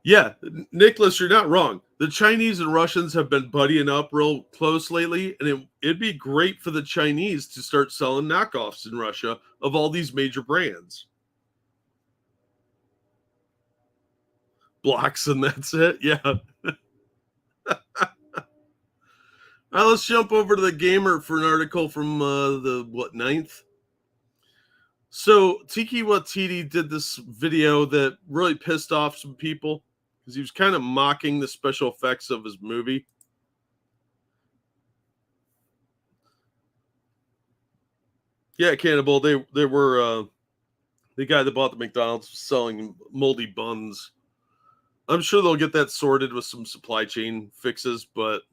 Yeah, Nicholas, you're not wrong. The Chinese and Russians have been buddying up real close lately, and it'd be great for the Chinese to start selling knockoffs in Russia of all these major brands. Blocks, and that's it. Yeah. All right, let's jump over to the Gamer for an article from the 9th. So Tiki Watiti did this video that really pissed off some people because he was kind of mocking the special effects of his movie. Yeah, Cannibal. They were the guy that bought the McDonald's selling moldy buns. I'm sure they'll get that sorted with some supply chain fixes, but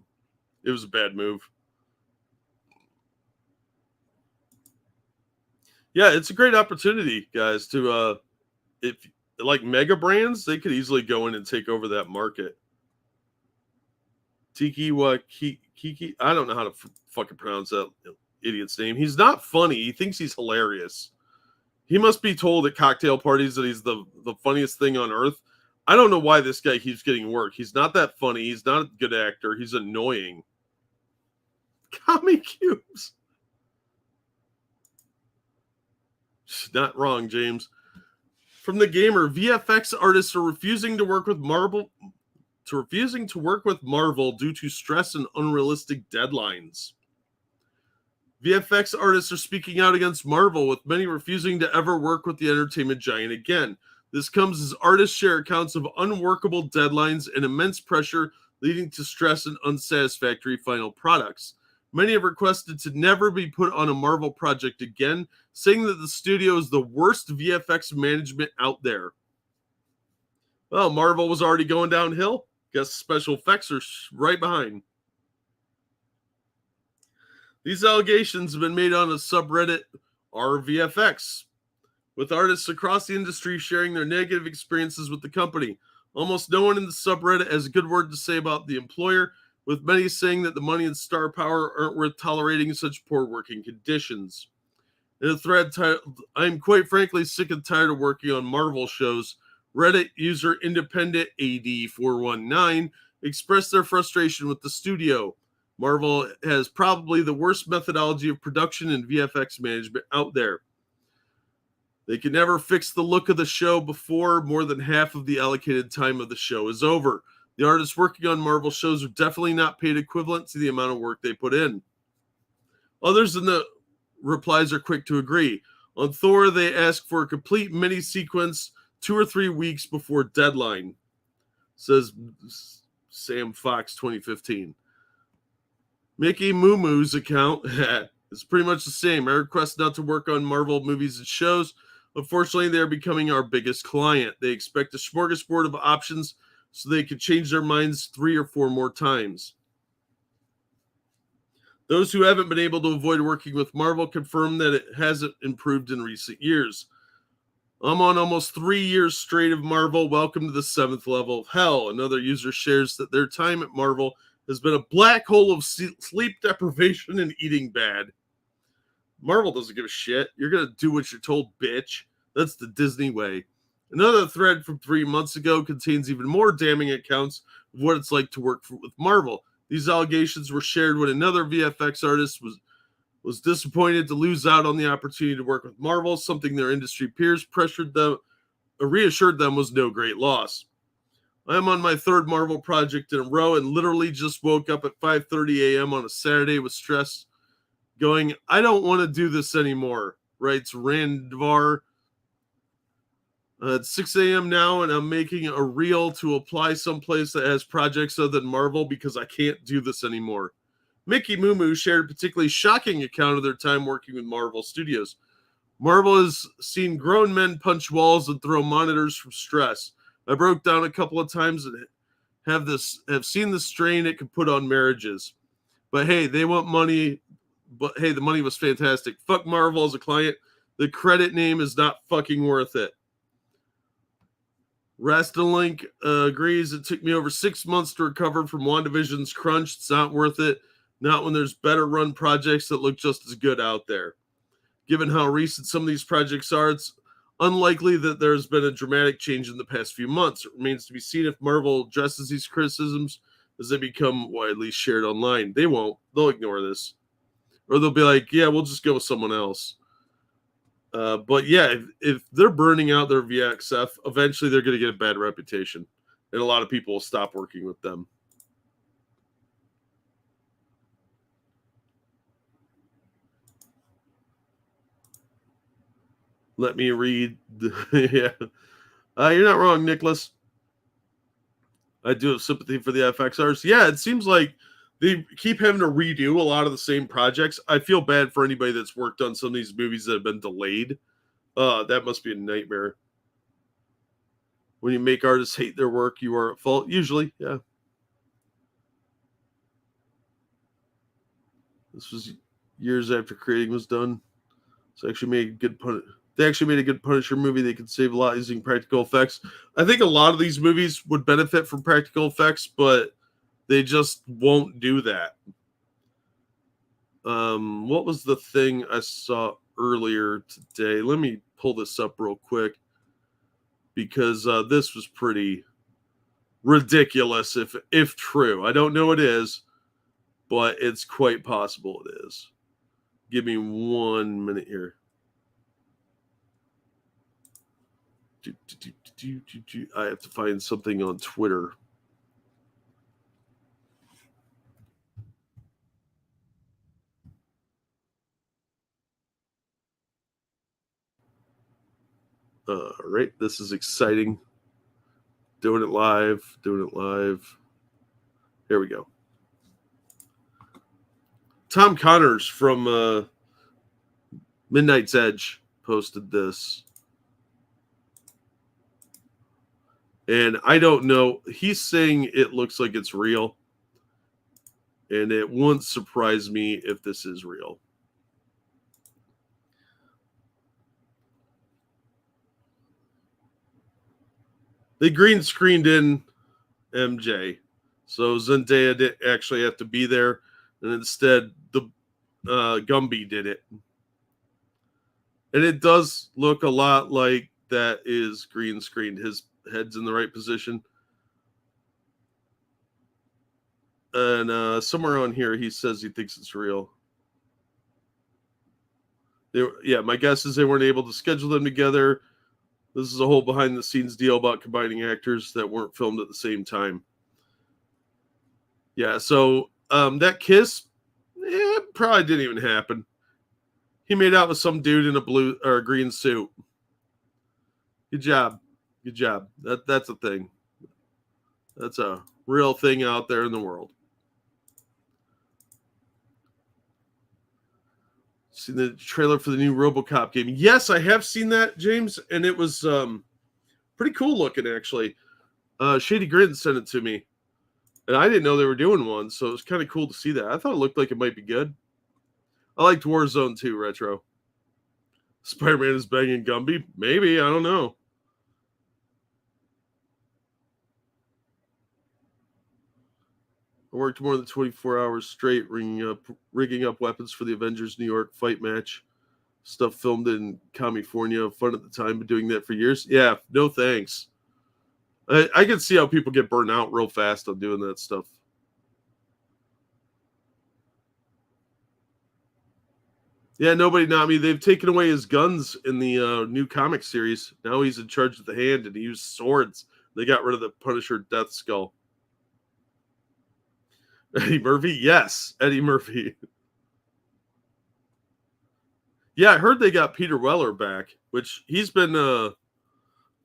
it was a bad move. Yeah, it's a great opportunity, guys, to if like mega brands, they could easily go in and take over that market. Tiki Kiki, I don't know how to fucking pronounce that idiot's name. He's not funny. He thinks he's hilarious. He must be told at cocktail parties that he's the funniest thing on earth. I don't know why this guy keeps getting work. He's not that funny. He's not a good actor. He's annoying. Comic cubes. Not wrong, James. From the Gamer, VFX artists are refusing to work with Marvel due to stress and unrealistic deadlines. VFX artists are speaking out against Marvel, with many refusing to ever work with the entertainment giant again. This comes as artists share accounts of unworkable deadlines and immense pressure, leading to stress and unsatisfactory final products. Many have requested to never be put on a Marvel project again, saying that the studio is the worst VFX management out there. Well, Marvel was already going downhill. Guess special effects are right behind. These allegations have been made on a subreddit RVFX, with artists across the industry sharing their negative experiences with the company. Almost no one in the subreddit has a good word to say about the employer, with many saying that the money and star power aren't worth tolerating such poor working conditions. In a thread titled, "I'm quite frankly sick and tired of working on Marvel shows," Reddit user Independent AD419 expressed their frustration with the studio. Marvel has probably the worst methodology of production and VFX management out there. They can never fix the look of the show before more than half of the allocated time of the show is over. The artists working on Marvel shows are definitely not paid equivalent to the amount of work they put in. Others in the replies are quick to agree. On Thor, they ask for a complete mini sequence 2 or 3 weeks before deadline, says Sam Fox 2015. Mickey Moo-Moo's account is pretty much the same. I request not to work on Marvel movies and shows. Unfortunately, they're becoming our biggest client. They expect a smorgasbord of options so they could change their minds 3 or 4 more times. Those who haven't been able to avoid working with Marvel confirm that it hasn't improved in recent years. I'm on almost 3 years straight of Marvel. Welcome to the 7th level of hell. Another user shares that their time at Marvel has been a black hole of sleep deprivation and eating bad. Marvel doesn't give a shit. You're going to do what you're told, bitch. That's the Disney way. Another thread from 3 months ago contains even more damning accounts of what it's like to work with Marvel. These allegations were shared when another VFX artist was disappointed to lose out on the opportunity to work with Marvel, something their industry peers reassured them was no great loss. I am on my 3rd Marvel project in a row and literally just woke up at 5:30 a.m. on a Saturday with stress, going, I don't want to do this anymore, writes Randvar. It's 6 a.m. now, and I'm making a reel to apply someplace that has projects other than Marvel because I can't do this anymore. Mickey Moo-Moo shared a particularly shocking account of their time working with Marvel Studios. Marvel has seen grown men punch walls and throw monitors from stress. I broke down a couple of times and have seen the strain it could put on marriages. But hey, they want money. But hey, the money was fantastic. Fuck Marvel as a client. The credit name is not fucking worth it. Rastalink agrees it took me over 6 months to recover from WandaVision's crunch. It's not worth it. Not when there's better run projects that look just as good out there. Given how recent some of these projects are, it's unlikely that there's been a dramatic change in the past few months. It remains to be seen if Marvel addresses these criticisms as they become widely shared online. They won't. They'll ignore this. Or they'll be like, yeah, we'll just go with someone else. But yeah, if they're burning out their VXF, eventually they're going to get a bad reputation. And a lot of people will stop working with them. Let me read. Yeah. You're not wrong, Nicholas. I do have sympathy for the FX artists. Yeah, it seems like they keep having to redo a lot of the same projects. I feel bad for anybody that's worked on some of these movies that have been delayed. That must be a nightmare. When you make artists hate their work, you are at fault. Usually, yeah. This was years after creating was done. So actually made a good They actually made a good Punisher movie. They could save a lot using practical effects. I think a lot of these movies would benefit from practical effects, but they just won't do that. What was the thing I saw earlier today? Let me pull this up real quick because this was pretty ridiculous if true. I don't know it is, but it's quite possible it is. Give me 1 minute here. I have to find something on Twitter. All right, this is exciting. Doing it live. Here we go. Tom Connors from Midnight's Edge posted this. And I don't know. He's saying it looks like it's real. And it wouldn't surprise me if this is real. They green screened in MJ. So Zendaya didn't actually have to be there. And instead, the Gumby did it. And it does look a lot like that is green screened. His head's in the right position. And somewhere on here, he says he thinks it's real. My guess is they weren't able to schedule them together. This is a whole behind-the-scenes deal about combining actors that weren't filmed at the same time. Yeah, so that kiss, probably didn't even happen. He made out with some dude in a blue or a green suit. Good job. That's a thing. That's a real thing out there in the world. Seen the trailer for the new RoboCop game? Yes, I have seen that, James, and it was pretty cool looking, actually. Shady Grin sent it to me, and I didn't know they were doing one, so it was kind of cool to see that. I thought it looked like it might be good. I liked Warzone 2 Retro. Spider-Man is banging Gumby? Maybe, I don't know. I worked more than 24 hours straight rigging up weapons for the Avengers New York fight match. Stuff filmed in California. Fun at the time, but doing that for years. Yeah, no thanks. I can see how people get burned out real fast on doing that stuff. Yeah, nobody, not me. They've taken away his guns in the new comic series. Now he's in charge of the hand, and he uses swords. They got rid of the Punisher Death Skull. Eddie Murphy? Yes, Eddie Murphy. Yeah, I heard they got Peter Weller back, which he's been a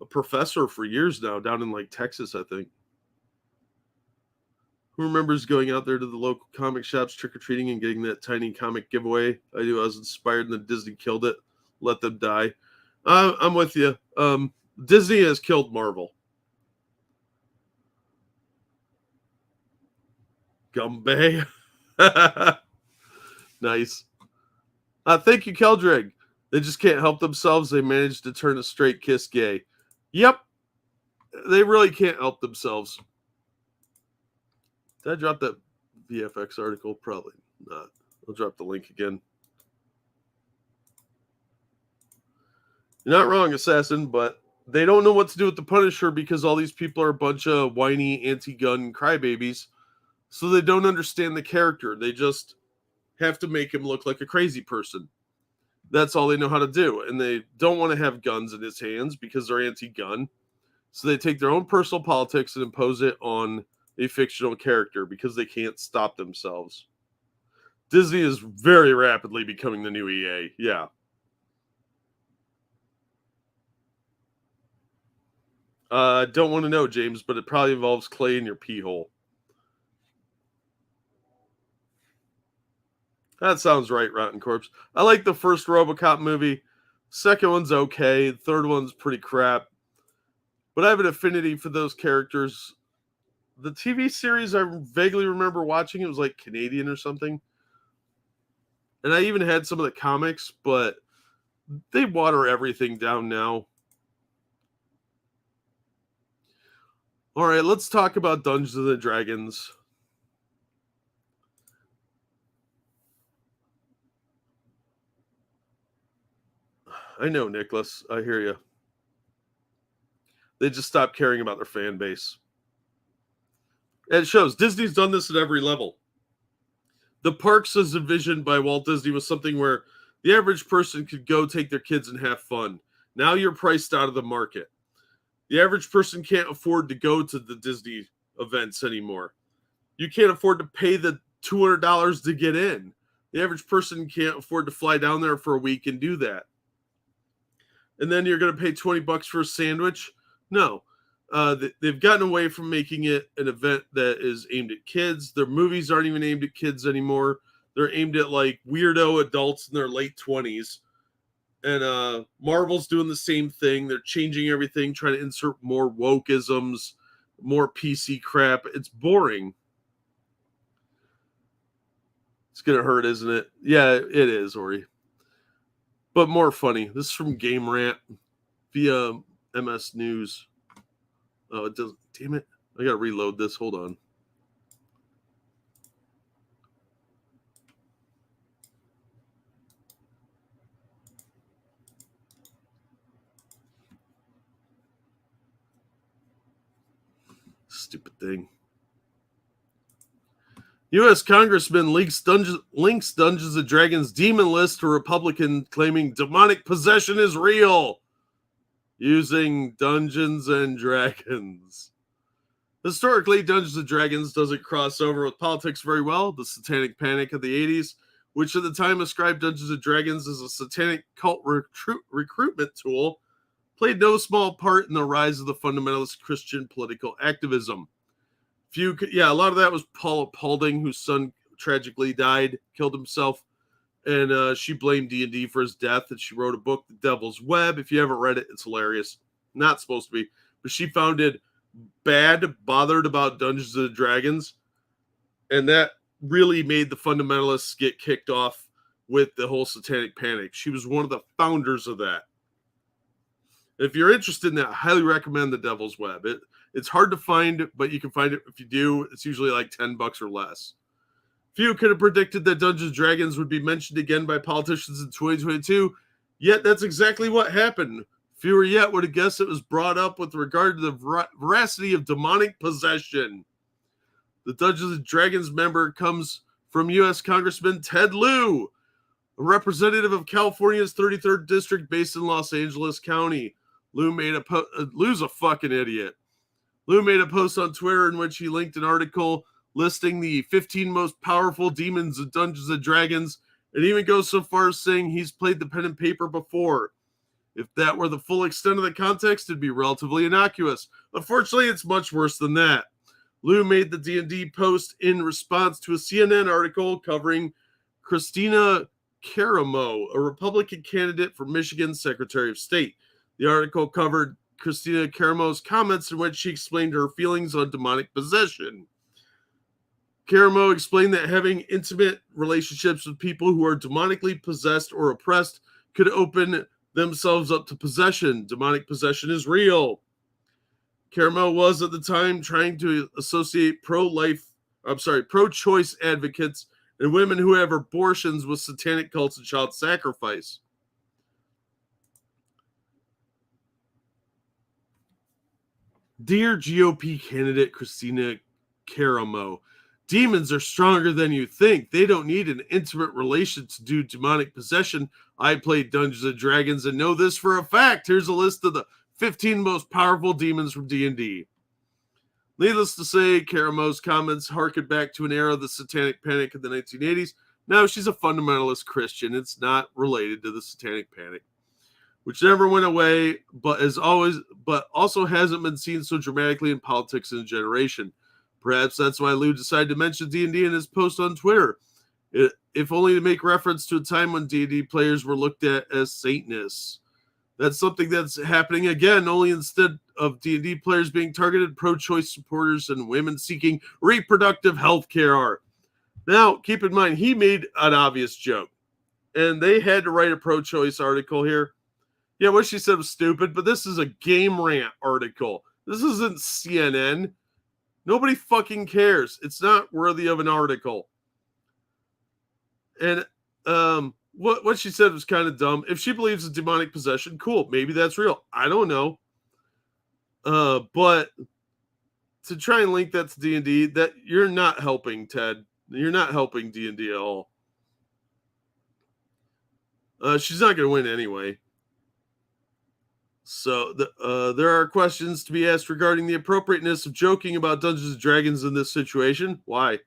professor for years now down in like Texas, I think. Who remembers going out there to the local comic shops trick-or-treating and getting that tiny comic giveaway? I do. I was inspired and then Disney killed it. Let them die. I'm with you. Disney has killed Marvel. Gumby. Nice. Thank you, Keldrig. They just can't help themselves. They managed to turn a straight kiss gay. Yep. They really can't help themselves. Did I drop that VFX article? Probably not. I'll drop the link again. You're not wrong, Assassin, but they don't know what to do with the Punisher because all these people are a bunch of whiny anti-gun crybabies. So they don't understand the character. They just have to make him look like a crazy person. That's all they know how to do. And they don't want to have guns in his hands because they're anti-gun. So they take their own personal politics and impose it on a fictional character because they can't stop themselves. Disney is very rapidly becoming the new EA. Yeah. Don't want to know, James, but it probably involves clay in your pee hole. That sounds right, Rotten Corpse. I like the first RoboCop movie. Second one's okay. The third one's pretty crap. But I have an affinity for those characters. The TV series, I vaguely remember watching. It was like Canadian or something. And I even had some of the comics, but they water everything down now. All right, let's talk about Dungeons and Dragons. I know, Nicholas. I hear you. They just stopped caring about their fan base. And it shows. Disney's done this at every level. The parks as envisioned by Walt Disney was something where the average person could go take their kids and have fun. Now you're priced out of the market. The average person can't afford to go to the Disney events anymore. You can't afford to pay the $200 to get in. The average person can't afford to fly down there for a week and do that. And then you're going to pay $20 for a sandwich? No. They've gotten away from making it an event that is aimed at kids. Their movies aren't even aimed at kids anymore. They're aimed at like weirdo adults in their late 20s. And Marvel's doing the same thing. They're changing everything, trying to insert more wokeisms, more PC crap. It's boring. It's going to hurt, isn't it? Yeah, it is, Ori. But more funny. This is from Game Rant via MS News. Oh, it doesn't. Damn it. I got to reload this. Hold on. Stupid thing. U.S. Congressman links Dungeons & Dragons demon list to Republican claiming demonic possession is real using Dungeons & Dragons. Historically, Dungeons & Dragons doesn't cross over with politics very well. The Satanic Panic of the 80s, which at the time ascribed Dungeons & Dragons as a satanic cult recruitment tool, played no small part in the rise of the fundamentalist Christian political activism. A lot of that was Paula Paulding, whose son tragically died, killed himself, and she blamed D&D for his death, and she wrote a book, The Devil's Web. If you haven't read it, it's hilarious. Not supposed to be, but she found it bothered about Dungeons & Dragons, and that really made the fundamentalists get kicked off with the whole Satanic Panic. She was one of the founders of that. If you're interested in that, I highly recommend The Devil's Web. It's hard to find, but you can find it. If you do, it's usually like $10 or less. Few could have predicted that Dungeons & Dragons would be mentioned again by politicians in 2022, yet that's exactly what happened. Fewer yet would have guessed it was brought up with regard to the veracity of demonic possession. The Dungeons & Dragons member comes from U.S. Congressman Ted Lieu, a representative of California's 33rd District based in Los Angeles County. Lieu's a fucking idiot. Lieu made a post on Twitter in which he linked an article listing the 15 most powerful demons of Dungeons & Dragons, and even goes so far as saying he's played the pen and paper before. If that were the full extent of the context, it'd be relatively innocuous. Unfortunately, it's much worse than that. Lieu made the D&D post in response to a CNN article covering Christina Caramo, a Republican candidate for Michigan Secretary of State. The article covered Christina Caramo's comments in which she explained her feelings on demonic possession. Caramo explained that having intimate relationships with people who are demonically possessed or oppressed could open themselves up to possession. Demonic possession is real. Caramo was at the time trying to associate pro-choice advocates and women who have abortions with satanic cults and child sacrifice. Dear GOP candidate Christina Caramo, demons are stronger than you think. They don't need an intimate relation to do demonic possession. I played Dungeons & Dragons and know this for a fact. Here's a list of the 15 most powerful demons from D&D. Needless to say, Caramo's comments harken back to an era of the Satanic Panic of the 1980s. Now she's a fundamentalist Christian. It's not related to the Satanic Panic, which never went away, but also hasn't been seen so dramatically in politics in a generation. Perhaps that's why Lieu decided to mention D&D in his post on Twitter, if only to make reference to a time when D&D players were looked at as Satanists. That's something that's happening again, only instead of D&D players being targeted, pro-choice supporters and women seeking reproductive health care are. Now, keep in mind, he made an obvious joke, and they had to write a pro-choice article here. Yeah, what she said was stupid, but this is a Game Rant article. This isn't CNN. Nobody fucking cares. It's not worthy of an article. And what she said was kind of dumb. If she believes in demonic possession, cool. Maybe that's real. I don't know. But to try and link that to D&D, that you're not helping, Ted. You're not helping D&D at all. She's not going to win anyway. So there are questions to be asked regarding the appropriateness of joking about Dungeons & Dragons in this situation. Why?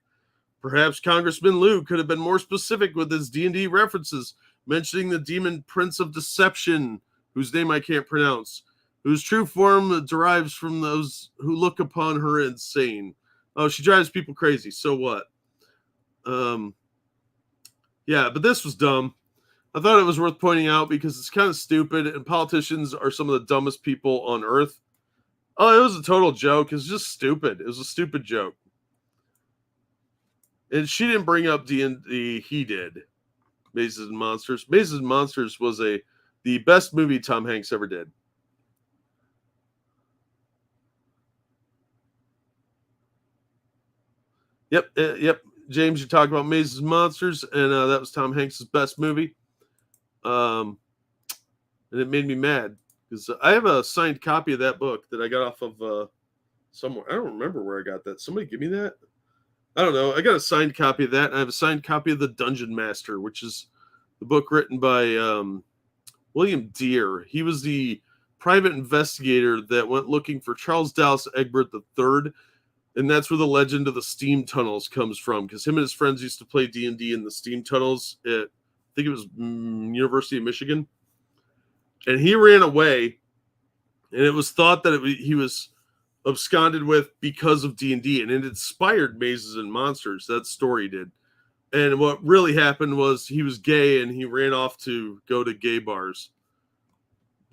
Perhaps Congressman Liu could have been more specific with his D&D references, mentioning the demon Prince of Deception, whose name I can't pronounce, whose true form derives from those who look upon her insane. Oh, she drives people crazy. So what? Yeah, but this was dumb. I thought it was worth pointing out because it's kind of stupid, and politicians are some of the dumbest people on earth. Oh, it was a total joke. It was just stupid. It was a stupid joke. And she didn't bring up D&D. He did. Mazes and Monsters. Mazes and Monsters was the best movie Tom Hanks ever did. Yep. James, you talked about Mazes and Monsters, and that was Tom Hanks' best movie. And it made me mad because I have a signed copy of that book that I got off of somewhere. I don't remember where I got that. Somebody give me that. I don't know. I got a signed copy of that. And I have a signed copy of The Dungeon Master, which is the book written by William Deere. He was the private investigator that went looking for Charles Dallas Egbert III. And that's where the legend of the steam tunnels comes from, because him and his friends used to play D&D in the steam tunnels at, I think it was University of Michigan. And he ran away, and it was thought that he was absconded with because of D&D, and it inspired Mazes and Monsters. That story did. And what really happened was he was gay, and he ran off to go to gay bars.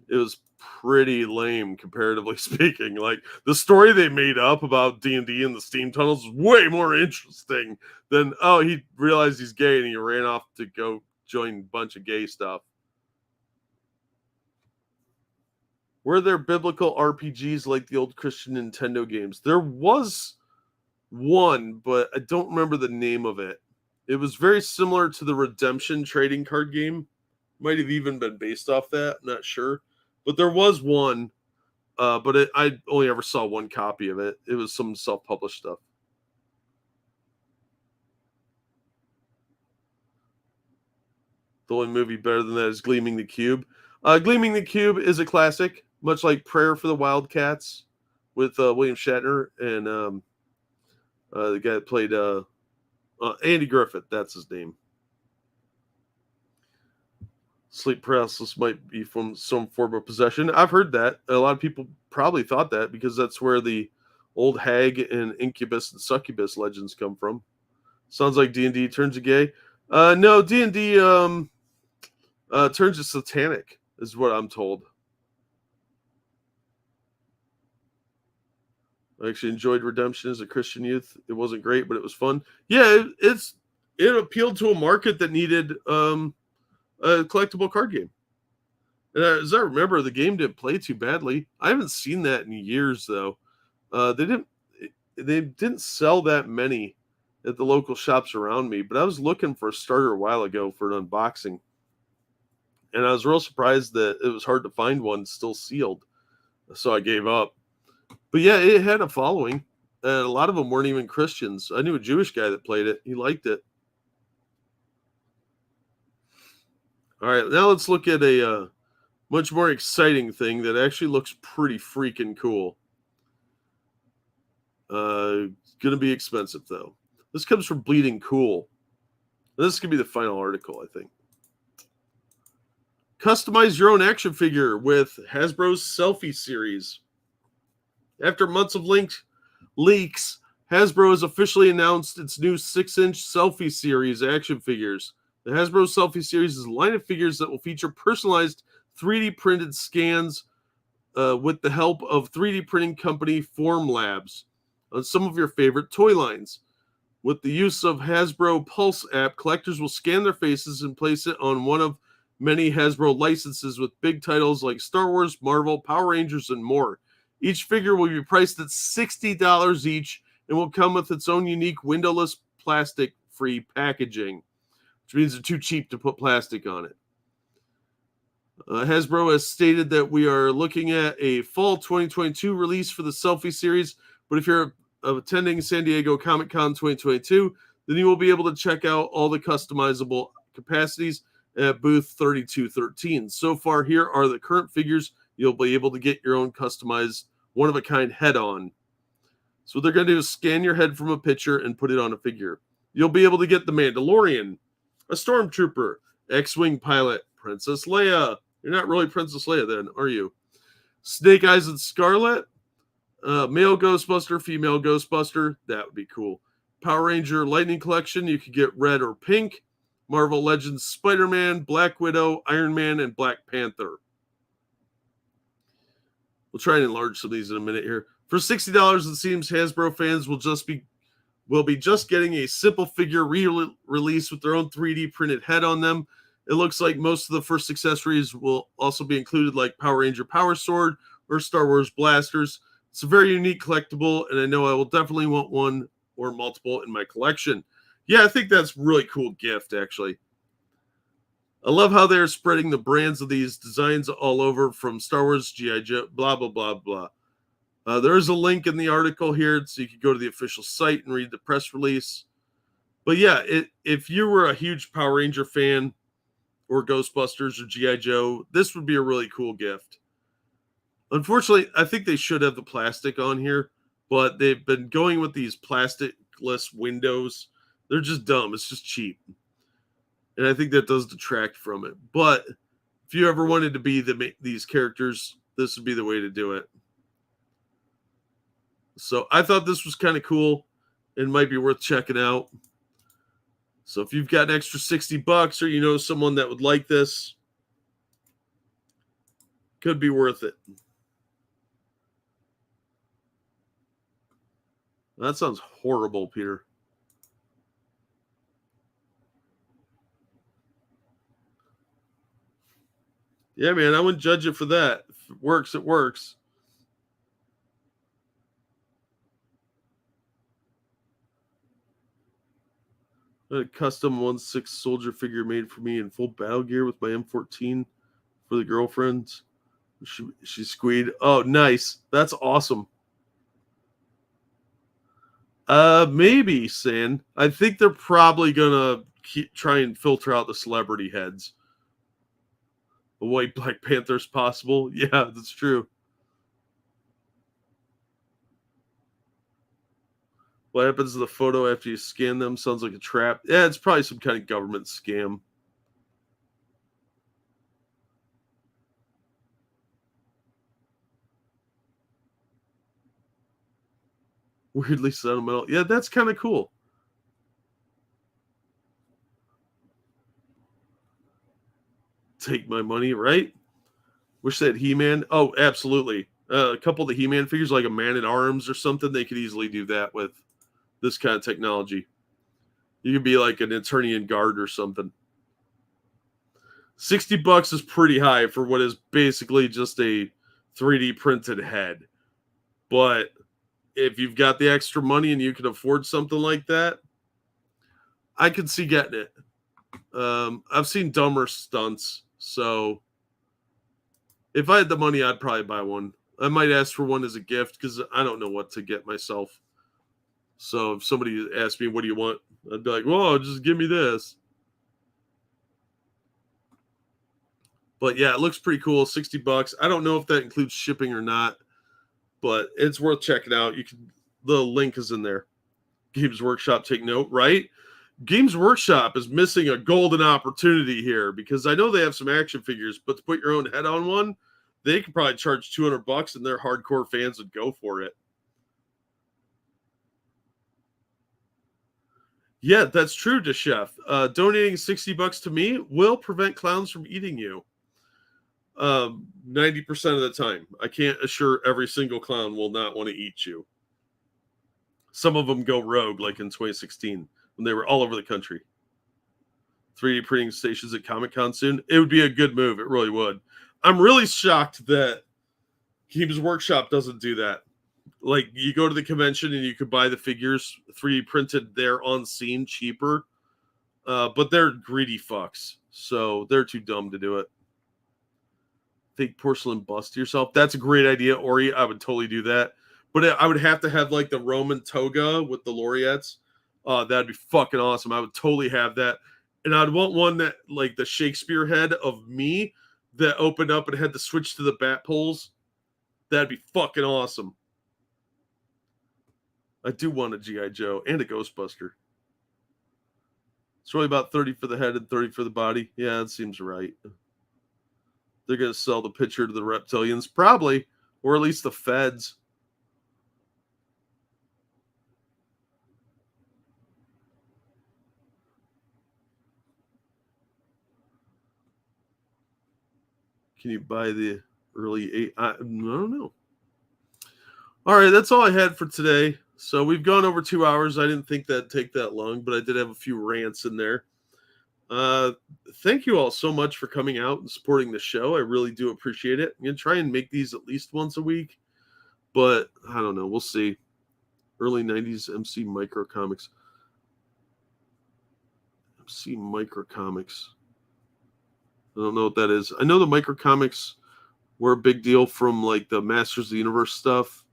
It was pretty lame, comparatively speaking. Like, the story they made up about D&D and the steam tunnels is way more interesting than, oh, he realized he's gay, and he ran off to go join a bunch of gay stuff. Were there biblical RPGs like the old Christian Nintendo games? There was one, but I don't remember the name of it. It was very similar to the Redemption trading card game. Might have even been based off that. I'm not sure. But there was one, but I only ever saw one copy of it. It was some self-published stuff. The only movie better than that is Gleaming the Cube. Gleaming the Cube is a classic, much like Prayer for the Wildcats with William Shatner and the guy that played Andy Griffith. That's his name. Sleep paralysis might be from some form of possession. I've heard that. A lot of people probably thought that because that's where the old hag and incubus and succubus legends come from. Sounds like D&D turns to gay. No, D&D turns to satanic, is what I'm told. I actually enjoyed Redemption as a Christian youth. It wasn't great, but it was fun. Yeah, it appealed to a market that needed a collectible card game. And as I remember, the game didn't play too badly. I haven't seen that in years, though. They didn't sell that many at the local shops around me, but I was looking for a starter a while ago for an unboxing. And I was real surprised that it was hard to find one still sealed. So I gave up. But yeah, it had a following. A lot of them weren't even Christians. I knew a Jewish guy that played it. He liked it. All right, now let's look at a much more exciting thing that actually looks pretty freaking cool. Going to be expensive, though. This comes from Bleeding Cool. This is going to be the final article, I think. Customize your own action figure with Hasbro's Selfie series. After months of leaks, Hasbro has officially announced its new 6-inch Selfie series action figures. The Hasbro Selfie series is a line of figures that will feature personalized 3D printed scans with the help of 3D printing company Formlabs on some of your favorite toy lines. With the use of Hasbro Pulse app, collectors will scan their faces and place it on one of many Hasbro licenses with big titles like Star Wars, Marvel, Power Rangers, and more. Each figure will be priced at $60 each and will come with its own unique windowless plastic-free packaging. which means they're too cheap to put plastic on it. Hasbro has stated that we are looking at a fall 2022 release for the Selfie series, but if you're attending San Diego Comic-Con 2022, then you will be able to check out all the customizable capacities at booth 3213. So far, here are the current figures. You'll be able to get your own customized one-of-a-kind head on. So what they're going to do is scan your head from a picture and put it on a figure. You'll be able to get the Mandalorian, a Stormtrooper, X-Wing pilot, Princess Leia. You're not really Princess Leia then, are you? Snake Eyes and Scarlet, male Ghostbuster, female Ghostbuster. That would be cool. Power Ranger Lightning Collection. You could get red or pink. Marvel Legends Spider-Man, Black Widow, Iron Man, and Black Panther. We'll try and enlarge some of these in a minute here. For $60, it seems Hasbro fans will be just getting a simple figure re-release with their own 3D printed head on them. It looks like most of the first accessories will also be included, like Power Ranger Power Sword or Star Wars blasters. It's a very unique collectible, and I know I will definitely want one or multiple in my collection. Yeah, I think that's a really cool gift, actually. I love how they're spreading the brands of these designs all over, from Star Wars, G.I. Joe, blah, blah, blah, blah. There's a link in the article here, so you can go to the official site and read the press release. But yeah, if you were a huge Power Ranger fan, or Ghostbusters or G.I. Joe, this would be a really cool gift. Unfortunately, I think they should have the plastic on here, but they've been going with these plasticless windows. They're just dumb. It's just cheap. And I think that does detract from it. But if you ever wanted to be these characters, this would be the way to do it. So I thought this was kind of cool and might be worth checking out. So if you've got an extra $60 or you know someone that would like this, could be worth it. That sounds horrible, Peter. Yeah, man, I wouldn't judge it for that. If it works, it works. A custom 1/6 soldier figure made for me in full battle gear with my M14 for the girlfriends. She squeed. Oh, nice. That's awesome. Maybe, San. I think they're probably gonna try and filter out the celebrity heads. A white Black Panther's possible. Yeah, that's true. What happens to the photo after you scan them? Sounds like a trap. Yeah, it's probably some kind of government scam. Weirdly sentimental. Yeah, that's kind of cool. Take my money, right? Wish they had He-Man. Oh, absolutely. A couple of the He-Man figures, like a Man-at-Arms or something, they could easily do that with this kind of technology. You could be like an Eternian guard or something. $60 is pretty high for what is basically just a 3D printed head. But if you've got the extra money and you can afford something like that, I could see getting it. I've seen dumber stunts, so if I had the money, I'd probably buy one. I might ask for one as a gift because I don't know what to get myself. So if somebody asked me, what do you want? I'd be like, well, just give me this. But yeah, it looks pretty cool. $60. I don't know if that includes shipping or not, but it's worth checking out. The link is in there. Games Workshop, take note, right? Games Workshop is missing a golden opportunity here because I know they have some action figures, but to put your own head on one, they could probably charge $200 and their hardcore fans would go for it. Yeah, that's true, Deshef. Donating $60 to me will prevent clowns from eating you. 90% of the time. I can't assure every single clown will not want to eat you. Some of them go rogue, like in 2016, when they were all over the country. 3D printing stations at Comic-Con soon. It would be a good move. It really would. I'm really shocked that Games Workshop doesn't do that. Like, you go to the convention and you could buy the figures 3D printed there on scene cheaper. But they're greedy fucks, so they're too dumb to do it. Fake porcelain bust yourself. That's a great idea, Ori. I would totally do that. But I would have to have like the Roman toga with the laureates. That'd be fucking awesome. I would totally have that. And I'd want one that like the Shakespeare head of me that opened up and had to switch to the bat poles. That'd be fucking awesome. I do want a G.I. Joe and a Ghostbuster. It's really about 30 for the head and 30 for the body. Yeah, that seems right. They're going to sell the picture to the reptilians, probably, or at least the feds. Can you buy the early 8? I don't know. All right, that's all I had for today. So we've gone over 2 hours. I didn't think that'd take that long, but I did have a few rants in there. Thank you all so much for coming out and supporting the show. I really do appreciate it. I'm going to try and make these at least once a week, but I don't know. We'll see. Early 90s MC Micro Comics. MC Micro Comics. I don't know what that is. I know the Micro Comics were a big deal from like the Masters of the Universe stuff.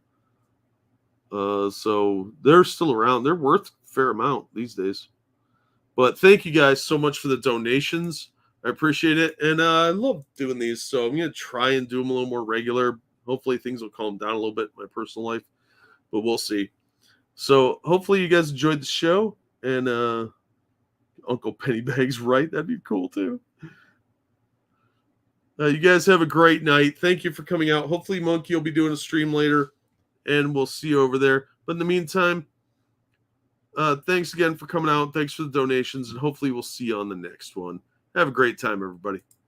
So they're still around. They're worth a fair amount these days. But thank you guys so much for the donations. I appreciate it. And I love doing these. So I'm going to try and do them a little more regular. Hopefully things will calm down a little bit in my personal life. But we'll see. So hopefully you guys enjoyed the show. And Uncle Pennybags right. That'd be cool too. You guys have a great night. Thank you for coming out. Hopefully Monkey will be doing a stream later. And we'll see you over there. But in the meantime, thanks again for coming out. Thanks for the donations. And hopefully we'll see you on the next one. Have a great time, everybody.